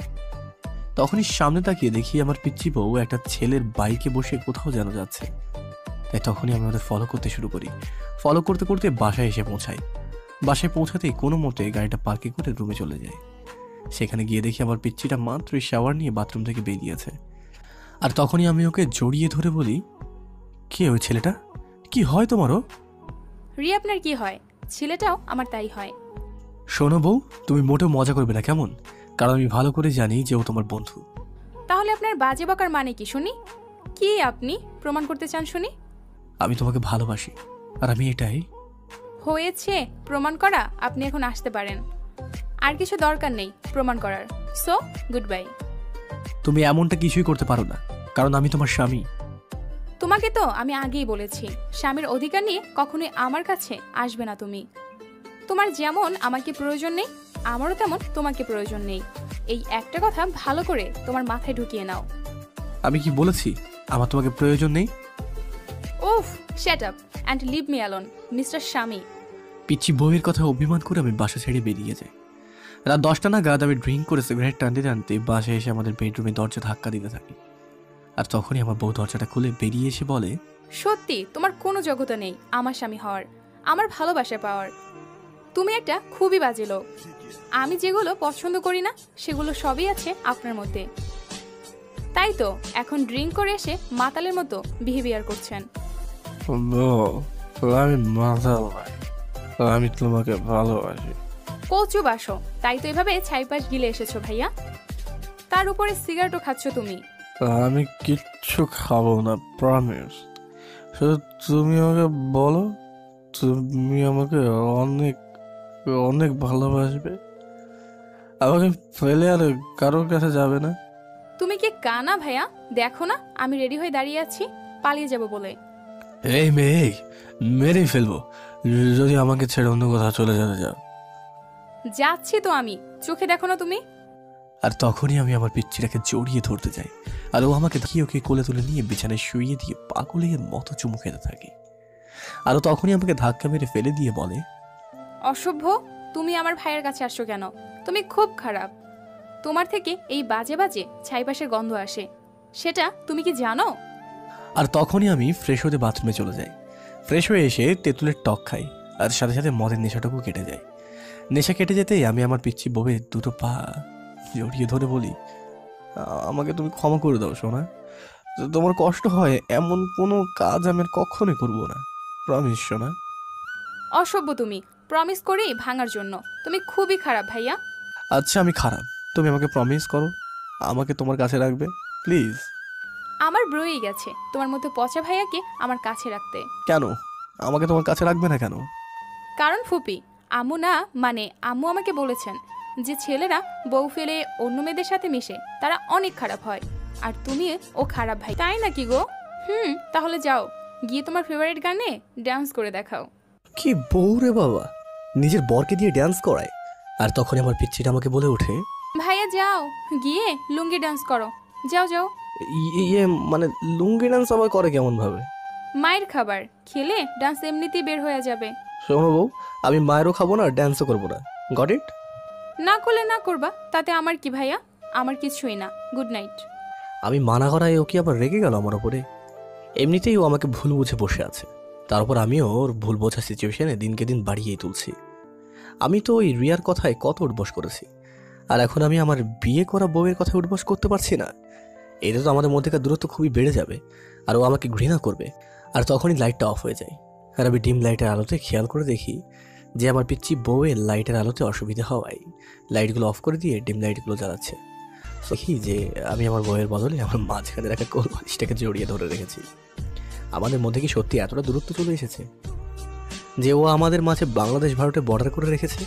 তখনই সামনে তাকিয়ে দেখি আমার পিচ্চি বউ একটা ছেলের বাইকে বসে কোথাও যেন যাচ্ছে। তাই তখনই আমি ওদের ফলো করতে শুরু করি। ফলো করতে করতে বাসায় এসে পৌঁছাই। বাসায় পৌঁছাতেই কোনো মতে গাড়িটা পার্কে করে রুমে চলে যায়। সেখানে গিয়ে দেখি আমার পিচ্চিটা মাত্রই শাওয়ার নিয়ে বাথরুম থেকে বেরিয়েছে। আর তখনই আমি ওকে জড়িয়ে ধরে বলি, কে ওই ছেলেটা? কি হয় তোমারও? রিয়া আপনার কি হয়? ছেলেটাও আমার তাই হয়। শোনো বউ, তুমি মোটেও মজা করবে না কেমন? কারণ আমি ভালো করে জানি যে ও তোমার বন্ধু। তাহলে আপনার বাজে বকার মানে কি শুনি? কি আপনি প্রমাণ করতে চান শুনি? আমি তোমাকে ভালোবাসি, আর আমি এটাই। হয়েছে প্রমাণ করা, আপনি এখন আসতে পারেন। আর কিছু দরকার নেই প্রমাণ করার। So good bye. তুমি এমনটা কিছুই করতে পারো না, কারণ আমি তোমার স্বামী। তোমাকে তো আমি আগেই বলেছি, স্বামীর অধিকার নিয়ে কখনোই আমার কাছে আসবে না তুমি। তোমার যেমন আমাকে প্রয়োজন নেই, আমারও তেমন তোমাকে প্রয়োজন নেই। এই একটা কথা ভালো করে তোমার মাথায় ঢুকিয়ে নাও। আমি কি বলেছি আমার তোমাকে প্রয়োজন নেই? উফ, shut up and leave me alone mister স্বামী। পিচ্ছি বউয়ের কথা অভিমান করে আমি বাসা ছেড়ে বেরিয়ে যাই। রাত 10টা নাগাদ আমি ড্রিঙ্ক করে সিগারেট টানতে টানতে বাসায় এসে আমাদের বেডরুমে দরজা ধাক্কা দিতে থাকি। আর তখনই আমার বউ দরজাটা খুলে বেরিয়ে এসে বলে, সত্যি তোমার কোনো যোগ্যতা নেই আমার স্বামী হওয়ার, আমার ভালোবাসা পাওয়ার। তুমি একটা খুবই বাজে লোক। আমি যেগুলো পছন্দ করি না সেগুলো সবই আছে আপনার মধ্যে। তাই তো এখন ড্রিঙ্ক করে এসে মাতালের মতো বিহেভিয়ার করছেন। আমি মাতাল ভাই, আমি তোমাকে ভালোবাসি। কচু বাসো, তাই তো এভাবে ছাইপাশ গিলে এসেছো ভাইয়া। তার উপরে সিগারেটও খাচ্ছ তুমি। আমি কিচ্ছু খাবো না, প্রমিস। শুধু তুমি আমাকে বলো, তুমি আমাকে অনেক অনেক ভালোবাসবে, আমাকে ফেলে আর কারোর কাছে যাবে না। তুমি কি কানা ভাইয়া? দেখো না আমি রেডি হয়ে দাঁড়িয়ে আছি পালিয়ে যাব বলে। এই মেয়ে, মেরেই ফেলবো যদি আমাকে ছেড়ে অন্য কোথাও চলে যেতে যাও। যাচ্ছি তো আমি, চোখে দেখো না তুমি। আর তখনই আমি আমার পিচ্চিটাকে জড়িয়ে ধরতে যাই, আর ও আমাকে দেখিয়ে ওকে কোলে তুলে নিয়ে বিছানায় শুইয়ে দিয়ে পাগলের মতো চুমু খেতে থাকে। আর ও তখনই আমাকে ধাক্কা মেরে ফেলে দিয়ে বলে, অসভ্য, তুমি আমার ভাইয়ের কাছে আসছো কেন? তুমি খুব খারাপ। তোমার থেকে এই বাজে বাজে ছাইপাশের গন্ধ আসে, সেটা তুমি কি জানো? আর তখনই আমি ফ্রেশ হতে বাথরুমে চলে যাই। ফ্রেশ হয়ে এসে তেঁতুলের টক খাই, আর সাথে সাথে মদের নেশাটুকু কেটে যায়। নেশা কেটে যেতেই আমি আমার পিচ্ছি বউয়ের দুটো পা জড়িয়ে ধরে বলি, আমাকে তুমি ক্ষমা করে দাও সোনা, তোমার কষ্ট হয় এমন কোনো কাজ আমি আর কখনোই করবো না, প্রমিস সোনা। অসভ্য তুমি, প্রমিস করেই ভাঙার জন্য। তুমি খুবই খারাপ ভাইয়া। আচ্ছা আমি খারাপ, তুমি আমাকে প্রমিস করো আমাকে তোমার কাছে রাখবে প্লিজ। আমার ব্রয়েই গেছে তোমার মতো পচা ভাইয়াকে আমার কাছে রাখতে। কেন আমাকে তোমার কাছে রাখবে না কেন? কারণ ফুপি, আম্মু না মানে আম্মু আমাকে বলেছেন যে ছেলেরা বউ ফেলে অন্য মেয়েদের সাথে মিশে তারা অনেক খারাপ হয়, আর তুমি ও খারাপ ভাই। তাই নাকি গো? তাহলে যাও গিয়ে তোমার ফেভারিট গানে ডান্স করে দেখাও। কি বউ রে বাবা, নিজের বরকে দিয়ে ডান্স করায়। আর তখন আমার পিচ্চিটা আমাকে বলে ওঠে, ভাইয়া যাও গিয়ে লুঙ্গি ডান্স করো, যাও যাও। ইয়ে মানে লুঙ্গি ডান্স আবার করে কেমন ভাবে? মায়ের খাবার খেলে ডান্স এমনিতেই বের হয়ে যাবে। শোনো বউ, আমি মায়েরও খাবো না, ডান্সও করবো না, গট ইট? না করলে না করবা, তাতে আমার কি ভাইয়া? আমার কিছুই না। Good night. আমি মানা করায় ও কি আবার রেগে গেল আমার ওপরে? এমনিতেই ও আমাকে ভুল বুঝে বসে আছে, তারপর আমিও ওর ভুল বোঝা সিচুয়েশনে দিনকে দিন বাড়িয়েই তুলছি। আমি তো ওই রিয়ার কথায় কত উঠবস করেছি, আর এখন আমি আমার বিয়ে করা বউয়ের কথা উঠবস করতে পারছি না। এতে তো আমাদের মধ্যেকার দূরত্ব খুবই বেড়ে যাবে, আর ও আমাকে ঘৃণা করবে। আর তখনই লাইটটা অফ হয়ে যায়, আর আমি ডিম লাইটের আলোতে খেয়াল করে দেখি যে আমার পিচ্চি বউয়ের লাইটের আলোতে অসুবিধা হওয়ায় লাইটগুলো অফ করে দিয়ে ডিম লাইটগুলো জ্বালাচ্ছে। দেখি যে আমি আমার বউয়ের বদলে আমার মাঝখানে রাখা কোল বালিশটাকে জড়িয়ে ধরে রেখেছি। আমাদের মধ্যে কি সত্যি এতটা দূরত্ব চলে এসেছে যে ও আমাদের মাঝে বাংলাদেশ ভারতে বর্ডার করে রেখেছে?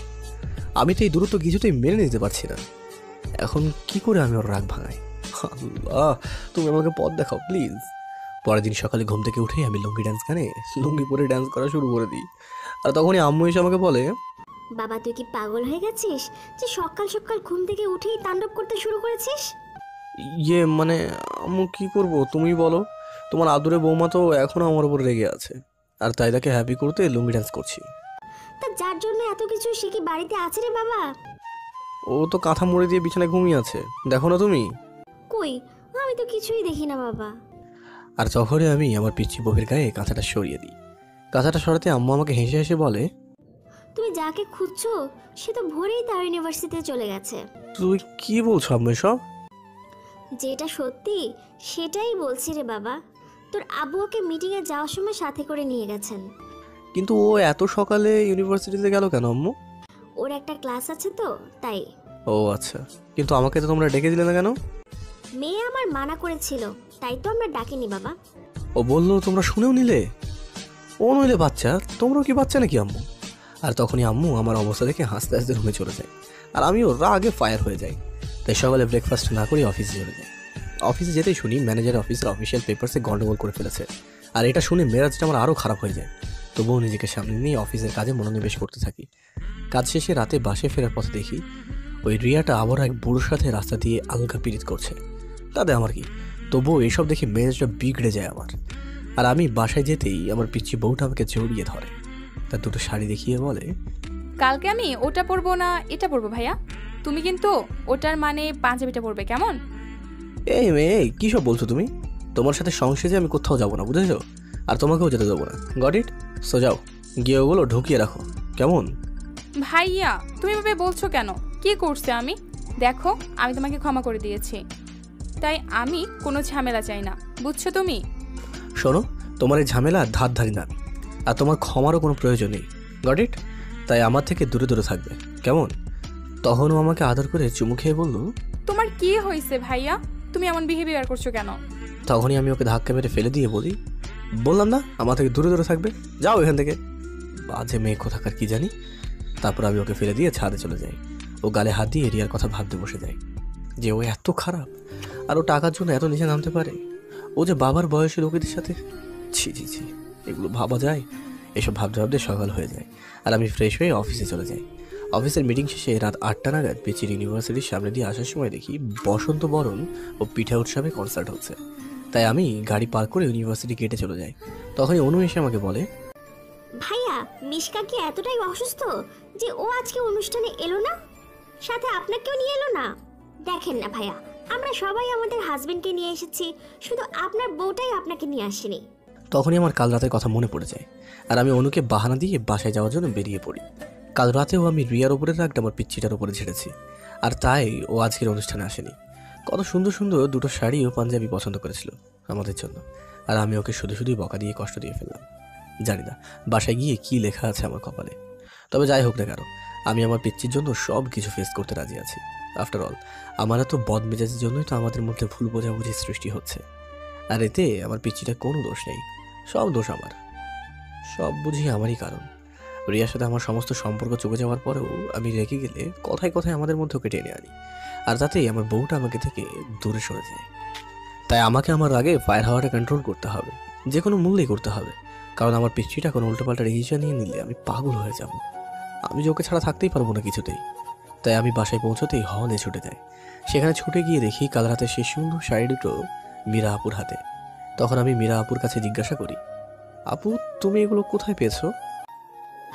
আমি তো এই দূরত্ব কিছুতেই মেনে নিতে পারছি না। এখন কি করে আমি ওর রাগ ভাঙাই? আল্লাহ, তুমি আমাকে পথ দেখাও প্লিজ। পরের দিন সকালে ঘুম থেকে উঠেই আমি লুঙ্গি ডান্স গানে লুঙ্গি পরে ডান্স করা শুরু করে দিই। আর তখনই আম্মু এসে আমাকে বলে, বাবা তুই কি পাগল হয়ে গেছিস যে সকাল সকাল ঘুম থেকে উঠেই তাণ্ডব করতে শুরু করেছিস? মানে আম্মু কি করব তুমি বলো? তোমার আদুরে বৌমা তো এখনো আমার উপর রেগে আছে, আর তাই তাকে হ্যাপি করতে লুঙ্গি ডান্স করছি। তা যার জন্য এত কিছু সে কি বাড়িতে আছে রে বাবা? ও তো কাঁথা মুড়ে দিয়ে বিছানায় ঘুমিয়ে আছে, দেখো না তুমি? কই, আমি তো কিছুই দেখি না বাবা। আর তখনই আমি আমার পিচ্চি বউয়ের গায়ে কাঁথাটা সরিয়ে দিই। কাঁথাটা সরাতে আম্মু আমাকে হেসে হেসে বলে, তুমি যাকে খুঁজছো সে তো ভোরেই তার ইউনিভার্সিটিতে চলে গেছে। তুই কি বলছো আম্মু সব? যেটা সত্যি সেটাই বলছি রে বাবা। তোর আব্বু ওকে মিটিংয়ে যাওয়ার সময় সাথে করে নিয়ে গেছেন। কিন্তু ও এত সকালে ইউনিভার্সিটিতে গেল কেন আম্মু? ওর একটা ক্লাস আছে তো তাই। ও আচ্ছা, কিন্তু আমাকে তো তোমরা ডেকে দিলে না কেন? মেয়ে আমার মানা করেছিল, তাই তো আমরা ডাকিনি বাবা। ও বললো তোমরা শুনেও নিলে? ও নইলে বাচ্চা, তোমরাও কি বাচ্চা নাকি আম্মু? আর তখনই আম্মু আমার অবস্থা দেখে হাসতে হাসতে রুমে চলে যায়, আর আমিও রাগে ফায়ার হয়ে যাই। তাই সকালে ব্রেকফাস্ট না করে অফিসে চলে যাই। অফিসে যেতেই শুনি ম্যানেজার অফিসের অফিসিয়াল পেপারসে গন্ডগোল করে ফেলেছে, আর এটা শুনে মেজাজটা আমার আরও খারাপ হয়ে যায়। তবুও নিজেকে সামনে নিয়ে অফিসের কাজে মনোনিবেশ করতে থাকি। কাজ শেষে রাতে বাসে ফেরার পথে দেখি ওই রিয়াটা আবার এক বুড়োর সাথে রাস্তা দিয়ে আলগা পীড়িত করছে। তাতে আমার কি, তবুও এইসব দেখে মেজাজটা বিগড়ে যায় আমার। আর আমি বাসায় যেতেই আমার পিচ্চি বউটা আমাকে জড়িয়ে ধরে, তার দুটো শাড়ি দেখিয়ে বলে, কালকে আমি ওটা পরবো না এটা পরবো ভাইয়া, তুমি কিন্তু ওটার মানে পাঞ্জাবিটা পরবে কেমন? এই মেয়ে কী সব বলছো তুমি? তোমার সাথে সংসারে আমি কোথাও যাবো না, বুঝেছো? আর তোমাকেও যেতে দেবো না, গট ইট? সো যাও, গিয়ে ওগুলো ঢুকিয়ে রাখো, কেমন? ভাইয়া তুমি এভাবে বলছো কেন? কি করছে আমি? দেখো আমি তোমাকে ক্ষমা করে দিয়েছি, তাই আমি কোনো ঝামেলা চাই না, বুঝছো তুমি? শোনো, তোমার এই ঝামেলা ধার ধারি না আমি, আর তোমার ক্ষমারও কোনো প্রয়োজন নেই, গট ইট? তাই আমার থেকে দূরে দূরে থাকবে, কেমন? তখনও আমাকে আদর করে চুমু খেয়ে বললো, তোমার কি হয়েছে ভাইয়া? তুমি এমন বিহেভিয়ার করছো কেন? তখনই আমি ওকে ধাক্কা মেরে ফেলে দিয়ে বলি, বললাম না আমার থেকে দূরে দূরে থাকবে, যাও এখান থেকে। বাজে মেয়ে কোথাকার কি জানি। তারপর আমি ওকে ফেলে দিয়ে ছাদে চলে যাই। ও গালে হাত দিয়ে রিয়ার কথা ভাবতে বসে যায় যে ও এত খারাপ, আর ও টাকার জন্য এত নিচে নামতে পারে। ও যে বাবার বয়সী লোকেদের সাথে, ছি ছি ছি, এগুলো ভাবা যায়? এসব ভাবতে ভাবতে সকাল হয়ে যায়, আর আমি ফ্রেশ হয়ে অফিসে চলে যাই। অফিসের মিটিং শেষে রাত 8টা নাগাদ পিচির ইউনিভার্সিটির সামনে দিয়ে আসার সময় দেখি বসন্ত বরণ ও পিঠা উৎসবে কনসার্ট হচ্ছে। তাই আমি গাড়ি পার্ক করে ইউনিভার্সিটি গেটে চলে যাই। তখনই অনু এসে আমাকে বলে, ভাইয়া মিশকা কি এতটাই অসুস্থ যে ও আজকে অনুষ্ঠানে এলো না, সাথে আপনাকেও নিয়ে এলো না? দেখেন না ভাইয়া, আমরা সবাই আমাদের হাজবেন্ডকে নিয়ে এসেছি, শুধু আপনার বউটাই আপনাকে নিয়ে আসেনি। তখনই আমার কাল রাতের কথা মনে পড়ে যায়, আর আমি অনুকে বাহানা দিয়ে বাসায় যাওয়ার জন্য বেরিয়ে পড়ি। কাল রাতেও আমি রিয়ার ওপরে রাখতে আমার পিচ্চিটার উপরে ঝেড়েছি, আর তাই ও আজকের অনুষ্ঠানে আসেনি। কত সুন্দর সুন্দর দুটো শাড়ি ও পাঞ্জাবি পছন্দ করেছিল আমাদের জন্য, আর আমি ওকে শুধু শুধুই বকা দিয়ে কষ্ট দিয়ে ফেললাম। জানি না বাসায় গিয়ে কি লেখা আছে আমার কপালে। তবে যাই হোক না কেন, আমি আমার পিচ্চির জন্য সব কিছু ফেস করতে রাজি আছি। আফটার অল আমার তো বদমেজাজের জন্যই তো আমাদের মধ্যে ভুল বোঝাবুঝির সৃষ্টি হচ্ছে, আর এতে আমার পিচ্চিটা কোনো দোষ নেই, সব দোষ আমার। সব বুঝি আমারই কারণ। রিয়ার সাথে আমার সমস্ত সম্পর্ক চুকে যাওয়ার পরেও আমি রেগে গেলে কথায় কথায় আমাদের মধ্যে ওকে টেনে আনি, আর তাতেই আমার বউটা আমাকে থেকে দূরে সরে যায়। তাই আমাকে আমার আগে ফায়ার হাওয়াটা কন্ট্রোল করতে হবে, যে কোনো মূল্যেই করতে হবে, কারণ আমার পিচ্চিটা কোনো উল্টোপাল্টা ডিসিশন নিয়ে নিলে আমি পাগল হয়ে যাব। আমি যে ওকে ছাড়া থাকতেই পারবো না কিছুতেই। তাই আমি বাসায় পৌঁছতেই হলে ছুটে যাই। সেখানে ছুটে গিয়ে দেখি কাল রাতে সেই সুন্দর শাড়ি দুটো মীরা আপুর হাতে। তখন আমি মীরা আপুর কাছে জিজ্ঞাসা করি, আপু তুমি এগুলো কোথায় পেয়েছো?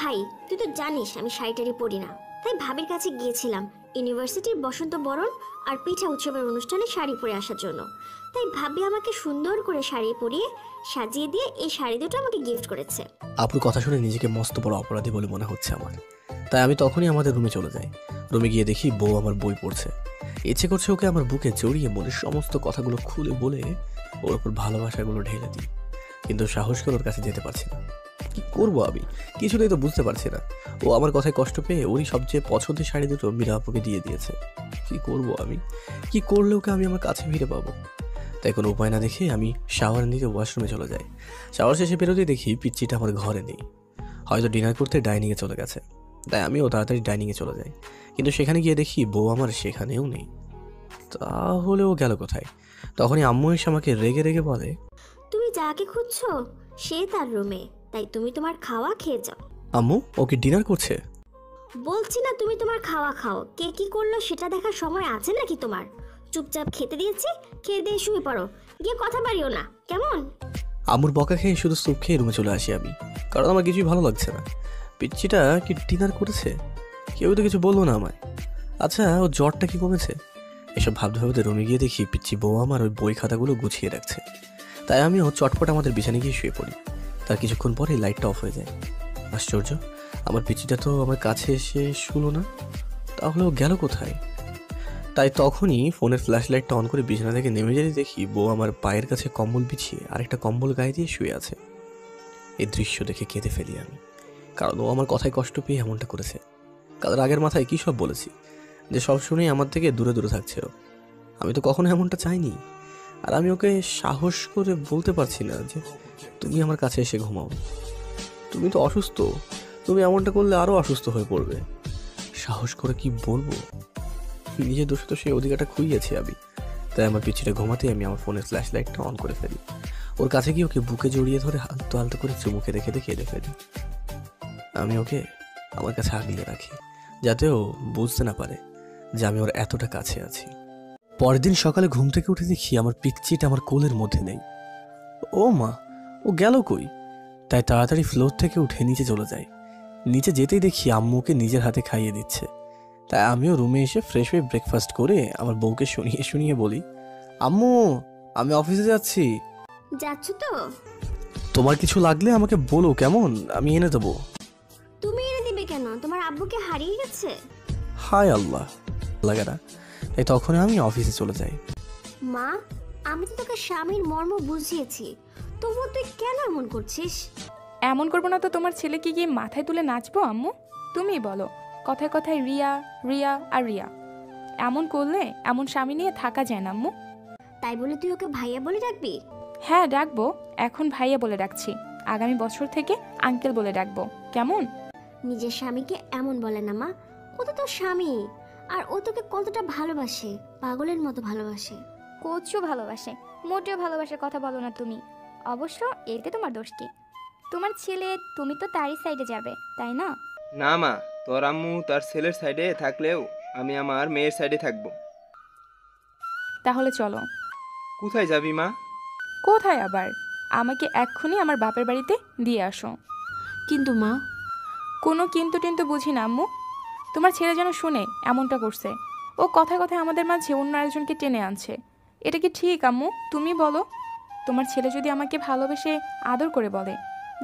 ভাই তুই তো জানিস আমি শাড়িটারি পরি না, তাই ভাবির কাছে গিয়েছিলাম ইউনিভার্সিটির বসন্ত বরণ আর পিঠা উৎসবের অনুষ্ঠানে শাড়ি পরে আসার জন্য। তাই ভাবি আমাকে সুন্দর করে শাড়ি পরিয়ে সাজিয়ে দিয়ে এই শাড়ি দুটো আমাকে গিফট করেছে। আপুর কথা শুনে নিজেকে মস্ত বড় অপরাধী বলে মনে হচ্ছে আমার। তাই আমি তখনই আমাদের রুমে চলে যাই। রুমে গিয়ে দেখি বউ আমার বই পড়ছে। ইচ্ছে করছে ওকে আমার বুকে জড়িয়ে মনের সমস্ত কথাগুলো খুলে বলে ওর ওপর ভালোবাসাগুলো ঢেলে দিই, কিন্তু সাহস করে ওর কাছে যেতে পারছি না। কি করবো আমি কিছুতেই তো বুঝতে পারছি না। ও আমার কথায় কষ্ট পেয়ে ওরই সবচেয়ে পছন্দের শাড়ি দুটো মীরা আপুকে দিয়ে দিয়েছে। কি করবো আমি? কি করলে ওকে আমি আমার কাছে ফিরে পাবো? তাই কোনো উপায় না দেখে আমি শাওয়ার নিতে ওয়াশরুমে চলে যাই। শাওয়ার শেষে বেরোতেই দেখি পিচ্চিটা আমার ঘরে নেই, হয়তো ডিনার করতে ডাইনিংয়ে চলে গেছে। তাই আমিও তাড়াতাড়ি ডাইনিংয়ে চলে যাই, কিন্তু সেখানে গিয়ে দেখি বউ আমার সেখানেও নেই। তাহলে ও গেল কোথায়? তখনই আম্মু এসে আমাকে রেগে রেগে বলে, তুমি যাকে খুঁজছো সে তার রুমে, তাই তুমি তোমার খাওয়া খেয়ে যাও। আম্মু ওকে ডিনার করছে? বলছি না তুমি তোমার খাওয়া খাও, কে কি করলো সেটা দেখার সময় আছে নাকি তোমার? চুপচাপ খেতে দিয়েছি, খেয়ে দিয়ে শুয়ে পড়ো, গিয়ে কথা বাড়িও না, কেমন? আম্মুর বকা খেয়ে শুধু স্যুপ খেয়ে রুমে চলে আসি আমি, কারণ আমার কিছুই ভালো লাগছে না। পিচ্চিটা কি ডিনার করেছে? কেউ তো কিছু বললো না আমায়। আচ্ছা ও জ্বরটা কি কমেছে? এসব ভাবতে ভাবতে রুমে গিয়ে দেখি পিচ্চি বউ আমার ওই বই খাতাগুলো গুছিয়ে রাখছে। তাই আমিও চটপট আমাদের বিছানে গিয়ে শুয়ে পড়ি। তার কিছুক্ষণ পরে লাইটটা অফ হয়ে যায়। আশ্চর্য, আমার পিচ্চিটা তো আমার কাছে এসে শুলো না, তাহলে ও গেল কোথায়? তাই তখনই ফোনের ফ্ল্যাশ লাইটটা অন করে বিছানা থেকে নেমে যেতে দেখি বউ আমার পায়ের কাছে কম্বল বিছিয়ে আরেকটা কম্বল গায়ে দিয়ে শুয়ে আছে। এই দৃশ্য দেখে কেঁদে ফেলি আমি, কারণ ও আমার কথায় কষ্ট পেয়ে এমনটা করেছে। কারণ আগের মাথায় কী সব বলেছি যে সব শুনেই আমার থেকে দূরে দূরে থাকছে ও। আমি তো কখনো এমনটা চাইনি। আর আমি ওকে সাহস করে বলতে পারছি না যে তুমি আমার কাছে এসে ঘুমাও, তুমি তো অসুস্থ, তুমি এমনটা করলে আরও অসুস্থ হয়ে পড়বে। সাহস করে কি বলবো? নিজের দোষে তো সেই অধিকারটা খুইয়েছি আমি। তাই আমার পিছিয়ে ঘুমাতে আমি আমার ফোনের ফ্ল্যাশ লাইটটা অন করে ফেলি। ওর কাছে গিয়ে ওকে বুকে জড়িয়ে ধরে আলতো আলতো করে চুমুকে রেখে কেঁদে ফেলি। আমি ওকে আমার কাছে আগলে রাখি, যাতে ও বুঝতে না পারে যে আমি ওর এতটা কাছে আছি। পরের দিন সকালে ঘুম থেকে উঠে দেখি আমার পিচ্চিটা আমার কোলের মধ্যে নেই। ও মা, ও গেল কই? তাই তাড়াতাড়ি ফ্লোর থেকে উঠে নিচে চলে যাই। নিচে যেতেই দেখি আম্মুকে নিজের হাতে খাইয়ে দিচ্ছে। তাই আমিও রুমে এসে ফ্রেশ হয়ে ব্রেকফাস্ট করে আমার বউকে শুনিয়ে শুনিয়ে বলি, আম্মু আমি অফিসে যাচ্ছি। যাচ্ছ তো? তোমার কিছু লাগলে আমাকে বলো কেমন, আমি এনে দেবো। তুমি এনে দিবে কেন? তোমার আব্বুকে হারিয়ে গেছে? হায় আল্লাহ, লাগে না। তাই তখন আমি অফিসে চলে যাই। মা, আমি তো তোকে স্বামীর মর্ম বুঝিয়েছি, তবুও তুই কেন এমন করছিস? এমন করবো না তো তোমার ছেলেকে গিয়ে মাথায় তুলে নাচবো আম্মু? তুমিই বলো। কথায় কথায় রিয়া রিয়া আর রিয়া, এমন করলে এমন স্বামী নিয়ে থাকা যায় না আম্মু। তাই বলে তুই ওকে ভাইয়া বলে ডাকবি? হ্যাঁ ডাকবো, এখন ভাইয়া বলে ডাকছি, আগামী বছর থেকে আঙ্কেল বলে ডাকবো, কেমন? নিজের স্বামীকে এমন বলে না মা, ও তো তোর স্বামী, আর ও তোকে কতটা ভালোবাসে, পাগলের মতো ভালোবাসে। কোচও ভালোবাসে, মোটেও ভালোবাসার কথা বলো না তুমি। অবশ্য এতে তোমার দোষ কি? তোমার ছেলে, তুমি তো তারই সাইডে যাবে, তাই না? না মা, তোর আম্মু তার ছেলের সাইডে থাকলেও আমি আমার মেয়ের সাইডে থাকবো। তাহলে চলো। কোথায় যাবি মা? কোথায় আবার? আমাকে এক্ষুনি আমার বাপের বাড়িতে দিয়ে আসো। কিন্তু মা, কোনো কিন্তু টিন্তু বুঝি না আম্মু। তোমার ছেলে যেন শুনে এমনটা করছে, ও কথায় কথায় আমাদের মাঝে অন্য আরেকজনকে টেনে আনছে। এটা কি ঠিক আম্মু? তুমি বলো। তোমার ছেলে যদি আমাকে ভালোবেসে আদর করে বলে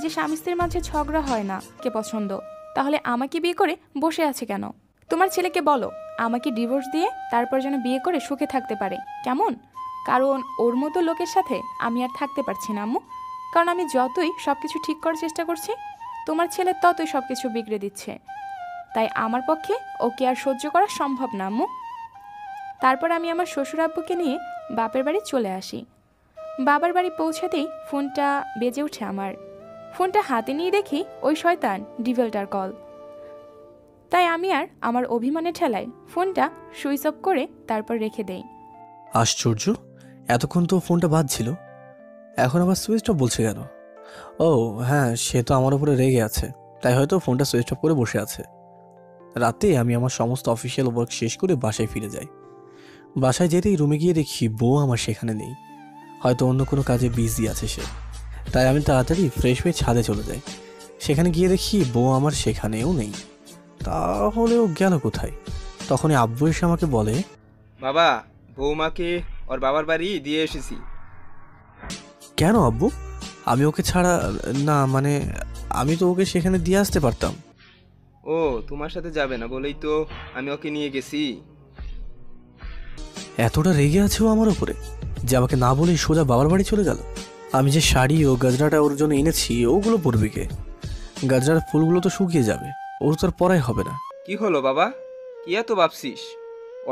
যে স্বামী স্ত্রীর মাঝে ঝগড়া হয় না, কে পছন্দ, তাহলে আমাকে বিয়ে করে বসে আছে কেন? তোমার ছেলেকে বলো আমাকে ডিভোর্স দিয়ে তারপর যেন বিয়ে করে সুখে থাকতে পারে, কেমন? কারণ ওর মতো লোকের সাথে আমি আর থাকতে পারছি না আম্মু। কারণ আমি যতই সব কিছু ঠিক করার চেষ্টা করছি, তোমার ছেলে ততই সব কিছু বিগড়ে দিচ্ছে। তাই আমার পক্ষে ওকে আর সহ্য করা সম্ভব না আম্মু। তারপর আমি আমার শ্বশুর আব্বুকে নিয়ে বাপের বাড়ি চলে আসি। বাবার বাড়ি পৌঁছাতেই ফোনটা বেজে ওঠে আমার। ফোনটা হাতে নিয়ে দেখি ওই শয়তান ডিভেলটার কল। তাই আমি আর আমার অভিমানের ঠেলায় ফোনটা সুইচ অফ করে তারপর রেখে দেই। আশ্চর্য, এতক্ষণ তো ফোনটা বাজছিল, এখন আবার সুইচ অফ বলছে কেন? ও হ্যাঁ, সে তো আমার উপরে রেগে আছে, তাই হয়তো ফোনটা সুইচ অফ করে বসে আছে। রাতে আমি আমার সমস্ত অফিসিয়াল ওয়ার্ক শেষ করে বাসায় ফিরে যাই। বাসায় যেতেই রুমে গিয়ে দেখি বউ আমার সেখানে নেই, হয়তো অন্য কোনো কাজে বিজি আছে সে। তাই আমি তাড়াতাড়ি ফ্রেশ হয়ে ছাদে চলে যাই। সেখানে গিয়ে দেখি বউ আমার সেখানেও নেই। তাহলেও গেল কোথায়? তখনই আব্বু এসে আমাকে বলে, বাবা, বৌমাকে ওর বাবার বাড়ি দিয়ে এসেছি। কেন আব্বু? আমি ওকে ছাড়া, না মানে আমি তো ওকে সেখানে দিয়ে আসতে পারতাম। ও তোমার সাথে যাবে না বলেই তো আমি ওকে নিয়ে গেছি। এতটা রেগে আছে ও আমার উপরে যে আমাকে না বলেই সোজা বাবার বাড়ি চলে গেল। আমি যে শাড়ি ও গাজরাটা ওর জন্য এনেছি ওগুলো পরবে কে? গাজরার ফুলগুলো তো শুকিয়ে যাবে, ওর তো আর পরাই হবে না। কি হলো বাবা, কি এত ভাবছিস?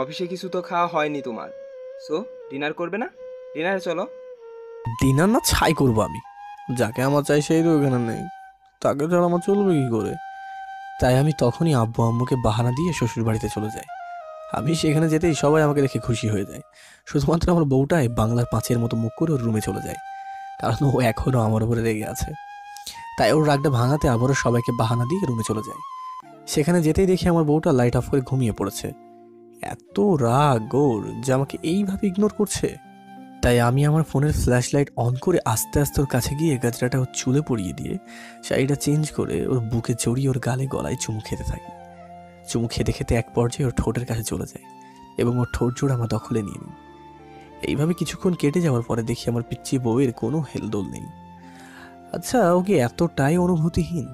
অফিসে কিছু তো খাওয়া হয়নি তোমার, সো ডিনার করবে না? ডিনারে চলো। ডিনার না ছাই করবো আমি, যাকে আমার চাই সেই তো ওখানে নেই, তাকে ছাড়া আমার চলবে কি করে? তাই আমি তখনই আব্বু আম্মুকে বাহানা দিয়ে শ্বশুর বাড়িতে চলে যাই। আমি সেখানে যেতেই সবাই আমাকে দেখে খুশি হয়ে যায়, শুধুমাত্র আমার বউটাই বাংলার 5-এর মতো মুখ করে ওর রুমে চলে যায়, কারণ ও এখনও আমার উপরে রেগে আছে। তাই ওর রাগটা ভাঙাতে আবারও সবাইকে বাহানা দিয়ে রুমে চলে যায়। সেখানে যেতেই দেখি আমার বউটা লাইট অফ করে ঘুমিয়ে পড়েছে। এত রাগ ওর যে আমাকে এইভাবে ইগনোর করছে। তাই আমি আমার ফোনের ফ্ল্যাশ লাইট অন করে আস্তে আস্তে ওর কাছে গিয়ে গাজরাটা ওর চুলে পরিয়ে দিয়ে শাড়িটা চেঞ্জ করে ওর বুকে জড়িয়ে ওর গালে গলায় চুমু খেতে থাকি। চুমু খেতে খেতে এক পর্যায়ে ওর ঠোঁটের কাছে চলে যায় এবং ওর ঠোঁট জোড়া আমার দখলে নিয়ে নিই। এইভাবে কিছুক্ষণ কেটে যাওয়ার পরে দেখি আমার পিচ্চি বউয়ের কোনো হেলদোল নেই। আচ্ছা, ও কি এতটাই অনুভূতিহীন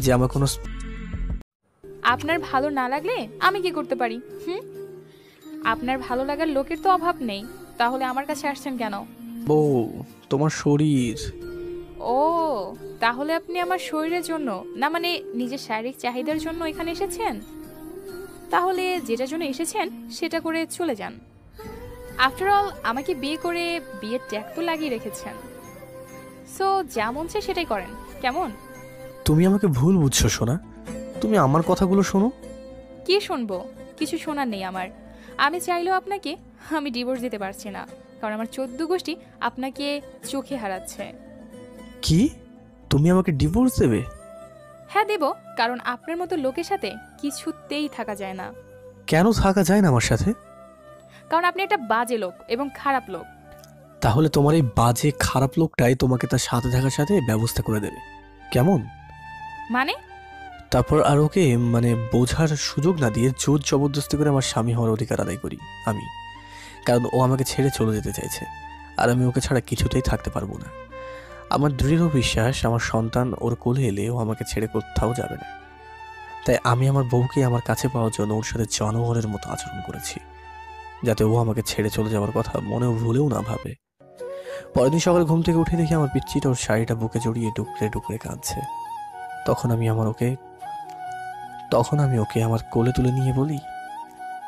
যে আমার কোনো আপনার ভালো না লাগলে আমি কি করতে পারি? আপনার ভালো লাগার লোকের তো অভাব নেই, তাহলে আমার কাছে আসছেন কেন? বউ, তোমার শরীর। ও, তাহলে আপনি আমার শরীরের জন্য না, মানে নিজের শারীরিক চাহিদার জন্য এখানে এসেছেন? তাহলে যেটার জন্য এসেছেন সেটা করে চলে যান। আফটার অল আমাকে বিয়ে করে বিয়ের ট্যাগ তো লাগিয়ে রেখেছেন, সো যা মন চায় সেটাই করেন, কেমন? তুমি আমাকে ভুল বুঝছো সোনা, তুমি আমার কথাগুলো শোনো। কি শুনবো? কিছু শোনার নেই আমার। আমি চাইলেও আপনাকে আমি ডিভোর্স দিতে পারছি না, কারণ আমার 14 গোষ্ঠী আপনাকে চোখে হারাচ্ছে। কি? তুমি আমাকে ডিভোর্স দেবে? হ্যাঁ দেব, কারণ আপনার মতো লোকের সাথে কিছুতেই থাকা যায় না। কেন থাকা যায় না আমার সাথে? কারণ আপনি একটা বাজে লোক এবং খারাপ লোক। তাহলে তোমার এই বাজে খারাপ লোকটাই তোমাকে তার সাথে থাকার সাথে ব্যবস্থা করে দেবে, কেমন? মানে? তারপর আর ওকে মানে বোঝার সুযোগ না দিয়ে জোর জবরদস্তি করে আমার স্বামী হওয়ার অধিকার আদায় করি আমি, কারণ ও আমাকে ছেড়ে চলে যেতে চাইছে আর আমি ওকে ছাড়া কিছুতেই থাকতে পারবো না। আমার দৃঢ় বিশ্বাস আমার সন্তান ওর কোলে এলে ও আমাকে ছেড়ে কোথাও যাবে না। তাই আমি আমার বউকে আমার কাছে পাওয়ার জন্য ওর সাথে জানোয়ারের মতো আচরণ করেছি, যাতে ও আমাকে ছেড়ে চলে যাওয়ার কথা মনেও ভুলেও না ভাবে। পরের দিন সকালে ঘুম থেকে উঠে দেখি আমার পিচ্চিটা ওর শাড়িটা বুকে জড়িয়ে ডুকরে ডুকরে কাঁদছে। তখন আমি ওকে আমার কোলে তুলে নিয়ে বলি,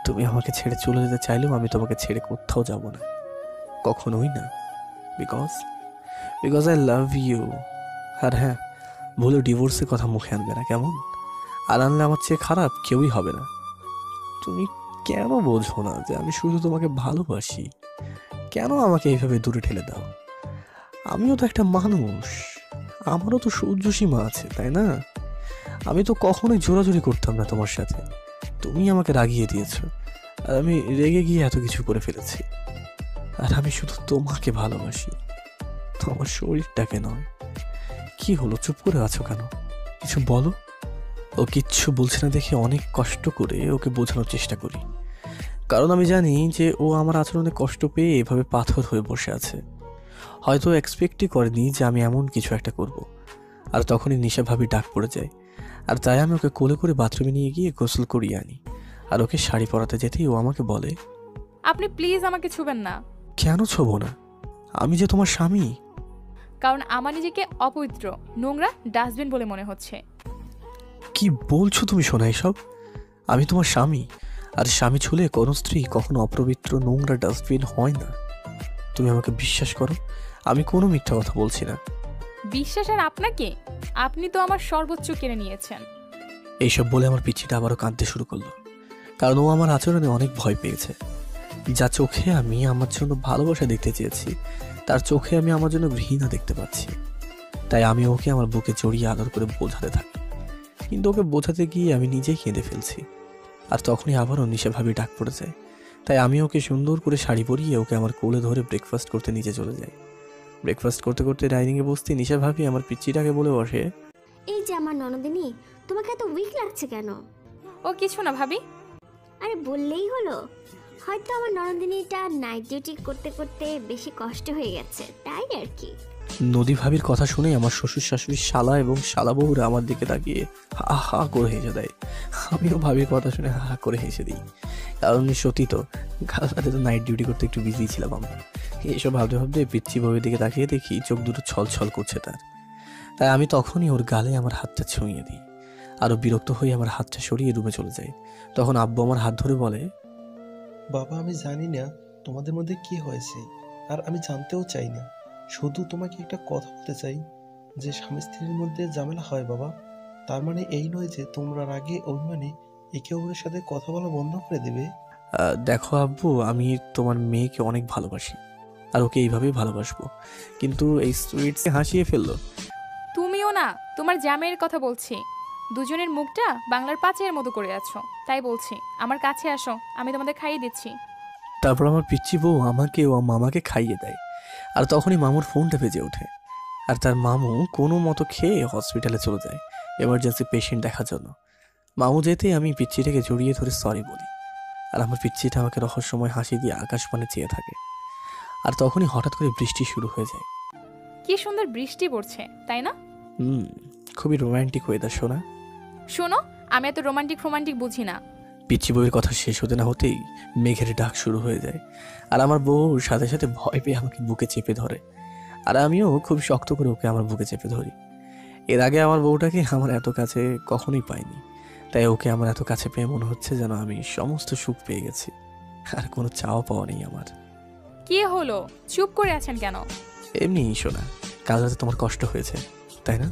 তুমি আমাকে ছেড়ে চলে যেতে চাইলেও আমি তোমাকে ছেড়ে কোথাও যাব না, কখনোই না, বিকজ আই লাভ ইউ। আর হ্যাঁ, ভুলে ডিভোর্সের কথা মুখে আনবে না, কেমন? আর আনলে আমার চেয়ে খারাপ কেউই হবে না। তুমি কেন বোঝো না যে আমি শুধু তোমাকে ভালোবাসি? কেন আমাকে এইভাবে দূরে ঠেলে দাও? আমিও তো একটা মানুষ, আমারও তো সহ্য সীমা আছে, তাই না? আমি তো কখনোই জোরাজুরি করতাম না তোমার সাথে, তুমি আমাকে রাগিয়ে দিয়েছো আর আমি রেগে গিয়ে এত কিছু করে ফেলেছি। আর আমি শুধু তোমাকে ভালোবাসি, তোমার শরীরটাকে নয়। কি হলো, চুপ করে আছো কেন? কিছু বলো। ও কিচ্ছু বলছে না দেখে অনেক কষ্ট করে ওকে বোঝানোর চেষ্টা করি, কারণ আমি জানি যে ও আমার আচরণে কষ্ট পেয়ে এভাবে পাথর হয়ে বসে আছে। হয়তো এক্সপেক্টই করেনি যে আমি এমন কিছু একটা করব। আর তখনই নিশা ভাবি ডাক পড়ে যায়, আর তাই আমি ওকে কোলে করে বাথরুমে নিয়ে গিয়ে গোসল করিয়ে আনি। আর ওকে শাড়ি পরাতে যেতেই ও আমাকে বলে, আপনি প্লিজ আমাকে ছুবেন না। কেন ছোবো না? আমি যে তোমার স্বামী। কারণ আমার নিজেকে অপবিত্র, নোংরা ডাস্টবিন বলে মনে হচ্ছে। কি বলছো তুমি সোনা এসব? আমি তোমার স্বামী, আর স্বামী ছুলে কোনো স্ত্রী কখনো অপবিত্র নোংরা ডাস্টবিন হয় না। তুমি আমাকে বিশ্বাস করো, আমি কোনো মিথ্যা কথা বলছি না। বিশ্বাস আর আপনাকে? আপনি তো আমার সর্বোচ্চ কেড়ে নিয়েছেন। এইসব বলে আমার পিচ্চিটা আবারও কাঁদতে শুরু করলো, কারণ ও আমার আচরণে অনেক ভয় পেয়েছে। যা চোখে আমি আমার জন্য ভালোবাসা দেখতে চেয়েছি, তার চোখে আমি আমার জন্য ঘৃণা দেখতে পাচ্ছি। তাই আমি ওকে আমার বুকে জড়িয়ে আদর করে বোঝাতে থাকি, কিন্তু ওকে বোঝাতে গিয়ে আমি নিজেই কেঁদে ফেলছি। আর তখনই আবারও নিশা ভাবি ডাক পড়ে যায়। তাই আমি ওকে সুন্দর করে শাড়ি পরিয়ে ওকে আমার কোলে ধরে ব্রেকফাস্ট করতে নিচে চলে যাই। ব্রেকফাস্ট করতে করতে ডাইনিংয়ে বসতে নিশা ভাবি আমার পিচ্চিটাকে বলে বসে, এই যে আমার ননদিনী, তোমাকে এত উইক লাগছে কেন? ও কিছু না ভাবি। আরে বললেই হলো, হয়তো আমার ননদিনীটা নাইট ডিউটি করতে করতে বেশি কষ্ট হয়ে গেছে, তাই আর কি। নদী ভাবির কথা শুনে আমার শ্বশুর শাশুড়ি শালা এবং শালা বউরা আমার দিকে তাকিয়ে হা হা করে হেসে দেয়। আমিও ভাবির কথা শুনে হা হা করে হেসে দিই, কারণ সত্যি তো কাল রাতে তো নাইট ডিউটি করতে একটু বিজি ছিলাম আমরা। এইসব ভাবতে ভাবতে পিচ্ছি বউয়ের দিকে তাকিয়ে দেখি চোখ দুটো ছল ছল করছে তার। তাই আমি তখনই ওর গালে আমার হাতটা ছুঁয়ে দিই। আরও বিরক্ত হয়ে আমার হাতটা সরিয়ে রুমে চলে যায়। তখন আব্বু আমার হাত ধরে বলে, বাবা আমি জানি না তোমাদের মধ্যে কি হয়েছে, আর আমি জানতেও চাই না। শুধু তোমাকে একটা কথা বলতে চাই যে স্বামী স্ত্রীর মধ্যে ঝামেলা হয় বাবা, তার মানে এই নয় যে তোমরা রাগে অভিমানে একে অপরের সাথে কথা বলা বন্ধ করে দেবে। দেখো আব্বু, আমি তোমার মেয়েকে অনেক ভালোবাসি আর ওকে এইভাবেই ভালোবাসবো, কিন্তু এই সুইটসে হাসিয়ে ফেললো। তুমিও না, তোমার জামাইয়ের কথা বলছি। দুজনের মুখটা বাংলার পাঁচের মতো করে আছো, তাই বলছি আমার কাছে আসো, আমি তোমাদের খাইয়ে দিচ্ছি। তারপর আমার পিচ্চি বউ আমাকে ও মামাকে খাইয়ে দেয়। আর তখনই মামুর ফোনটা বেজে ওঠে, আর তার মামু কোনো মতো খেয়ে হসপিটালে চলে যায় এমার্জেন্সি পেশেন্ট দেখার জন্য। মামু যেতে আমি পিচ্চিটাকে জড়িয়ে ধরে সরি বলি, আর আমার পিচ্চিটা আমাকে রহস্যময় হাসি দিয়ে আকাশপানে চেয়ে থাকে। আর তখনই হঠাৎ করে বৃষ্টি শুরু হয়ে যায়। কি সুন্দর বৃষ্টি পড়ছে, তাই না? খুবই রোমান্টিক ওয়েদার শোনা। শোনো, আমি এত রোমান্টিক বুঝি না। পিচ্চি বউয়ের কথা শেষ হতে না হতেই মেঘের ডাক শুরু হয়ে যায়, আর আমার বউ সাথে সাথে ভয় পেয়ে আমাকে বুকে চেপে ধরে, আর আমিও খুব শক্ত করে ওকে আমার বুকে চেপে ধরি। এর আগে আমার বউটাকে আমার এত কাছে কখনোই পাইনি, তাই ওকে আমার এত কাছে পেয়ে মনে হচ্ছে যেন আমি সমস্ত সুখ পেয়ে গেছি, আর কোনো চাওয়া পাওয়া নেই আমার। কি হলো, চুপ করে আছেন কেন? এমনি শোনা, কাল রাতে তোমার কষ্ট হয়েছে তাই না?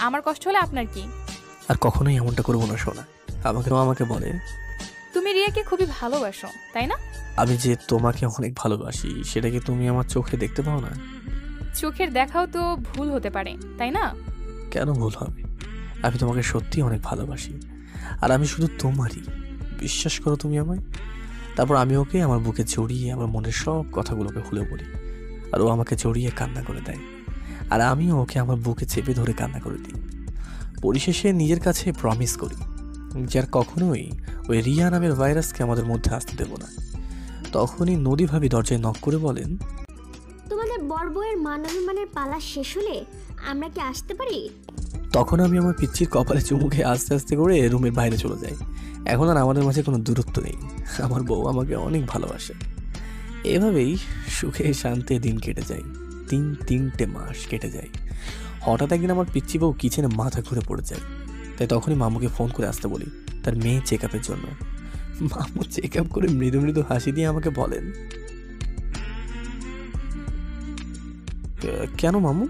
আমার কষ্ট হলে আপনার কি? আর কখনোই এমনটা করবো না শোনা। আমাকে বলে, তুমি রিয়াকে খুবই ভালোবাসো তাই না? আমি যে তোমাকে অনেক ভালোবাসি সেটা কি তুমি আমার চোখে দেখতে পাও না? চোখের দেখাও তো ভুল হতে পারে তাই না? কেন ভুল হবে? আমি তোমাকে সত্যি অনেক ভালোবাসি, আর আমি শুধু তোমারই, বিশ্বাস করো তুমি আমায়। তারপর আমি ওকে আমার বুকে জড়িয়ে আমার মনের সব কথাগুলোকে খুলে বলি, আর ও আমাকে জড়িয়ে কান্না করে দেয়, আর আমিও ওকে আমার বুকে চেপে ধরে কান্না করে দিই। পরিশেষে নিজের কাছে প্রমিস করি যে আর কখনোই ওই রিয়া নামের ভাইরাসকে আমাদের মধ্যে আসতে দেব না। তখনই নদী ভাবি দরজায় নক করে বলেন, তোমাদের বড় বউয়ের মানাভিমানের পালা শেষ হলে আমরা কি আসতে পারি? তখন আমি আমার পিচ্চির কপালে চুমুকে আস্তে আস্তে করে রুমের বাইরে চলে যাই। এখন আর আমাদের মাঝে কোনো দূরত্ব নেই, আমার বউ আমাকে অনেক ভালোবাসে। এভাবেই সুখে শান্তি দিন কেটে যায়, 3 মাস কেটে যায়। হঠাৎ একদিন আমার পিচ্চি বউ কিচেনে মাথা ঘুরে পড়ে যায়, তাই তখনই মামুকে ফোন করে আসতে বলি তার মেয়ে চেক আপের জন্য। মামু চেক আপ করে মৃদু মৃদু হাসি দিয়ে আমাকে বলেন, কেন মামু?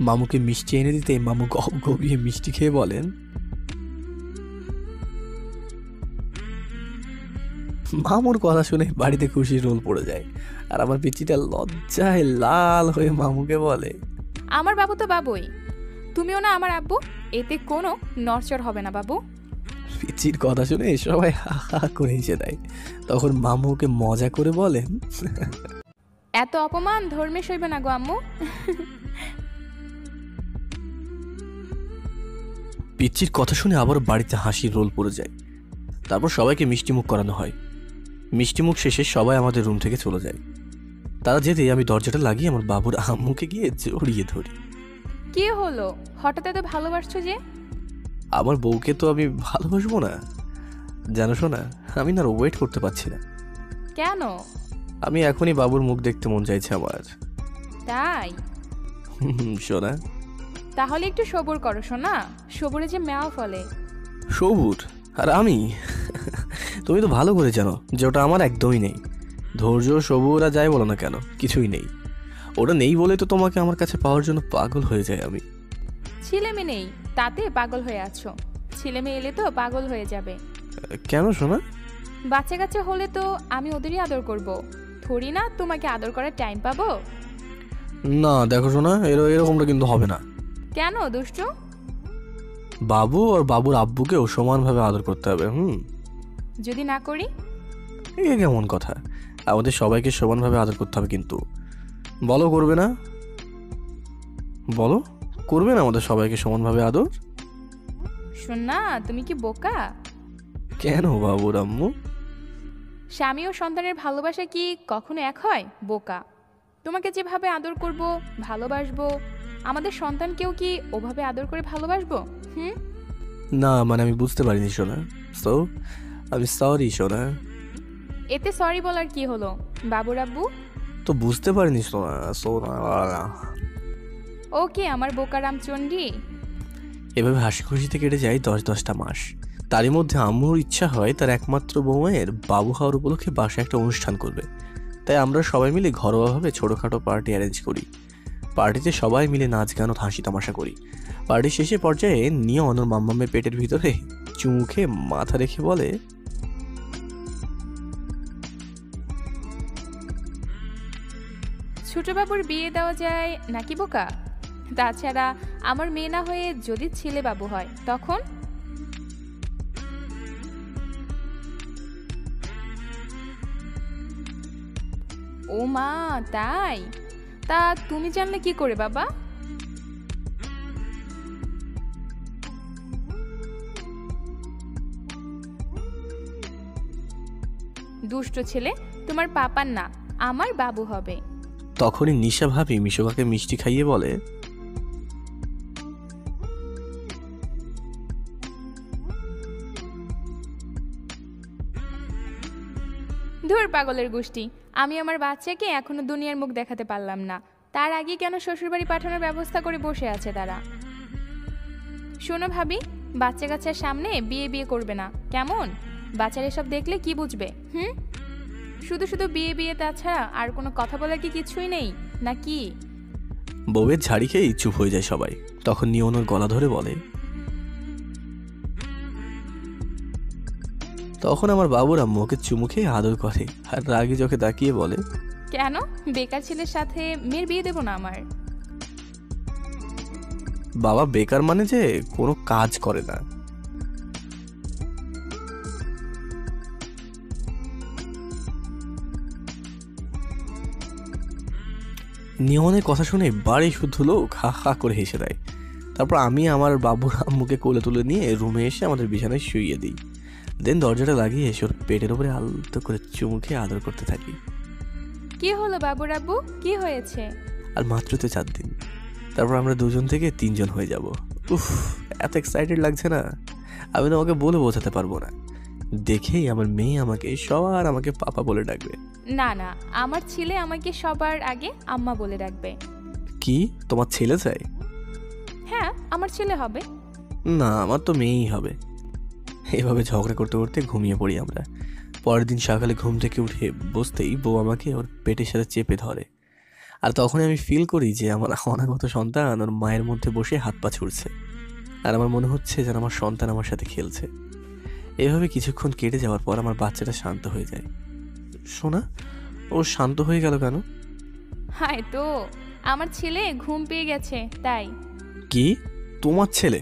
মামুকে মিষ্টি এনে দিতে মামু গবিয়ে মিষ্টি খেয়ে বলেন, মামুর কথা শুনে বাড়িতে খুশি রোল পড়ে যায়, আর আমার পিচ্চিটা লজ্জায় লাল হয়ে মামুকে বলে, আমার বাবু তো বাবুই, তুমিও না আমার আব্বু, এতে কোনো নড়চড় হবে না বাবু। পিচ্চির কথা শুনে সবাই হা হা করে হেসে দেয়। তখন মামুকে মজা করে বলেন, এত অপমান ধর্মে সইবে না গো আম্মু। পিচ্চির কথা শুনে আবার বাড়িতে হাসির রোল পড়ে যায়। তারপর সবাইকে মিষ্টিমুখ করানো হয়। মিষ্টিমুখ শেষে সবাই আমাদের রুম থেকে চলে যায়। তারা যেতেই আমি দরজাটা লাগিয়ে আমার বাবুর আম্মুকে গিয়ে জড়িয়ে ধরি। কি হলো, হঠাৎ এত ভালোবাসছো যে? আমার বউকে তো আমি ভালোবাসবো না, জানো শোনা, আমি না ওয়েট করতে পারছি না। কেন? আমি এখনই বাবুর মুখ দেখতে মন চাইছে আমার। তাই? শোনা, তাহলে একটু সবুর করো শোনা, সবুরে যে মেয়া ফলে। সবুর? আর আমি? তুমি তো ভালো করে জানো যে ওটা আমার একদমই নেই। ধৈর্য, সবুর আর যাই বলো না কেন, কিছুই নেই। ওটা নেই বলে তো তোমাকে আমার কাছে পাওয়ার জন্য পাগল হয়ে যায় আমি। ছেলেমেয়ে নেই তাতে পাগল হয়ে আছো, ছেলেমেয়ে এলে তো পাগল হয়ে যাবে। কেন শোনা? বাচ্চা কাচ্চা হলে তো আমি ওদেরই আদর করব, থোড়ি না তোমাকে আদর করার টাইম পাবো। না দেখো শোনা, এরকমটা কিন্তু হবে না। কেন দুষ্টু? বাবু আর বাবুর আব্বুকেও সমানভাবে আদর করতে হবে। যদি না করি? এ কেমন কথা? আমাদের সবাইকে সমানভাবে আদর করতে হবে, কিন্তু বলো করবে না? বলো করবে না আমাদের সবাইকে সমানভাবে আদর? শোন না, তুমি কি বোকা? কেন বাবুর আম্মু? স্বামী ও সন্তানের ভালোবাসা কি কখনো এক হয়? বোকা। তোমাকে যেভাবে আদর করব, ভালোবাসবো, আমাদের সন্তানকেও কি ওভাবে আদর করে ভালোবাসবো? না মানে আমি বুঝতে পারিনি সোনা, সো আমি সরি সোনা। এতে সরি বলার কি হলো বাবুর আব্বু? তো বুঝতে পারিনি সোনা, সোনা। ওকে আমার বোকা রামচন্ডী। এভাবে হাসি খুশিতে কেটে যায় 10-10টা মাস। তারই মধ্যে আম্মুর ইচ্ছা হয় তার একমাত্র বউয়ের বাবু হওয়ার উপলক্ষে বাসায় একটা অনুষ্ঠান করবে। তাই আমরা সবাই মিলে ঘরোয়াভাবে ছোটোখাটো পার্টি অ্যারেঞ্জ করি। পার্টিতে সবাই মিলে নাচ গান ও হাসি তামাশা করি। পার্টির শেষে পর্যায়ে নিয়ে অনর মাম্মামের পেটের ভিতরে চুমুখে মাথা রেখে বলে, ছোট বাবুর বিয়ে দেওয়া যায় নাকি বোকা? তাছাড়া আমার মেয়ে না হয়ে যদি ছেলে বাবু হয় তখন? ও মা, তাই? তা তুমি জানলে কি করে বাবা? দুষ্ট ছেলে, তোমার পাপার না, আমার বাবু হবে। তখনই নিশা ভাবি মিশোকাকে মিষ্টি খাইয়ে বলে, ধুর পাগলের গোষ্ঠী, আমি আমার বাচ্চাকে এখনো দুনিয়ার মুখ দেখাতে পারলাম না, তার আগে কেন শ্বশুরবাড়ি পাঠানোর ব্যবস্থা করে বসে আছে তারা। শোনো ভাবি, বাচ্চা কাচ্চার সামনে বিয়ে বিয়ে করবে না কেমন? বাচ্চারা এসব দেখলে কি বুঝবে? শুধু শুধু বিয়ে বিয়ে, তাছাড়া আর কোনো কথা বলার কি কিছুই নেই নাকি? বউয়ের ঝাড়ি খেয়ে চুপ হয়ে যায় সবাই। তখন নিয়নর গলা ধরে বলে, তখন আমার বাবুর আম্মু ওকে চুমু খেয়ে আদর করে আর রাগি চোখে তাকিয়ে বলে, কেন বেকার ছেলের সাথে মেয়ের বিয়ে দেবো না আমার? বাবা বেকার মানে যে কোনো কাজ করে না। নিয়নের কথা শুনে বাড়ি শুদ্ধ লোক হা হা করে হেসে দেয়। তারপর আমি আমার বাবুর আম্মুকে কোলে তুলে নিয়ে রুমে এসে আমাদের বিছানায় শুইয়ে দিই। দেন দরজাটা লাগিয়ে এসে ওর পেটের উপরে আলতো করে চুমুকে আদর করতে থাকি। কি হলো বাবুর আব্বু, কি হয়েছে? আর মাত্র তো 4 দিন, তারপর আমরা 2জন থেকে 3জন হয়ে যাব। উফ, এত এক্সাইটেড লাগছে না, আমি তোমাকে বলে বোঝাতে পারবো না। দেখেই আমার মেয়ে আমাকে পাপা বলে ডাকবে। না না, আমার ছেলে আমাকে সবার আগে আম্মা বলে ডাকবে। কি তোমার ছেলে চাই? হ্যাঁ, আমার ছেলে হবে। না, আমার তো মেয়েই হবে। এভাবে ঝগড়া করতে করতে ঘুমিয়ে পড়ি আমরা। পরের দিন সকালে ঘুম থেকে উঠে বসতেই বউ আমাকে ওর পেটের সাথে চেপে ধরে। আর তখনই আমি ফিল করি যে আমার অনাগত সন্তান ওর মায়ের মধ্যে বসে হাত পা ছুড়ছে, আর আমার মনে হচ্ছে যেন আমার সন্তান আমার সাথে খেলছে। এভাবে কিছুক্ষণ কেটে যাওয়ার পর আমার বাচ্চাটা শান্ত হয়ে যায়। শোনা, ও শান্ত হয়ে গেল কেন? হায় তো, আমার ছেলে ঘুম পেয়ে গেছে তাই। কি তোমার ছেলে?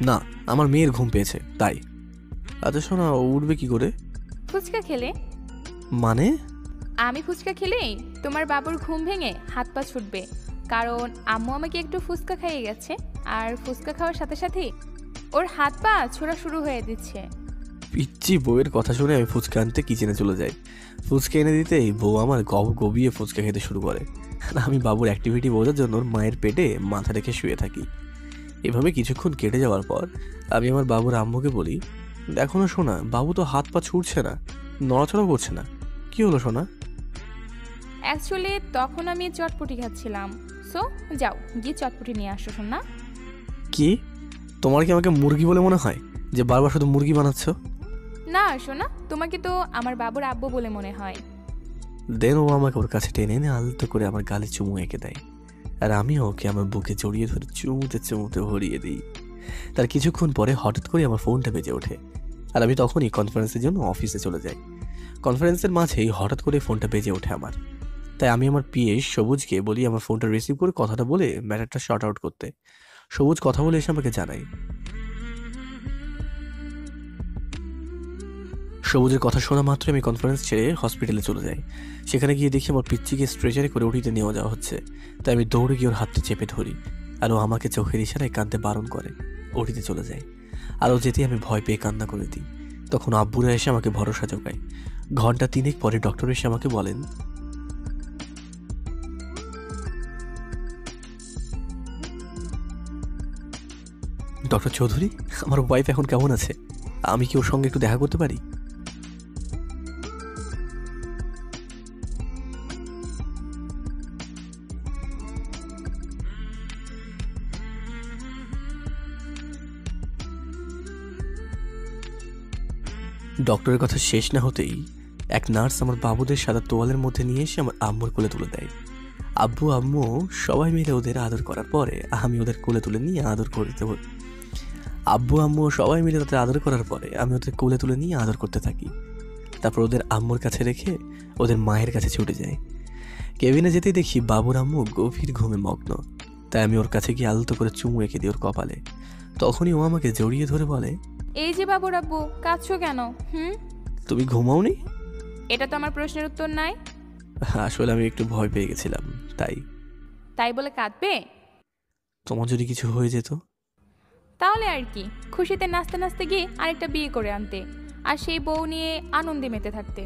না, আমার মেয়ের ঘুম পেয়েছে তাই। আচ্ছা শোনা, ও উঠবে কি করে? ফুচকা খেলে। মানে? আমি ফুচকা খেলেই তোমার বাবুর ঘুম ভেঙে হাত পা ছুটবে, কারণ আম্মু আমাকে একটু ফুচকা খাইয়ে গেছে, আর ফুচকা খাওয়ার সাথে সাথে ওর হাত পা ছোড়া শুরু হয়ে দিচ্ছে। পিচ্ছি বউয়ের কথা শুনে আমি ফুচকা আনতে কিচেনে চলে যাই। ফুচকা এনে দিতেই বউ আমার গবিয়ে ফুচকা খেতে শুরু করে। আমি বাবুর অ্যাক্টিভিটি বোঝার জন্য ওর মায়ের পেটে মাথা রেখে শুয়ে থাকি। এভাবে কিছুক্ষণ কেটে যাওয়ার পর আমি আমার বাবুর আম্মুকে বলি, দেখো না শোনা, বাবু তো হাত পা ছুটছে না, নড়াচড়া করছে না, কি হলো শোনা? অ্যাকচুয়ালি তখন আমি চটপটি খাচ্ছিলাম, সো যাও গিয়ে চটপটি নিয়ে আসো শোনা। কি তোমার কি আমাকে মুরগি বলে মনে হয় যে বারবার শুধু মুরগি বানাচ্ছ? না শোনা, তোমাকে তো আমার বাবুর আব্বু বলে মনে হয়। দেন ও আমাকে ওর কাছে টেনে এনে আলতো করে আমার গালে চুমু এঁকে দেয়, আর আমি ওকে আমার বুকে জড়িয়ে ধরে চুমুতে চুমুতে ভরিয়ে দিই। তার কিছুক্ষণ পরে হঠাৎ করে আমার ফোনটা বেজে ওঠে, আর আমি তখনই কনফারেন্সের জন্য অফিসে চলে যাই। কনফারেন্সের মাঝেই হঠাৎ করে ফোনটা বেজে ওঠে আমার। তাই আমি আমার পিএ সবুজকে বলি আমার ফোনটা রিসিভ করে কথাটা বলে ম্যাটারটা শর্ট আউট করতে। সবুজ কথা বলে এসে আমাকে জানাই। সবুজের কথা শোনা মাত্র আমি কনফারেন্স ছেড়ে হসপিটালে চলে যাই। সেখানে গিয়ে দেখি আমার পিচ্চিকে স্ট্রেচারে করে ওটিতে নিয়ে যাওয়া হচ্ছে। তাই আমি দৌড়ে গিয়ে ওর হাতটা চেপে ধরি, আর ও আমাকে চোখের ইশারায় কাঁদতে বারণ করে। ওটিতে চলে যায়, আর ও যেতেই আমি ভয় পেয়ে কান্না করে দিই। তখন আব্বুরা এসে আমাকে ভরসা জোগায়। ঘন্টা 3 পরে ডক্টর এসে আমাকে বলেন, ডক্টর চৌধুরী, আমার ওয়াইফ এখন কেমন আছে? আমি কি ওর সঙ্গে একটু দেখা করতে পারি? ডক্টরের কথা শেষ না হতেই এক নার্স আমার বাবুদের সাদা তোয়ালের মধ্যে নিয়ে এসে আমার আম্মুর কোলে তুলে দেয়। আব্বু আম্মু সবাই মিলে ওদের আদর করার পরে আমি ওদের কোলে তুলে নিয়ে আদর করতে আব্বু আম্মু সবাই মিলে তাদের আদর করার পরে আমি ওদের কোলে তুলে নিয়ে আদর করতে থাকি। তারপর ওদের আম্মুর কাছে রেখে ওদের মায়ের কাছে ছুটে যাই। কেবিনে যেতেই দেখি বাবুর আম্মু গভীর ঘুমে মগ্ন। তাই আমি ওর কাছে গিয়ে আলতো করে চুমু এঁকে দিই ওর কপালে। তখনই ও আমাকে জড়িয়ে ধরে বলে, এই যে বাবুর আব্বু, কাঁদছো কেন? তুমি ঘুমাওনি? এটা তো আমার প্রশ্নের উত্তর নাই। আসলে আমি একটু ভয় পেয়ে গেছিলাম, তাই বলে কাঁদবে? তোমার যদি কিছু হয়ে যেত? তাহলে আর কি, খুশিতে নাচতে নাচতে গিয়ে আরেকটা বিয়ে করে আনতে, আর সেই বউ নিয়ে আনন্দে মেতে থাকতে।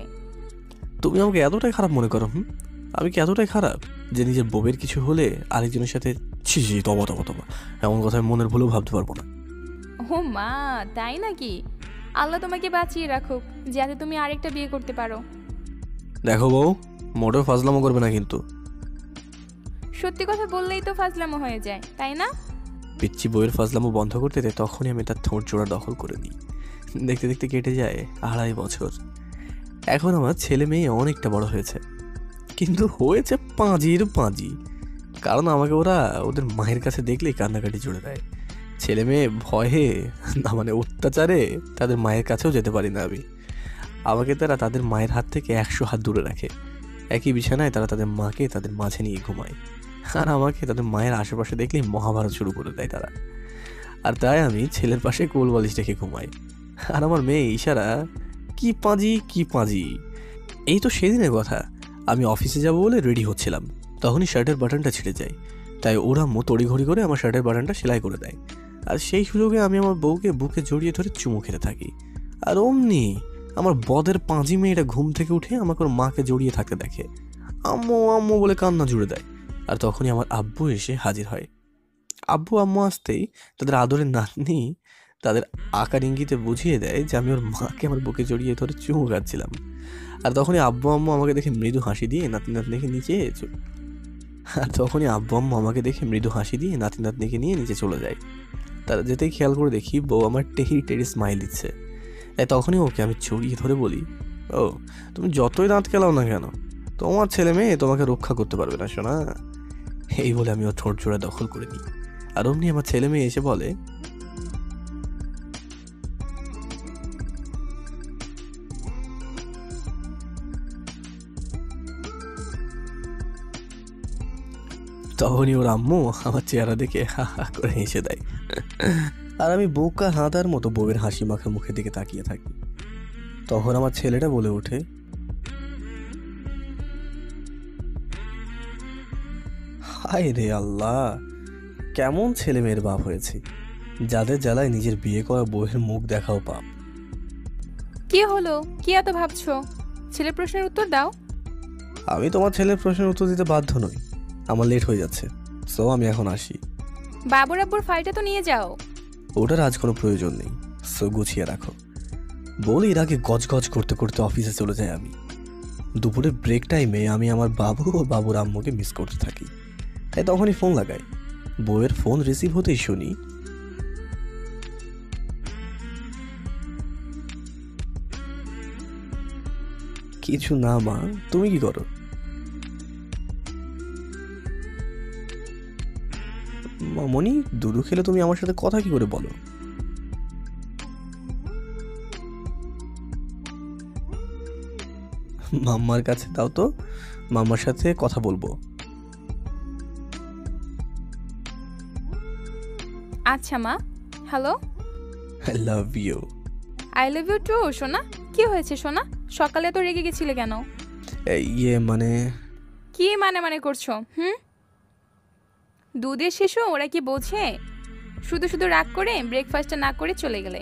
তুমি আমাকে এতটাই খারাপ মনে করো? আমি কি এতটাই খারাপ যে নিজের বউয়ের কিছু হলে আরেকজনের সাথে ছি ছি তবা তবা তবা এমন কথা মনের ভুলেও ভাবতে পারবো না? ও মা, তাই নাকি? আল্লাহ তোমাকে বাঁচিয়ে রাখুক যাতে তুমি আরেকটা বিয়ে করতে পারো। দেখো বউ, মোটেও ফাজলামো করবে না কিন্তু। সত্যি কথা বললেই তো ফাজলামো হয়ে যায়, তাই না? পিচ্ছি বউয়ের ফাজলামো বন্ধ করতে দে, তখনই আমি তার ঠোঁট জোড়া দখল করে নিই। দেখতে দেখতে কেটে যায় 2.5 বছর। এখন আমার ছেলে মেয়ে অনেকটা বড় হয়েছে, কিন্তু হয়েছে পাঁজির পাঁজি। কারণ আমাকে ওরা ওদের মায়ের কাছে দেখলেই কান্নাকাটি জুড়ে দেয়। ছেলে মেয়ে ভয়ে না মানে অত্যাচারে তাদের মায়ের কাছেও যেতে পারি না আমি। আমাকে তারা তাদের মায়ের হাত থেকে 100 হাত দূরে রাখে। একই বিছানায় তারা তাদের মাকে তাদের মাঝে নিয়ে ঘুমায়, আর আমাকে তাদের মায়ের আশেপাশে দেখলেই মহাভারত শুরু করে দেয় তারা। আর তাই আমি ছেলের পাশে কোল বালিশ রেখে ঘুমাই। আর আমার মেয়ে ইশারা কি পাঁজি। এই তো সেদিনের কথা, আমি অফিসে যাব বলে রেডি হচ্ছিলাম, তখনই শার্টের বাটনটা ছিঁড়ে যায়। তাই ওরা তড়িঘড়ি করে আমার শার্টের বাটনটা সেলাই করে দেয়। আর সেই সুযোগে আমি আমার বউকে বুকে জড়িয়ে ধরে চুমু খেতে থাকি। আর অমনি আমার বদের পাঁজি মেয়েটা ঘুম থেকে উঠে আমাকে ওর মাকে জড়িয়ে থাকতে দেখে, আম্মু আম্মু বলে কান্না জুড়ে দেয়। আর তখনই আমার আব্বু এসে হাজির হয়। আব্বু আম্মু আসতেই তাদের আদরের নাতনি তাদের আকার ইঙ্গিতে বুঝিয়ে দেয় যে আমি ওর মাকে আমার বুকে জড়িয়ে ধরে চুমু খাচ্ছিলাম। আর তখনই আব্বু আম্মু আমাকে দেখে মৃদু হাসি দিয়ে নাতি নাতনিকে নিয়ে নিচে চলে যায়। তারা যেতেই খেয়াল করে দেখি বউ আমার টেরি স্মাইল দিচ্ছে। তাই তখনই ওকে আমি জড়িয়ে ধরে বলি, ও তুমি যতই দাঁত খেলাও না কেন, তোমার ছেলে মেয়ে তোমাকে রক্ষা করতে পারবে না সোনা। এই বলে আমি ওর ঠোঁট জোড়া দখল করে নিই। আর অমনি আমার ছেলে মেয়ে এসে বলে, তখনই ওর আম্মু আমার চেহারা দেখে হা হা করে হেসে দেয়। আর আমি বোকা হাঁদার মতো বউয়ের হাসি মাখা মুখের দিকে তাকিয়ে থাকি। তখন আমার ছেলেটা বলে ওঠে, হায় রে আল্লাহ, কেমন ছেলে মেয়ের বাপ হয়েছে, যাদের জ্বালায় নিজের বিয়ে করা বউয়ের মুখ দেখাও পাপ। কি হলো, কি এত ভাবছো? ছেলের প্রশ্নের উত্তর দাও। আমি তোমার ছেলের প্রশ্নের উত্তর দিতে বাধ্য নই, আমার লেট হয়ে যাচ্ছে, সো আমি এখন আসি। বাবুর আব্বুর ফাইলটা তো নিয়ে যাও। ওটার আজ কোনো প্রয়োজন নেই, সো গুছিয়ে রাখো। বলে এর আগে গজগজ করতে করতে অফিসে চলে যাই আমি। দুপুরে ব্রেক টাইমে আমি আমার বাবু ও বাবুর আম্মুকে মিস করতে থাকি। তাই তখনই ফোন লাগাই। বউয়ের ফোন রিসিভ হতেই শুনি, কিছু না মা, তুমি কি করো? মামনি, দুধু খেলে তুমি আমার সাথে কথা কি করে বলো? মাম্মার কাছে দাও তো, মাম্মার সাথে কথা বলবো। আচ্ছা মা, hello. I love you. I love you too. সোনা, কি হয়েছে সোনা? সকালে তো রেগে গেছিলে কেন? মানে কি মানে করছো? দুধের শিশু, ওরা কি বোঝে? শুধু শুধু রাগ করে ব্রেকফাস্টটা না করে চলে গেলে।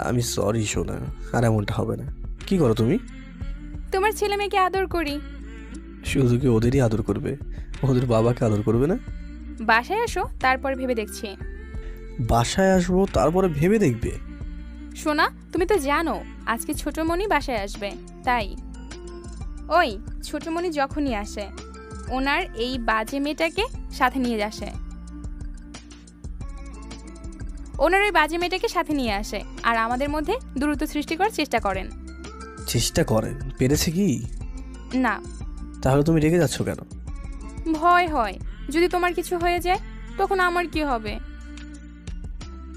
আমি সরি সোনা, আর এমনটা হবে না। কি করো তুমি? তোমার ছেলে মেয়েকে আদর করি। শুধু কি ওদেরই আদর করবে? ওদের বাবাকে আদর করবে না? বাসায় আসো, তারপর ভেবে দেখছি। বাসায় আসবো, তারপরে ভেবে দেখবে। সোনা, তুমি তো জানো আজকে ছোটমণি বাসায় আসবে, তাই। ওই ছোটমণি যখনই আসে ওনার এই বাজে মেয়েটাকে সাথে নিয়ে আসে, ওনার ওই বাজে মেয়েটাকে সাথে নিয়ে আসে আর আমাদের মধ্যে দূরত্ব সৃষ্টি করার চেষ্টা করেন। চেষ্টা করেন, পেরেছে কি? না। তাহলে তুমি রেগে যাচ্ছ কেন? ভয় হয় যদি তোমার কিছু হয়ে যায় তখন আমার কি হবে?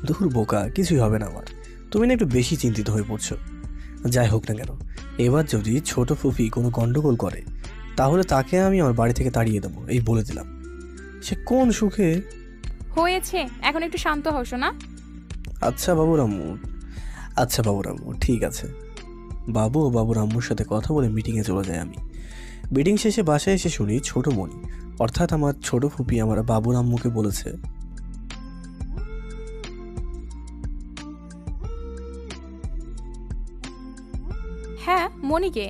দূর বোকা, কিছুই হবে না আমার। তুমি না একটু বেশি চিন্তিত হয়ে পড়ছো। যাই হোক না কেন, এবার যদি ছোট ফুফি কোনো গন্ডগোল করে তাহলে তাকে আমি আমার বাড়ি থেকে তাড়িয়ে দেবো, এই বলে দিলাম। সে কোন সুখে। হয়েছে, এখন একটু শান্ত হও সোনা। আচ্ছা বাবুর আম্মু, আচ্ছা বাবুর আম্মু, ঠিক আছে। বাবু ও বাবুর আম্মুর সাথে কথা বলে মিটিংয়ে চলে যাই আমি। মিটিং শেষে বাসায় এসে শুনি ছোট মণি অর্থাৎ আমার ছোট ফুপি আমার বাবুর আম্মুকে বলেছে, হ্যাঁ মনিকে।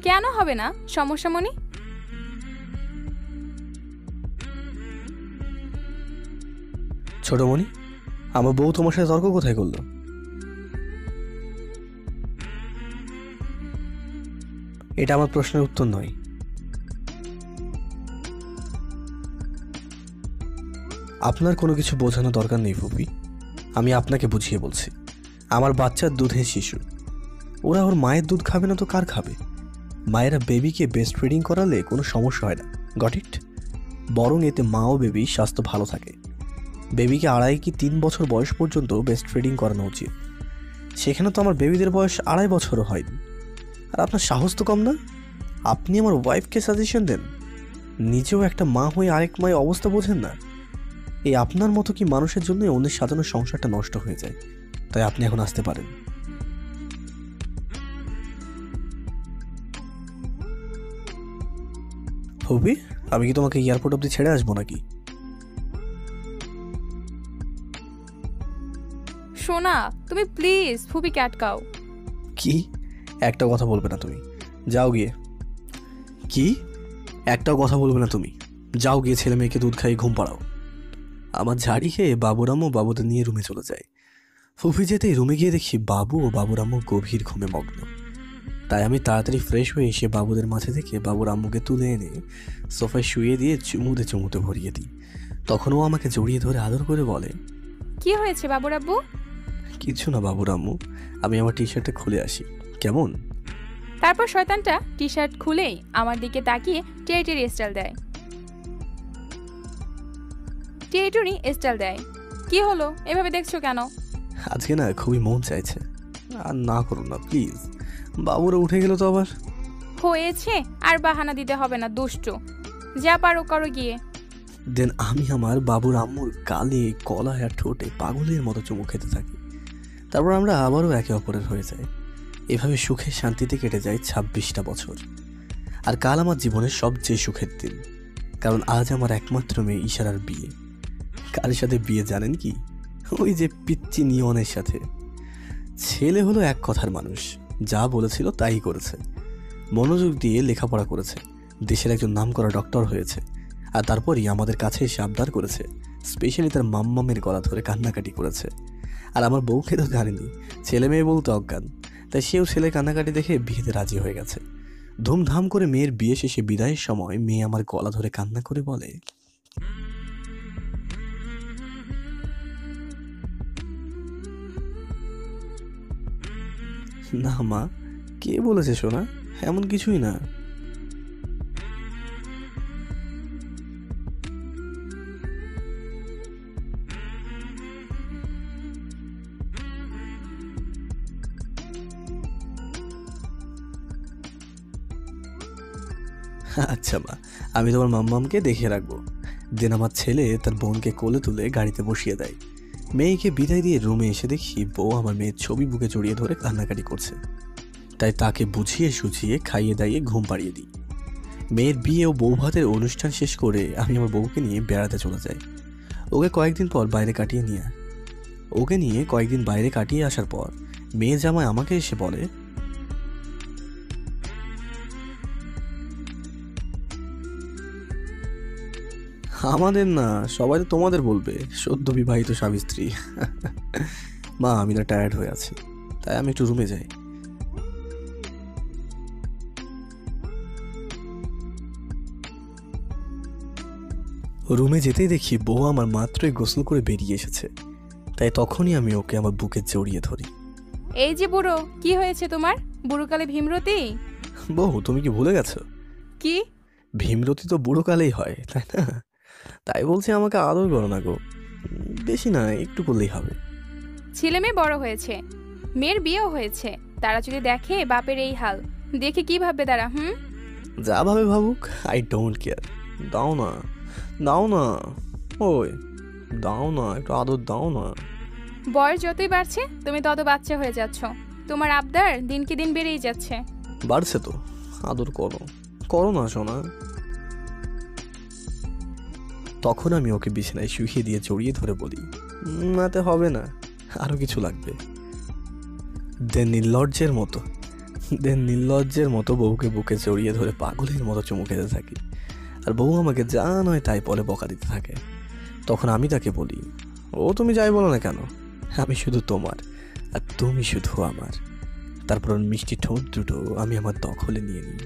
কেন হবে না, সমস্যা মনি? ছোট মণি, আমার বউ তোমার সাথে তর্ক কোথায় করলো? এটা আমার প্রশ্নের উত্তর নয়। আপনার কোনো কিছু বোঝানো দরকার নেই ফুপি, আমি আপনাকে বুঝিয়ে বলছি। আমার বাচ্চার দুধের শিশু, ওরা ওর মায়ের দুধ খাবে না তো কার খাবে? মায়েরা বেবিকে ব্রেস্ট ফিডিং করালে কোনো সমস্যা হয় না, গট ইট? বরং এতে মা ও বেবির স্বাস্থ্য ভালো থাকে। বেবিকে 2.5 কি 3 বছর বয়স পর্যন্ত ব্রেস্ট ফিডিং করানো উচিত। সেখানে তো আমার বেবিদের বয়স 2.5 বছরও হয়নি। আর আপনার সাহস তো কম না, আপনি আমার ওয়াইফকে সাজেশন দেন। নিজেও একটা মা হয়ে আরেক মায়ের অবস্থা বোঝেন না। এই আপনার মতো কি মানুষের জন্য অন্যের সাজানোর সংসারটা নষ্ট হয়ে যায়? তাই আপনি এখন আসতে পারেন। ফুপি, আমি কি তোমাকে এয়ারপোর্ট অব্দি ছেড়ে আসবো নাকি? সোনা তুমি প্লিজ ফুপিকে আটকাও। কি? একটা কথা বলবে না তুমি? যাও গিয়ে। কি? একটাও কথা বলবে না তুমি? যাও গিয়ে ছেলে মেয়েকে দুধ খাইয়ে ঘুম পাড়াও। আমার ঝাড়ি খেয়ে বাবুরাম্মু বাবুদের নিয়ে রুমে চলে যায়। ফুফি যেতেই রুমে গিয়ে দেখি বাবু ও বাবুরাম্মু গভীর ঘুমে মগ্ন। তাই আমি তাড়াতাড়ি ফ্রেশ হয়ে এসে বাবুদের মাঝে থেকে বাবুর আম্মুকে তুলে এনে সোফায় শুয়ে দিয়ে চুমুতে চুমুতে ভরিয়ে দিই। তখনও আমাকে জড়িয়ে ধরে আদর করে বলে, কি হয়েছে বাবুর আব্বু? কিছু না বাবুর আম্মু, আমি আমার টি শার্টটা খুলে আসি, কেমন? তারপর শয়তানটা টি শার্ট খুলেই আমার দিকে তাকিয়ে টেরিটরি স্টাইল দেয়। টেরিটরি স্টাইল দেয়। কি হলো, এভাবে দেখছো কেন? আজকে না খুবই মন চাইছে। আর না করুন না প্লিজ, বাবুরা উঠে গেল তো আবার। হয়েছে, আর বাহানা দিতে হবে না দুষ্টু, যা পারো করো গিয়ে। দেন আমি আমার বাবুর আম্মুর গালে, গলায় আর ঠোঁটে পাগলের মতো চুমু খেতে থাকি। তারপর আমরা আবারও একে অপরের হয়ে যাই। এভাবে সুখে শান্তিতে কেটে যায় 26টা বছর। আর কাল আমার জীবনের সবচেয়ে সুখের দিন, কারণ আজ আমার একমাত্র মেয়ে ইশারার বিয়ে। কার সাথে বিয়ে জানেন কি? ওই যে পিচ্চি নিয়নের সাথে। ছেলে হলো এক কথার মানুষ, যা বলেছিল তাই করেছে। মনোযোগ দিয়ে লেখাপড়া করেছে, দেশের একজন নামকরা ডক্টর হয়েছে। আর তারপরই আমাদের কাছে এসে আবদার করেছে, স্পেশালি তার মাম্মামের গলা ধরে কান্নাকাটি করেছে। আর আমার বউকে তো জানেনি, ছেলে মেয়ে বলতে অজ্ঞান, তাই সেও ছেলে কান্নাকাটি দেখে বিয়েতে রাজি হয়ে গেছে। ধুমধাম করে মেয়ের বিয়ে শেষে বিদায়ের সময় মেয়ে আমার গলা ধরে কান্না করে বলে, না মা, কে বলেছে সোনা, এমন কিছুই না। আচ্ছা মা, আমি তোমার মাম্মামকে দেখে রাখবো। দেন আমার ছেলে তার বোনকে কোলে তুলে গাড়িতে বসিয়ে দেয়। মেয়েকে বিদায় দিয়ে রুমে এসে দেখি বউ আমার মেয়ের ছবি বুকে জড়িয়ে ধরে কান্নাকাটি করছে। তাই তাকে বুঝিয়ে সুঝিয়ে খাইয়ে দাইয়ে ঘুম পাড়িয়ে দিই। মেয়ের বিয়ে ও বউ ভাতের অনুষ্ঠান শেষ করে আমি আমার বউকে নিয়ে বেড়াতে চলে যাই। ওকে কয়েকদিন পর বাইরে কাটিয়ে নিয়ে ওকে নিয়ে কয়েকদিন বাইরে কাটিয়ে আসার পর মেয়ে জামাই আমাকে এসে বলে, আমাদের না, সবাই তো তোমাদের বলবে, সদ্য বিবাহিত স্বামী স্ত্রী। মা, আমি না টায়ার্ড হয়ে আছি, তাই আমি একটু রুমে যাই। রুমে যেতেই দেখি বউ আমার মাত্রই গোসল করে বেরিয়ে এসেছে। তাই তখনই আমি ওকে আমার বুকে জড়িয়ে ধরি। এই যে বুড়ো, কি হয়েছে তোমার? বুড়োকালে ভীমরতি? বউ, তুমি কি ভুলে গেছো? কি? ভীমরতি তো বুড়ো কালেই হয়, তাই না? তাই বলছি আমাকে আদর করো না গো, বেশি না, একটু করলেই হবে। ছেলে মেয়ে বড় হয়েছে, মেয়ের বিয়েও হয়েছে, তারা যদি দেখে বাপের এই হাল, দেখে কি ভাববে তারা? যা ভাবে ভাবুক, আই ডোন্ট কেয়ার। দাও না, দাও না, ওই দাও না, একটু আদর দাও না। বয়স যতই বাড়ছে তুমি তত বাচ্চা হয়ে যাচ্ছ, তোমার আবদার দিনকে দিন বেড়েই যাচ্ছে। বাড়ছে তো, আদর করো, করো না সোনা। তখন আমি ওকে বিছানায় শুইয়ে দিয়ে জড়িয়ে ধরে বলি, নাতে হবে না, আরো কিছু লাগবে। নির্লজ্জের মতো বউকে বুকে জড়িয়ে ধরে পাগলের মতো চুমু খেতে থাকি, আর বউ আমাকে যা নয় তাই বলে বকা দিতে থাকে। তখন আমি তাকে বলি, ও তুমি যাই বলো না কেন, আমি শুধু তোমার আর তুমি শুধু আমার। তারপর মিষ্টি ঠোঁট দুটো আমি আমার দখলে নিয়ে নিই।